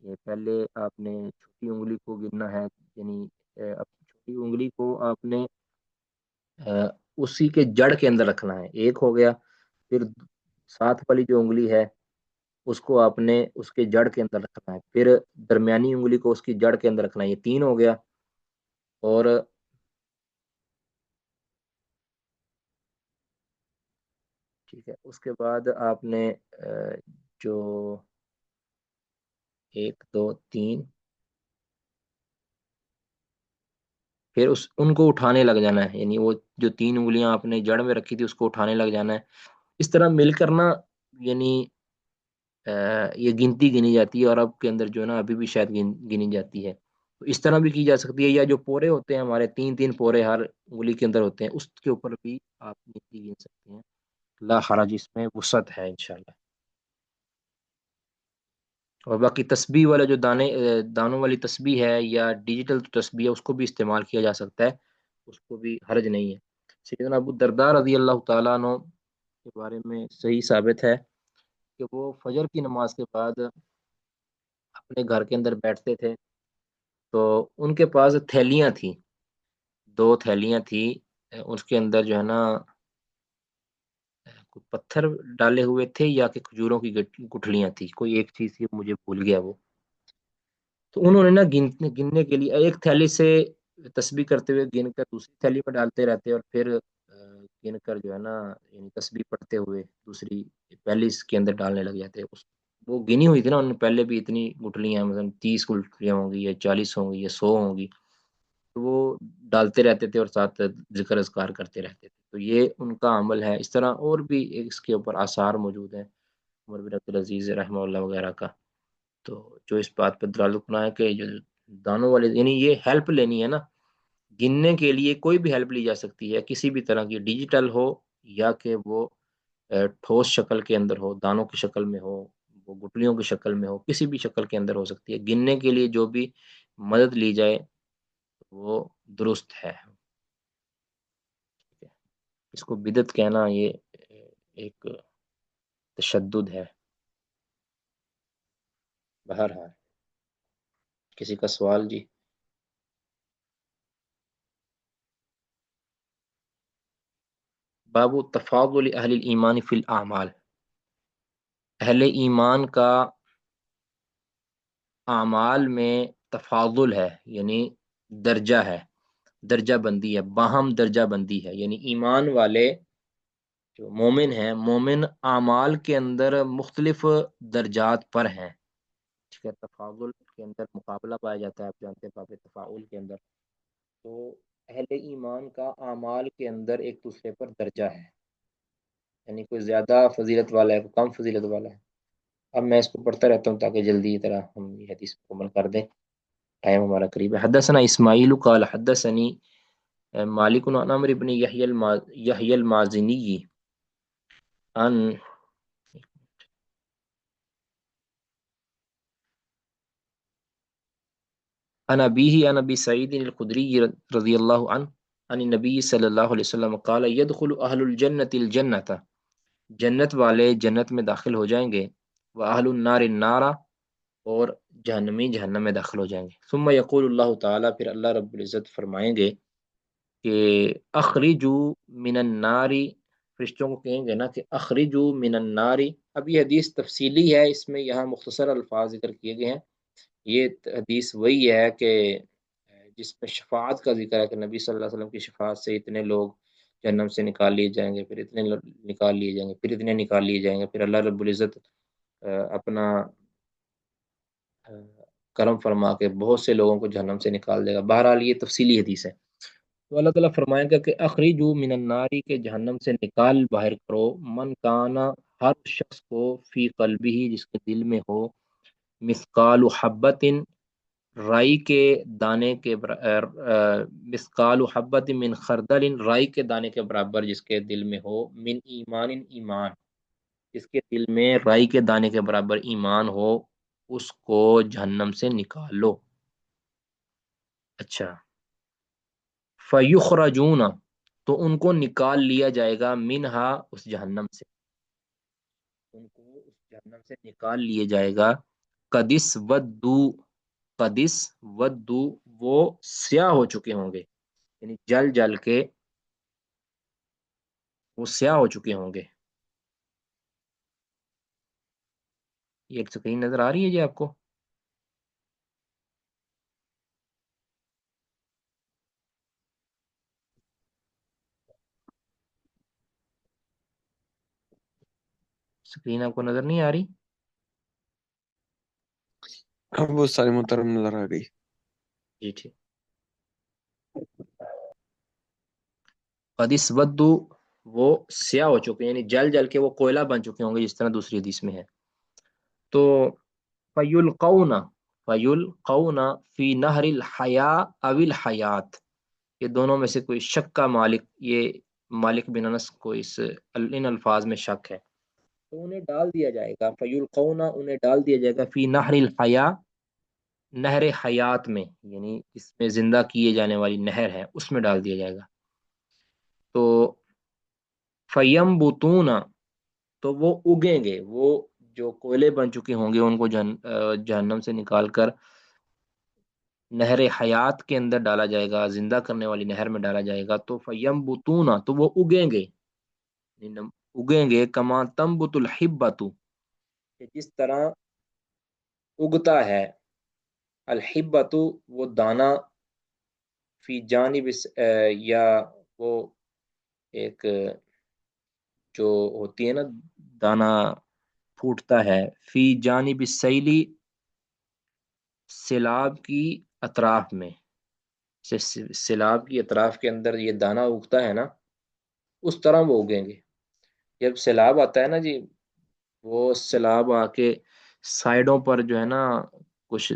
یہ پہلے آپ نے چھوٹی انگلی کو گننا ہے، یعنی چھوٹی انگلی کو آپ نے اسی کے جڑ کے اندر رکھنا ہے، ایک ہو گیا۔ پھر ساتھ والی جو انگلی ہے اس کو آپ نے اس کے جڑ کے اندر رکھنا ہے، پھر درمیانی انگلی کو اس کی جڑ کے اندر رکھنا ہے، یہ تین ہو گیا۔ اور ٹھیک ہے، اس کے بعد آپ نے جو ایک دو تین، پھر ان کو اٹھانے لگ جانا ہے، یعنی وہ جو تین انگلیاں آپ نے جڑ میں رکھی تھی اس کو اٹھانے لگ جانا ہے۔ اس طرح مل کر نا، یعنی یہ گنتی گنی جاتی ہے، اور اب کے اندر جو ہے نا ابھی بھی شاید گنی جاتی ہے۔ تو اس طرح بھی کی جا سکتی ہے، یا جو پورے ہوتے ہیں ہمارے، تین تین پورے ہر انگلی کے اندر ہوتے ہیں، اس کے اوپر بھی آپ گنتی گن سکتے ہیں، لا حرج، اس میں وسعت ہے انشاءاللہ۔ اور باقی تسبیح والا جو دانوں والی تسبیح ہے یا ڈیجیٹل تسبیح ہے، اس کو بھی استعمال کیا جا سکتا ہے، اس کو بھی حرج نہیں ہے۔ سیدنا ابو الدرداء رضی اللہ تعالیٰ عنہ کے بارے میں صحیح ثابت ہے کہ وہ فجر کی نماز کے بعد اپنے گھر کے اندر بیٹھتے تھے، تو ان کے پاس تھیلیاں تھیں 2 تھیلیاں تھی، اس کے اندر جو ہے نا کوئی پتھر ڈالے ہوئے تھے یا کہ کھجوروں کی گٹھلیاں تھی، کوئی ایک چیز تھی، مجھے بھول گیا وہ. تو انہوں نے نا گننے کے لیے ایک تھیلی سے تسبیح کرتے ہوئے گن کر دوسری تھیلی میں ڈالتے رہتے اور پھر گن کر جو ہے نا یعنی تسبیح پڑھتے ہوئے دوسری پہلی اس کے اندر ڈالنے لگ جاتے. وہ گنی ہوئی تھی نا، انہوں نے پہلے بھی اتنی گٹھلیاں مثلا 30 گٹھلیاں ہوں گی یا 40 ہوں گی یا 100 ہوں گی، تو وہ ڈالتے رہتے تھے اور ساتھ ذکر اذکار کرتے رہتے تھے. تو یہ ان کا عمل ہے. اس طرح اور بھی اس کے اوپر آثار موجود ہیں عمر بن عبدالعزیز رحمہ اللہ وغیرہ کا، تو جو اس بات پر دلالت کرنا ہے کہ جو دانوں والے یعنی یہ ہیلپ لینی ہے نا، گننے کے لیے کوئی بھی ہیلپ لی جا سکتی ہے، کسی بھی طرح کی، ڈیجیٹل ہو یا کہ وہ ٹھوس شکل کے اندر ہو، دانوں کی شکل میں ہو، وہ گٹلیوں کی شکل میں ہو، کسی بھی شکل کے اندر ہو سکتی ہے. گننے کے لیے جو بھی مدد لی جائے وہ درست ہے. اس کو بدعت کہنا یہ ایک تشدد ہے. بہرحال کسی کا سوال جی؟ باب تفاضل اہل الایمان فی الاعمال، اہل ایمان کا اعمال میں تفاضل ہے، یعنی درجہ ہے، درجہ بندی ہے، باہم درجہ بندی ہے. یعنی ایمان والے جو مومن ہیں، مومن اعمال کے اندر مختلف درجات پر ہیں. ٹھیک ہے، تفاضل کے اندر مقابلہ پایا جاتا ہے، آپ جانتے ہیں باب تفاعل کے اندر. تو اہل ایمان کا اعمال کے اندر ایک دوسرے پر درجہ ہے، یعنی کوئی زیادہ فضیلت والا ہے، کوئی کم فضیلت والا ہے. اب میں اس کو پڑھتا رہتا ہوں تاکہ جلدی طرح ہم یہ حدیث مکمل کر دیں، ٹائم ہمارا قریب ہے. حدثنا اسماعیل قال حدثنی مالک عن عمرو بن یحیی المازنی عن ابیہ عن ابی سعید الخدری رضی اللہ عنہ عن النبی صلی اللہ علیہ وسلم قال يدخل اہل الجنۃ الجنۃ، جنت والے جنت میں داخل ہو جائیں گے، واہل النار النار، اور جہنمی جہنم میں داخل ہو جائیں گے. ثم یقول اللہ تعالیٰ، پھر اللہ رب العزت فرمائیں گے کہ اخرجو من النار، فرشتوں کو کہیں گے نا کہ اخرجو من النار. اب یہ حدیث تفصیلی ہے، اس میں یہاں مختصر الفاظ ذکر کیے گئے ہیں. یہ حدیث وہی ہے کہ جس میں شفاعت کا ذکر ہے کہ نبی صلی اللہ علیہ وسلم کی شفاعت سے اتنے لوگ جہنم سے نکال لیے جائیں گے، پھر اتنے نکال لیے جائیں گے، پھر اتنے نکال لیے جائیں گے، پھر اللہ رب العزت اپنا کرم فرما کے بہت سے لوگوں کو جہنم سے نکال دے گا. بہرحال یہ تفصیلی حدیث ہے. تو اللہ تعالیٰ فرمائے گا کہ اخرجو من الناری، کے جہنم سے نکال باہر کرو، من کانا، ہر شخص کو، فی قلبہ، جس کے دل میں ہو، مثقال حبت، رائی کے دانے کے مثقال حبت من خردل، رائی کے دانے کے برابر جس کے دل میں ہو، من ایمان، ایمان، جس کے دل میں رائی کے دانے کے برابر ایمان ہو، اس کو جہنم سے نکالو. اچھا، فیخرجون، تو ان کو نکال لیا جائے گا، منہا، اس جہنم سے، ان کو اس جہنم سے نکال لیا جائے گا. قدس ودو، قدس ودو، وہ سیاہ ہو چکے ہوں گے، یعنی جل جل کے وہ سیاہ ہو چکے ہوں گے. یہ ایک سکرین نظر آ رہی ہے جی آپ کو؟ سکرین آپ کو نظر نہیں آ رہی؟ اب وہ ساری محترم نظر آ گئی. جی ٹھیک. قدس ودو، وہ سیاہ ہو چکے ہیں، یعنی جل جل کے وہ کوئلہ بن چکے ہوں گے، جس طرح دوسری حدیث میں ہے. تو فیلقون، فیلقون فی نہر الحیا او الحیات، یہ دونوں میں سے کوئی شک کا مالک، یہ مالک بن انس کو ان الفاظ میں شک ہے. تو انہیں ڈال دیا جائے گا، فیلقون، انہیں ڈال دیا جائے گا، فی نہر الحیا، نہر حیات میں، یعنی اس میں زندہ کیے جانے والی نہر ہے، اس میں ڈال دیا جائے گا. تو فیم بتون، تو وہ اگیں گے، وہ جو کوئلے بن چکے ہوں گے ان کو جہنم سے نکال کر نہر حیات کے اندر ڈالا جائے گا، زندہ کرنے والی نہر میں ڈالا جائے گا، تو فیم بتونا، تو وہ اگیں گے، اگیں گے، کما تنبت الحبۃ، کہ جس طرح اگتا ہے، الحبۃ وہ دانا، فی جانب یا وہ ایک جو ہوتی ہے نا دانا پھوٹتا ہے، فی جانب السیلی، سیلاب کی اطراف میں، سیلاب کی اطراف کے اندر یہ دانا اگتا ہے نا، اس طرح وہ اگیں گے۔ جب سیلاب آتا ہے نا جی، وہ سیلاب آ کے سائڈوں پر جو ہے نا کچھ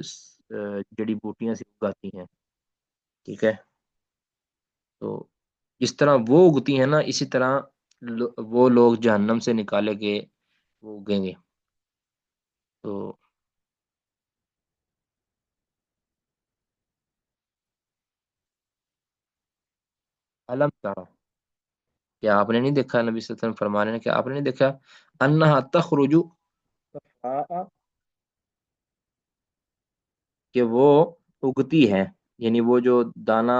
جڑی بوٹیاں سی اگاتی ہیں، ٹھیک ہے، تو جس طرح وہ اگتی ہیں نا، اسی طرح وہ لوگ جہنم سے نکالے گئے وہ اگیں گے۔ تو علم تارا، کیا آپ نے نہیں دیکھا، نبی صلی اللہ علیہ وسلم فرما رہے ہیں کہ آپ نے نہیں دیکھا، انہا تخرج صفراء، کہ وہ اگتی ہے، یعنی وہ جو دانا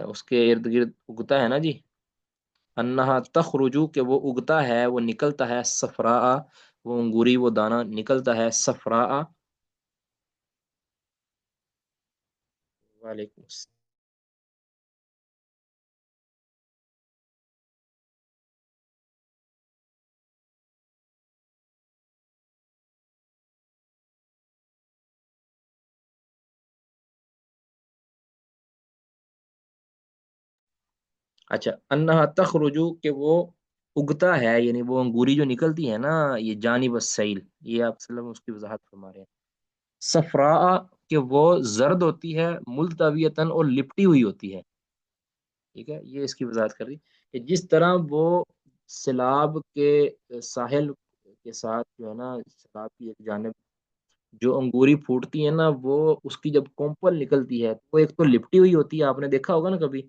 اس کے ارد گرد اگتا ہے نا جی، انہا تخرجو، کہ وہ اگتا ہے، وہ نکلتا ہے، صفراء، وہ انگوری وہ دانا نکلتا ہے، صفراء، وعلیکم السلام۔ اچھا، انہا تخرجو، کہ وہ اگتا ہے، یعنی وہ انگوری جو نکلتی ہے نا، یہ جانب السیل، یہ آپ صلی اللہ علیہ وسلم اس کی وضاحت فرما رہے ہیں، صفراء، کہ وہ زرد ہوتی ہے، ملتویتن، اور لپٹی ہوئی ہوتی ہے، ٹھیک ہے، یہ اس کی وضاحت کر رہی کہ جس طرح وہ سیلاب کے ساحل کے ساتھ جو ہے نا، سیلاب کی ایک جانب جو انگوری پھوٹتی ہے نا، وہ اس کی جب کومپل نکلتی ہے، وہ ایک تو لپٹی ہوئی ہوتی ہے، آپ نے دیکھا ہوگا نا کبھی،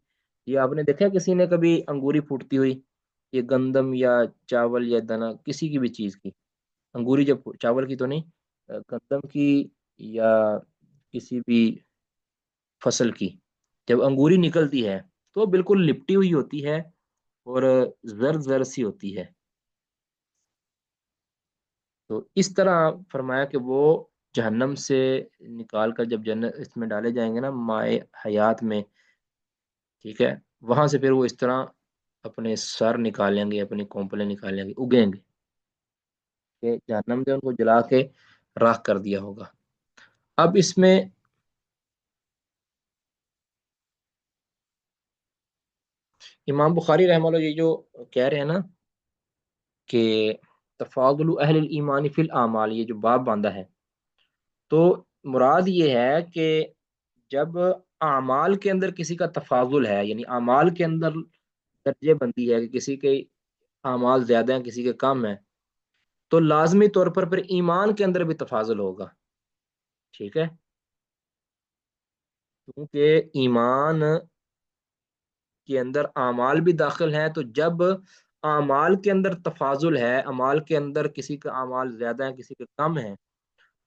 یہ آپ نے دیکھا ہے کسی نے کبھی انگوری پھوٹتی ہوئی، یہ گندم یا چاول یا دنا کسی کی بھی چیز کی انگوری، جب چاول کی تو نہیں، گندم کی یا کسی بھی فصل کی جب انگوری نکلتی ہے تو وہ بالکل لپٹی ہوئی ہوتی ہے اور زر زر سی ہوتی ہے۔ تو اس طرح فرمایا کہ وہ جہنم سے نکال کر جب جنت اس میں ڈالے جائیں گے نا، مائع حیات میں، ٹھیک ہے، وہاں سے پھر وہ اس طرح اپنے سر نکالیں گے، اپنی کومپلیں نکالیں گے، اگیں گے، کہ جہنم نے ان کو جلا کے راکھ کر دیا ہوگا۔ اب اس میں امام بخاری رحمہ اللہ یہ جو کہہ رہے ہیں نا کہ تفاضل اہل الایمان فی الاعمال، یہ جو باب باندھا ہے، تو مراد یہ ہے کہ جب اعمال کے اندر کسی کا تفاضل ہے، یعنی اعمال کے اندر درجے بندی ہے کہ کسی کے اعمال زیادہ ہیں کسی کے کم ہیں، تو لازمی طور پر پھر ایمان کے اندر بھی تفاضل ہوگا، ٹھیک ہے، کیونکہ ایمان کے اندر اعمال بھی داخل ہیں، تو جب اعمال کے اندر تفاضل ہے، اعمال کے اندر کسی کا اعمال زیادہ ہیں کسی کے کم ہیں،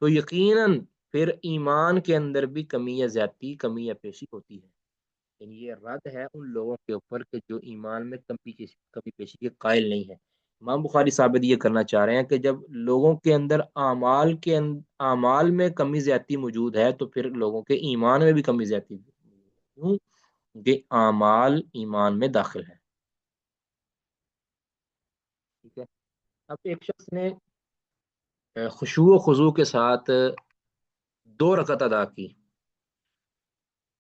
تو یقیناً پھر ایمان کے اندر بھی کمی یا زیادتی، کمی یا پیشی ہوتی ہے، یعنی یہ رد ہے ان لوگوں کے اوپر کہ جو ایمان میں کمی پیشی کے قائل نہیں ہے۔ امام بخاری ثابت یہ کرنا چاہ رہے ہیں کہ جب لوگوں کے اندر اعمال میں کمی زیادتی موجود ہے، تو پھر لوگوں کے ایمان میں بھی کمی زیادتی کیوں کہ اعمال ایمان میں داخل ہے، ٹھیک ہے۔ اب ایک شخص نے خشوع و خضوع کے ساتھ 2 رکعت ادا کی،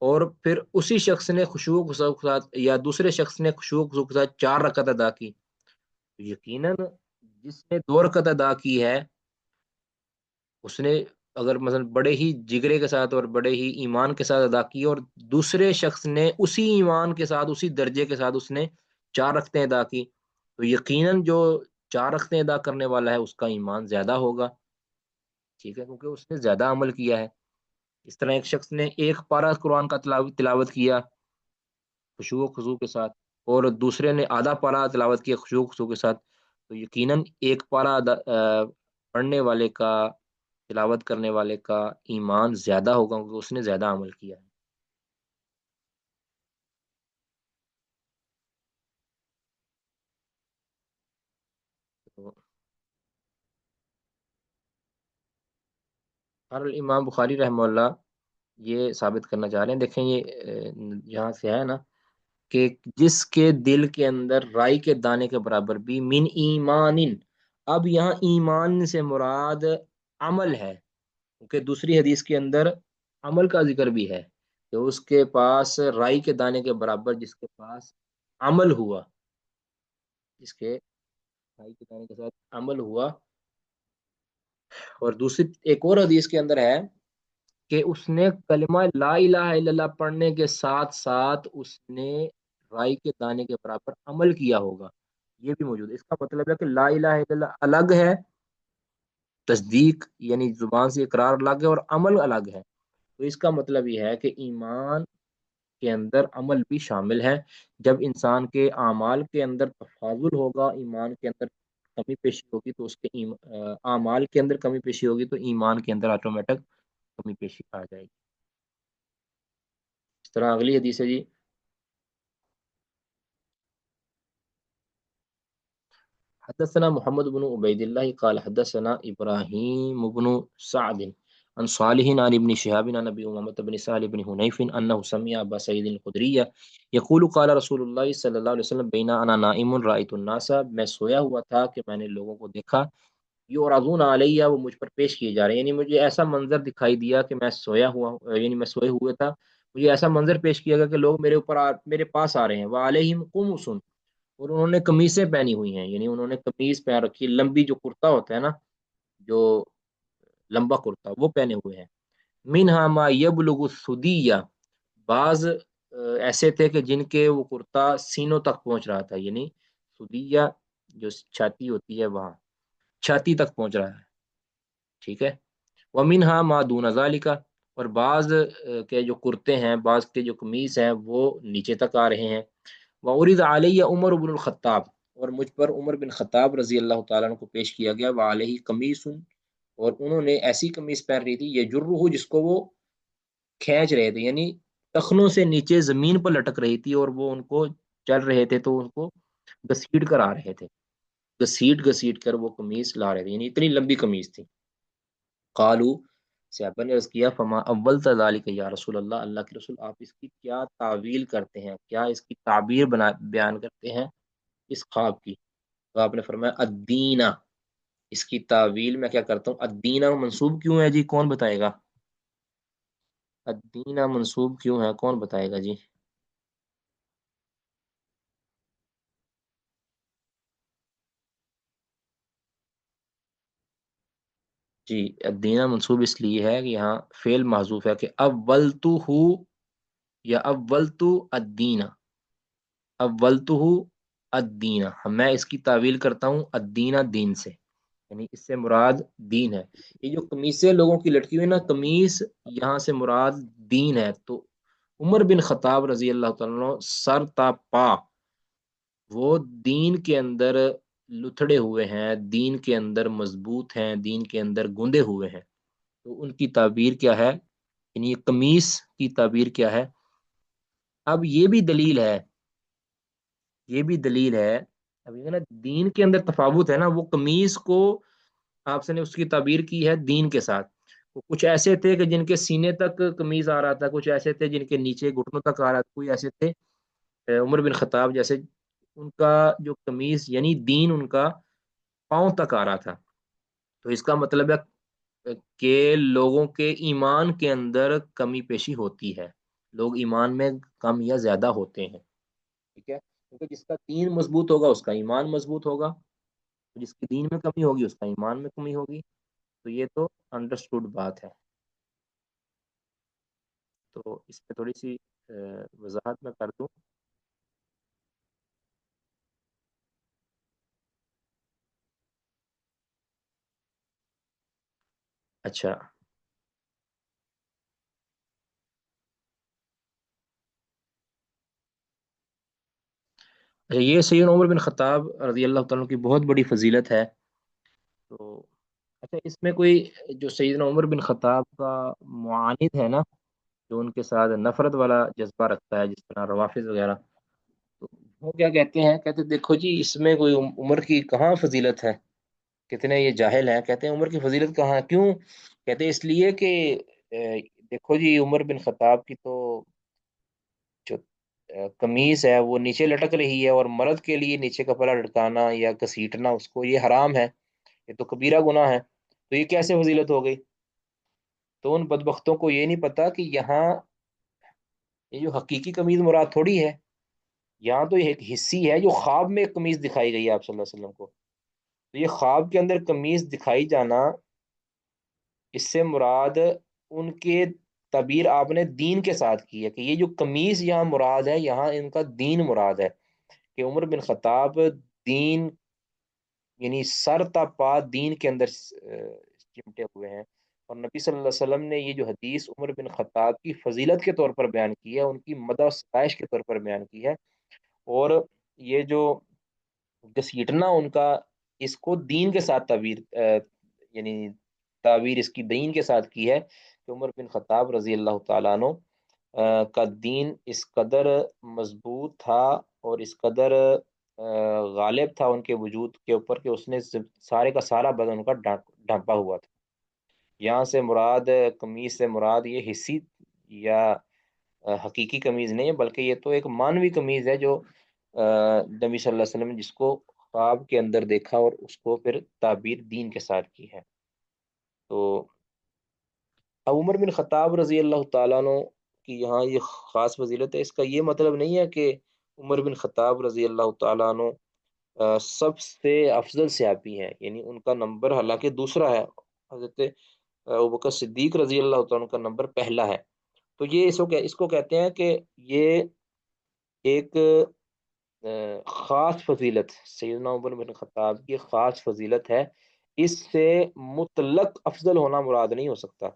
اور پھر اسی شخص نے خشوع و خضوع کے ساتھ، یا دوسرے شخص نے خشوع و خضوع کے ساتھ 4 رکعت ادا کی، تو یقیناً جس نے 2 رکعت ادا کی ہے، اس نے اگر مثلا بڑے ہی جگرے کے ساتھ اور بڑے ہی ایمان کے ساتھ ادا کی، اور دوسرے شخص نے اسی ایمان کے ساتھ اسی درجے کے ساتھ اس نے 4 رکعتیں ادا کی، تو یقیناً جو 4 رکعتیں ادا کرنے والا ہے اس کا ایمان زیادہ ہوگا، ٹھیک ہے، کیونکہ اس نے زیادہ عمل کیا ہے۔ اس طرح ایک شخص نے 1 پارہ قرآن کا تلاوت کیا خشوع و خضوع کے ساتھ، اور دوسرے نے آدھا پارہ تلاوت کیا خشوع و خضوع کے ساتھ، تو یقیناً 1 پارہ پڑھنے والے کا تلاوت کرنے والے کا ایمان زیادہ ہوگا کیونکہ اس نے زیادہ عمل کیا ہے۔ تو اور امام بخاری رحمہ اللہ یہ ثابت کرنا چاہ رہے ہیں، دیکھیں یہ یہاں سے ہے نا کہ جس کے دل کے اندر رائی کے دانے کے برابر بھی من ایمان، اب یہاں ایمان سے مراد عمل ہے، کیونکہ دوسری حدیث کے اندر عمل کا ذکر بھی ہے کہ اس کے پاس رائی کے دانے کے برابر جس کے پاس عمل ہوا، جس کے رائی کے دانے کے ساتھ عمل ہوا۔ اور دوسری ایک اور حدیث کے اندر ہے کہ اس نے کلمہ لا الہ الا اللہ پڑھنے کے ساتھ ساتھ اس نے رائی کے دانے کے برابر عمل کیا ہوگا، یہ بھی موجود ہے۔ اس کا مطلب ہے کہ لا الہ الا اللہ الگ ہے، تصدیق یعنی زبان سے اقرار الگ ہے، اور عمل الگ ہے۔ تو اس کا مطلب یہ ہے کہ ایمان کے اندر عمل بھی شامل ہے۔ جب انسان کے اعمال کے اندر تفاضل ہوگا، ایمان کے اندر کمی پیشی ہوگی، تو اس کے اعمال کے اندر کمی پیشی ہوگی تو ایمان کے اندر آٹومیٹک کمی پیشی آ جائے گی۔ اس طرح اگلی حدیث ہے جی، حدثنا محمد بن عبید اللہ قال حدثنا ابراہیم بن سعد عن صالح عن ابن شهاب عن ابي امامة بن سهل بن حنيف انه سمع ابا سعيد الخدري يقول قال رسول الله صلی اللہ علیہ وسلم بین انا نائم رأيت الناس، میں سویا ہوا تھا کہ میں نے لوگوں کو دیکھا، یعرضون علیہ، وہ مجھ پر پیش کیے جا رہے ہیں، یعنی مجھے ایسا منظر دکھائی دیا کہ میں سویا ہوا یعنی میں سوئے ہوئے تھا، مجھے ایسا منظر پیش کیا گیا کہ لوگ میرے اوپر میرے پاس آ رہے ہیں، وعلیہم قمص، اور انہوں نے قمیصیں پہنی ہوئی ہیں، یعنی انہوں نے قمیص پہن رکھی ہے، لمبی جو کرتا ہوتا ہے نا، جو لمبا کرتا وہ پہنے ہوئے ہیں۔ منہا ما یبلغ الثدیہ، بعض ایسے تھے کہ جن کے وہ کرتا سینوں تک پہنچ رہا تھا، یعنی ثدیہ جو چھاتی ہوتی ہے وہاں چھاتی تک پہنچ رہا ہے، ٹھیک ہے۔ ومنہا ما دون ذالک، اور بعض کے جو کرتے ہیں، بعض کے جو قمیص ہیں وہ نیچے تک آ رہے ہیں۔ وعرض علی عمر بن الخطاب، اور مجھ پر عمر بن خطاب رضی اللہ تعالیٰ عنہ کو پیش کیا گیا، وعلیہ قمیص، اور انہوں نے ایسی قمیص پہن رہی تھی، یہ جرہ جس کو وہ کھینچ رہے تھے، یعنی ٹخنوں سے نیچے زمین پر لٹک رہی تھی، اور وہ ان کو چل رہے تھے تو ان کو گھسیٹ کر آ رہے تھے، گھسیٹ گھسیٹ کر وہ قمیص لا رہے تھے، یعنی اتنی لمبی قمیص تھی۔ قالو، صحابہ نے عرض کیا، فما اول ذالک یا رسول اللہ، اللہ کے رسول آپ اس کی کیا تعویل کرتے ہیں، کیا اس کی تعبیر بیان کرتے ہیں اس خواب کی؟ تو آپ نے فرمایا الدینہ، اس کی تعویل میں کیا کرتا ہوں، الدینہ منصوب کیوں ہے جی، کون بتائے گا؟ الدینہ منصوب کیوں ہے، کون بتائے گا جی؟ جی، الدینہ منصوب اس لیے ہے کہ یہاں فعل محذوف ہے، کہ اولتو ہو یا اولتو الدینہ، اولتو الدینہ، میں اس کی تعویل کرتا ہوں الدینہ، دین سے، یعنی اس سے مراد دین ہے۔ یہ جو قمیصیں لوگوں کی لٹکی ہوئی نا، قمیص یہاں سے مراد دین ہے۔ تو عمر بن خطاب رضی اللہ تعالیٰ عنہ سر تا پا وہ دین کے اندر لتھڑے ہوئے ہیں، دین کے اندر مضبوط ہیں، دین کے اندر گندے ہوئے ہیں، تو ان کی تعبیر کیا ہے، یعنی یہ قمیص کی تعبیر کیا ہے؟ اب یہ بھی دلیل ہے، یہ بھی دلیل ہے، اب یہ نا دین کے اندر تفاوت ہے نا، وہ قمیص کو آپ سے نے اس کی تعبیر کی ہے دین کے ساتھ، کچھ ایسے تھے کہ جن کے سینے تک قمیض آ رہا تھا، کچھ ایسے تھے جن کے نیچے گھٹنوں تک آ رہا تھا، کوئی ایسے تھے عمر بن خطاب جیسے ان کا جو قمیض یعنی دین ان کا پاؤں تک آ رہا تھا۔ تو اس کا مطلب ہے کہ لوگوں کے ایمان کے اندر کمی پیشی ہوتی ہے، لوگ ایمان میں کم یا زیادہ ہوتے ہیں، ٹھیک ہے، کیونکہ جس کا دین مضبوط ہوگا اس کا ایمان مضبوط ہوگا، جس کی دین میں کمی ہوگی اس کا ایمان میں کمی ہوگی، تو یہ تو انڈرسٹوڈ بات ہے۔ تو اس پہ تھوڑی سی وضاحت میں کر دوں۔ اچھا، یہ سیدنا عمر بن خطاب رضی اللہ تعالیٰ کی بہت بڑی فضیلت ہے۔ تو اچھا، اس میں کوئی جو سیدنا عمر بن خطاب کا معاند ہے نا، جو ان کے ساتھ نفرت والا جذبہ رکھتا ہے، جس طرح روافظ وغیرہ، تو وہ کیا کہتے ہیں، کہتے دیکھو جی اس میں کوئی عمر کی کہاں فضیلت ہے، کتنے یہ جاہل ہیں، کہتے ہیں عمر کی فضیلت کہاں ہے، کیوں؟ کہتے ہیں اس لیے کہ دیکھو جی عمر بن خطاب کی تو جو قمیص ہے وہ نیچے لٹک رہی ہے، اور مرد کے لیے نیچے کپڑا لٹکانا یا گھسیٹنا اس کو یہ حرام ہے، یہ تو کبیرہ گناہ ہے، تو یہ کیسے فضیلت ہو گئی؟ تو ان بدبختوں کو یہ نہیں پتا کہ یہاں یہ جو حقیقی قمیض مراد تھوڑی ہے، یہاں تو یہ ایک حصی ہے جو خواب میں ایک قمیض دکھائی گئی ہے آپ صلی اللہ علیہ وسلم کو، تو یہ خواب کے اندر قمیض دکھائی جانا، اس سے مراد ان کے تعبیر آپ نے دین کے ساتھ کی ہے، کہ یہ جو قمیص یہاں مراد ہے، یہاں ان کا دین مراد ہے، کہ عمر بن خطاب دین، یعنی سر تا پا دین کے اندر چمٹے ہوئے ہیں، اور نبی صلی اللہ علیہ وسلم نے یہ جو حدیث عمر بن خطاب کی فضیلت کے طور پر بیان کی ہے، ان کی مدح و ستائش کے طور پر بیان کی ہے، اور یہ جو گھسیٹنا ان کا، اس کو دین کے ساتھ تعبیر یعنی تعبیر اس کی دین کے ساتھ کی ہے، کہ عمر بن خطاب رضی اللہ تعالیٰ عنہ کا دین اس قدر مضبوط تھا، اور اس قدر غالب تھا ان کے وجود کے اوپر، کہ اس نے سارے کا سارا بدن ان کا ڈھانپا ہوا تھا۔ یہاں سے مراد قمیص سے مراد یہ حصی یا حقیقی قمیض نہیں ہے، بلکہ یہ تو ایک مانوی قمیض ہے، جو نبی صلی اللہ علیہ وسلم نے جس کو خواب کے اندر دیکھا اور اس کو پھر تعبیر دین کے ساتھ کی ہے۔ تو اب عمر بن خطاب رضی اللہ تعالیٰ عنہ کی یہاں یہ خاص فضیلت ہے، اس کا یہ مطلب نہیں ہے کہ عمر بن خطاب رضی اللہ تعالیٰ عنہ سب سے افضل صحابی ہیں، یعنی ان کا نمبر حالانکہ دوسرا ہے، حضرت ابوبکر صدیق رضی اللہ تعالیٰ عنہ کا نمبر پہلا ہے، تو یہ اس کو کہتے ہیں کہ یہ ایک خاص فضیلت، سیدنا عمر بن خطاب کی خاص فضیلت ہے، اس سے مطلق افضل ہونا مراد نہیں ہو سکتا،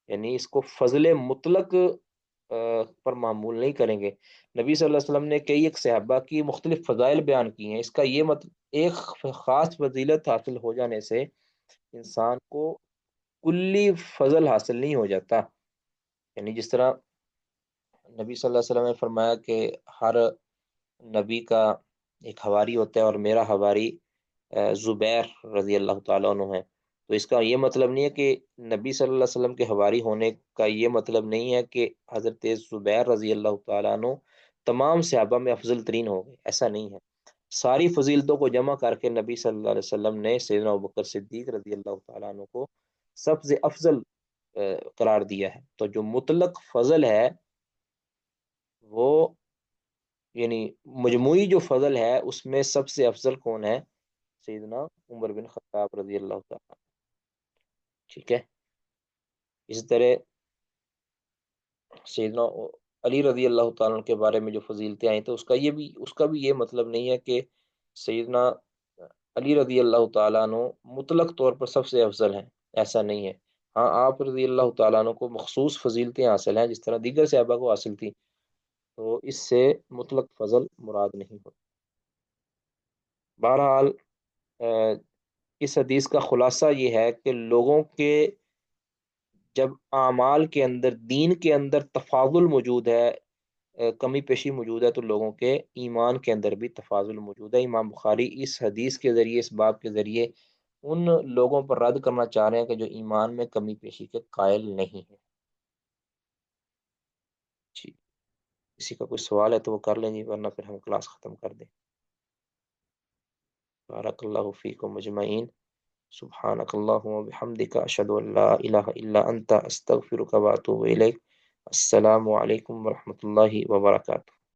یعنی اس کو فضل مطلق پر معمول نہیں کریں گے۔ نبی صلی اللہ علیہ وسلم نے کئی ایک صحابہ کی مختلف فضائل بیان کی ہیں، اس کا یہ مطلب ایک خاص فضیلت حاصل ہو جانے سے انسان کو کلی فضل حاصل نہیں ہو جاتا، یعنی جس طرح نبی صلی اللہ علیہ وسلم نے فرمایا کہ ہر نبی کا ایک حواری ہوتا ہے، اور میرا حواری زبیر رضی اللہ تعالیٰ عنہ ہے، تو اس کا یہ مطلب نہیں ہے کہ نبی صلی اللہ علیہ وسلم کے حواری ہونے کا یہ مطلب نہیں ہے کہ حضرت زبیر رضی اللہ تعالیٰ عنہ تمام صحابہ میں افضل ترین ہو گئے، ایسا نہیں ہے، ساری فضیلتوں کو جمع کر کے نبی صلی اللہ علیہ وسلم نے سیدنا ابوبکر صدیق رضی اللہ تعالیٰ عنہ کو سب سے افضل قرار دیا ہے۔ تو جو مطلق فضل ہے وہ، یعنی مجموعی جو فضل ہے اس میں سب سے افضل کون ہے؟ سیدنا عمر بن خطاب رضی اللہ تعالیٰ، ٹھیک ہے۔ اسی طرح سیدنا علی رضی اللہ تعالیٰ کے بارے میں جو فضیلتیں آئی تو اس کا بھی یہ مطلب نہیں ہے کہ سیدنا علی رضی اللہ تعالیٰ عنہ مطلق طور پر سب سے افضل ہیں، ایسا نہیں ہے، ہاں آپ رضی اللہ تعالیٰ عنہ کو مخصوص فضیلتیں حاصل ہیں جس طرح دیگر صحابہ کو حاصل تھی، تو اس سے مطلق فضل مراد نہیں ہوتا۔ بہرحال اس حدیث کا خلاصہ یہ ہے کہ لوگوں کے جب اعمال کے اندر، دین کے اندر تفاضل موجود ہے، کمی پیشی موجود ہے، تو لوگوں کے ایمان کے اندر بھی تفاضل موجود ہے۔ امام بخاری اس حدیث کے ذریعے، اس باب کے ذریعے ان لوگوں پر رد کرنا چاہ رہے ہیں کہ جو ایمان میں کمی پیشی کے قائل نہیں ہیں۔ جی، کسی کا کوئی سوال ہے تو وہ کر لیں جی، ورنہ پھر ہم کلاس ختم کر دیں۔ بارک اللہ فیکم مجمعین، سبحانک اللہم وبحمدک، اشہد ان لا الہ الا انت، استغفرک واتوب الیک۔ السلام علیکم ورحمۃ اللہ وبرکاتہ۔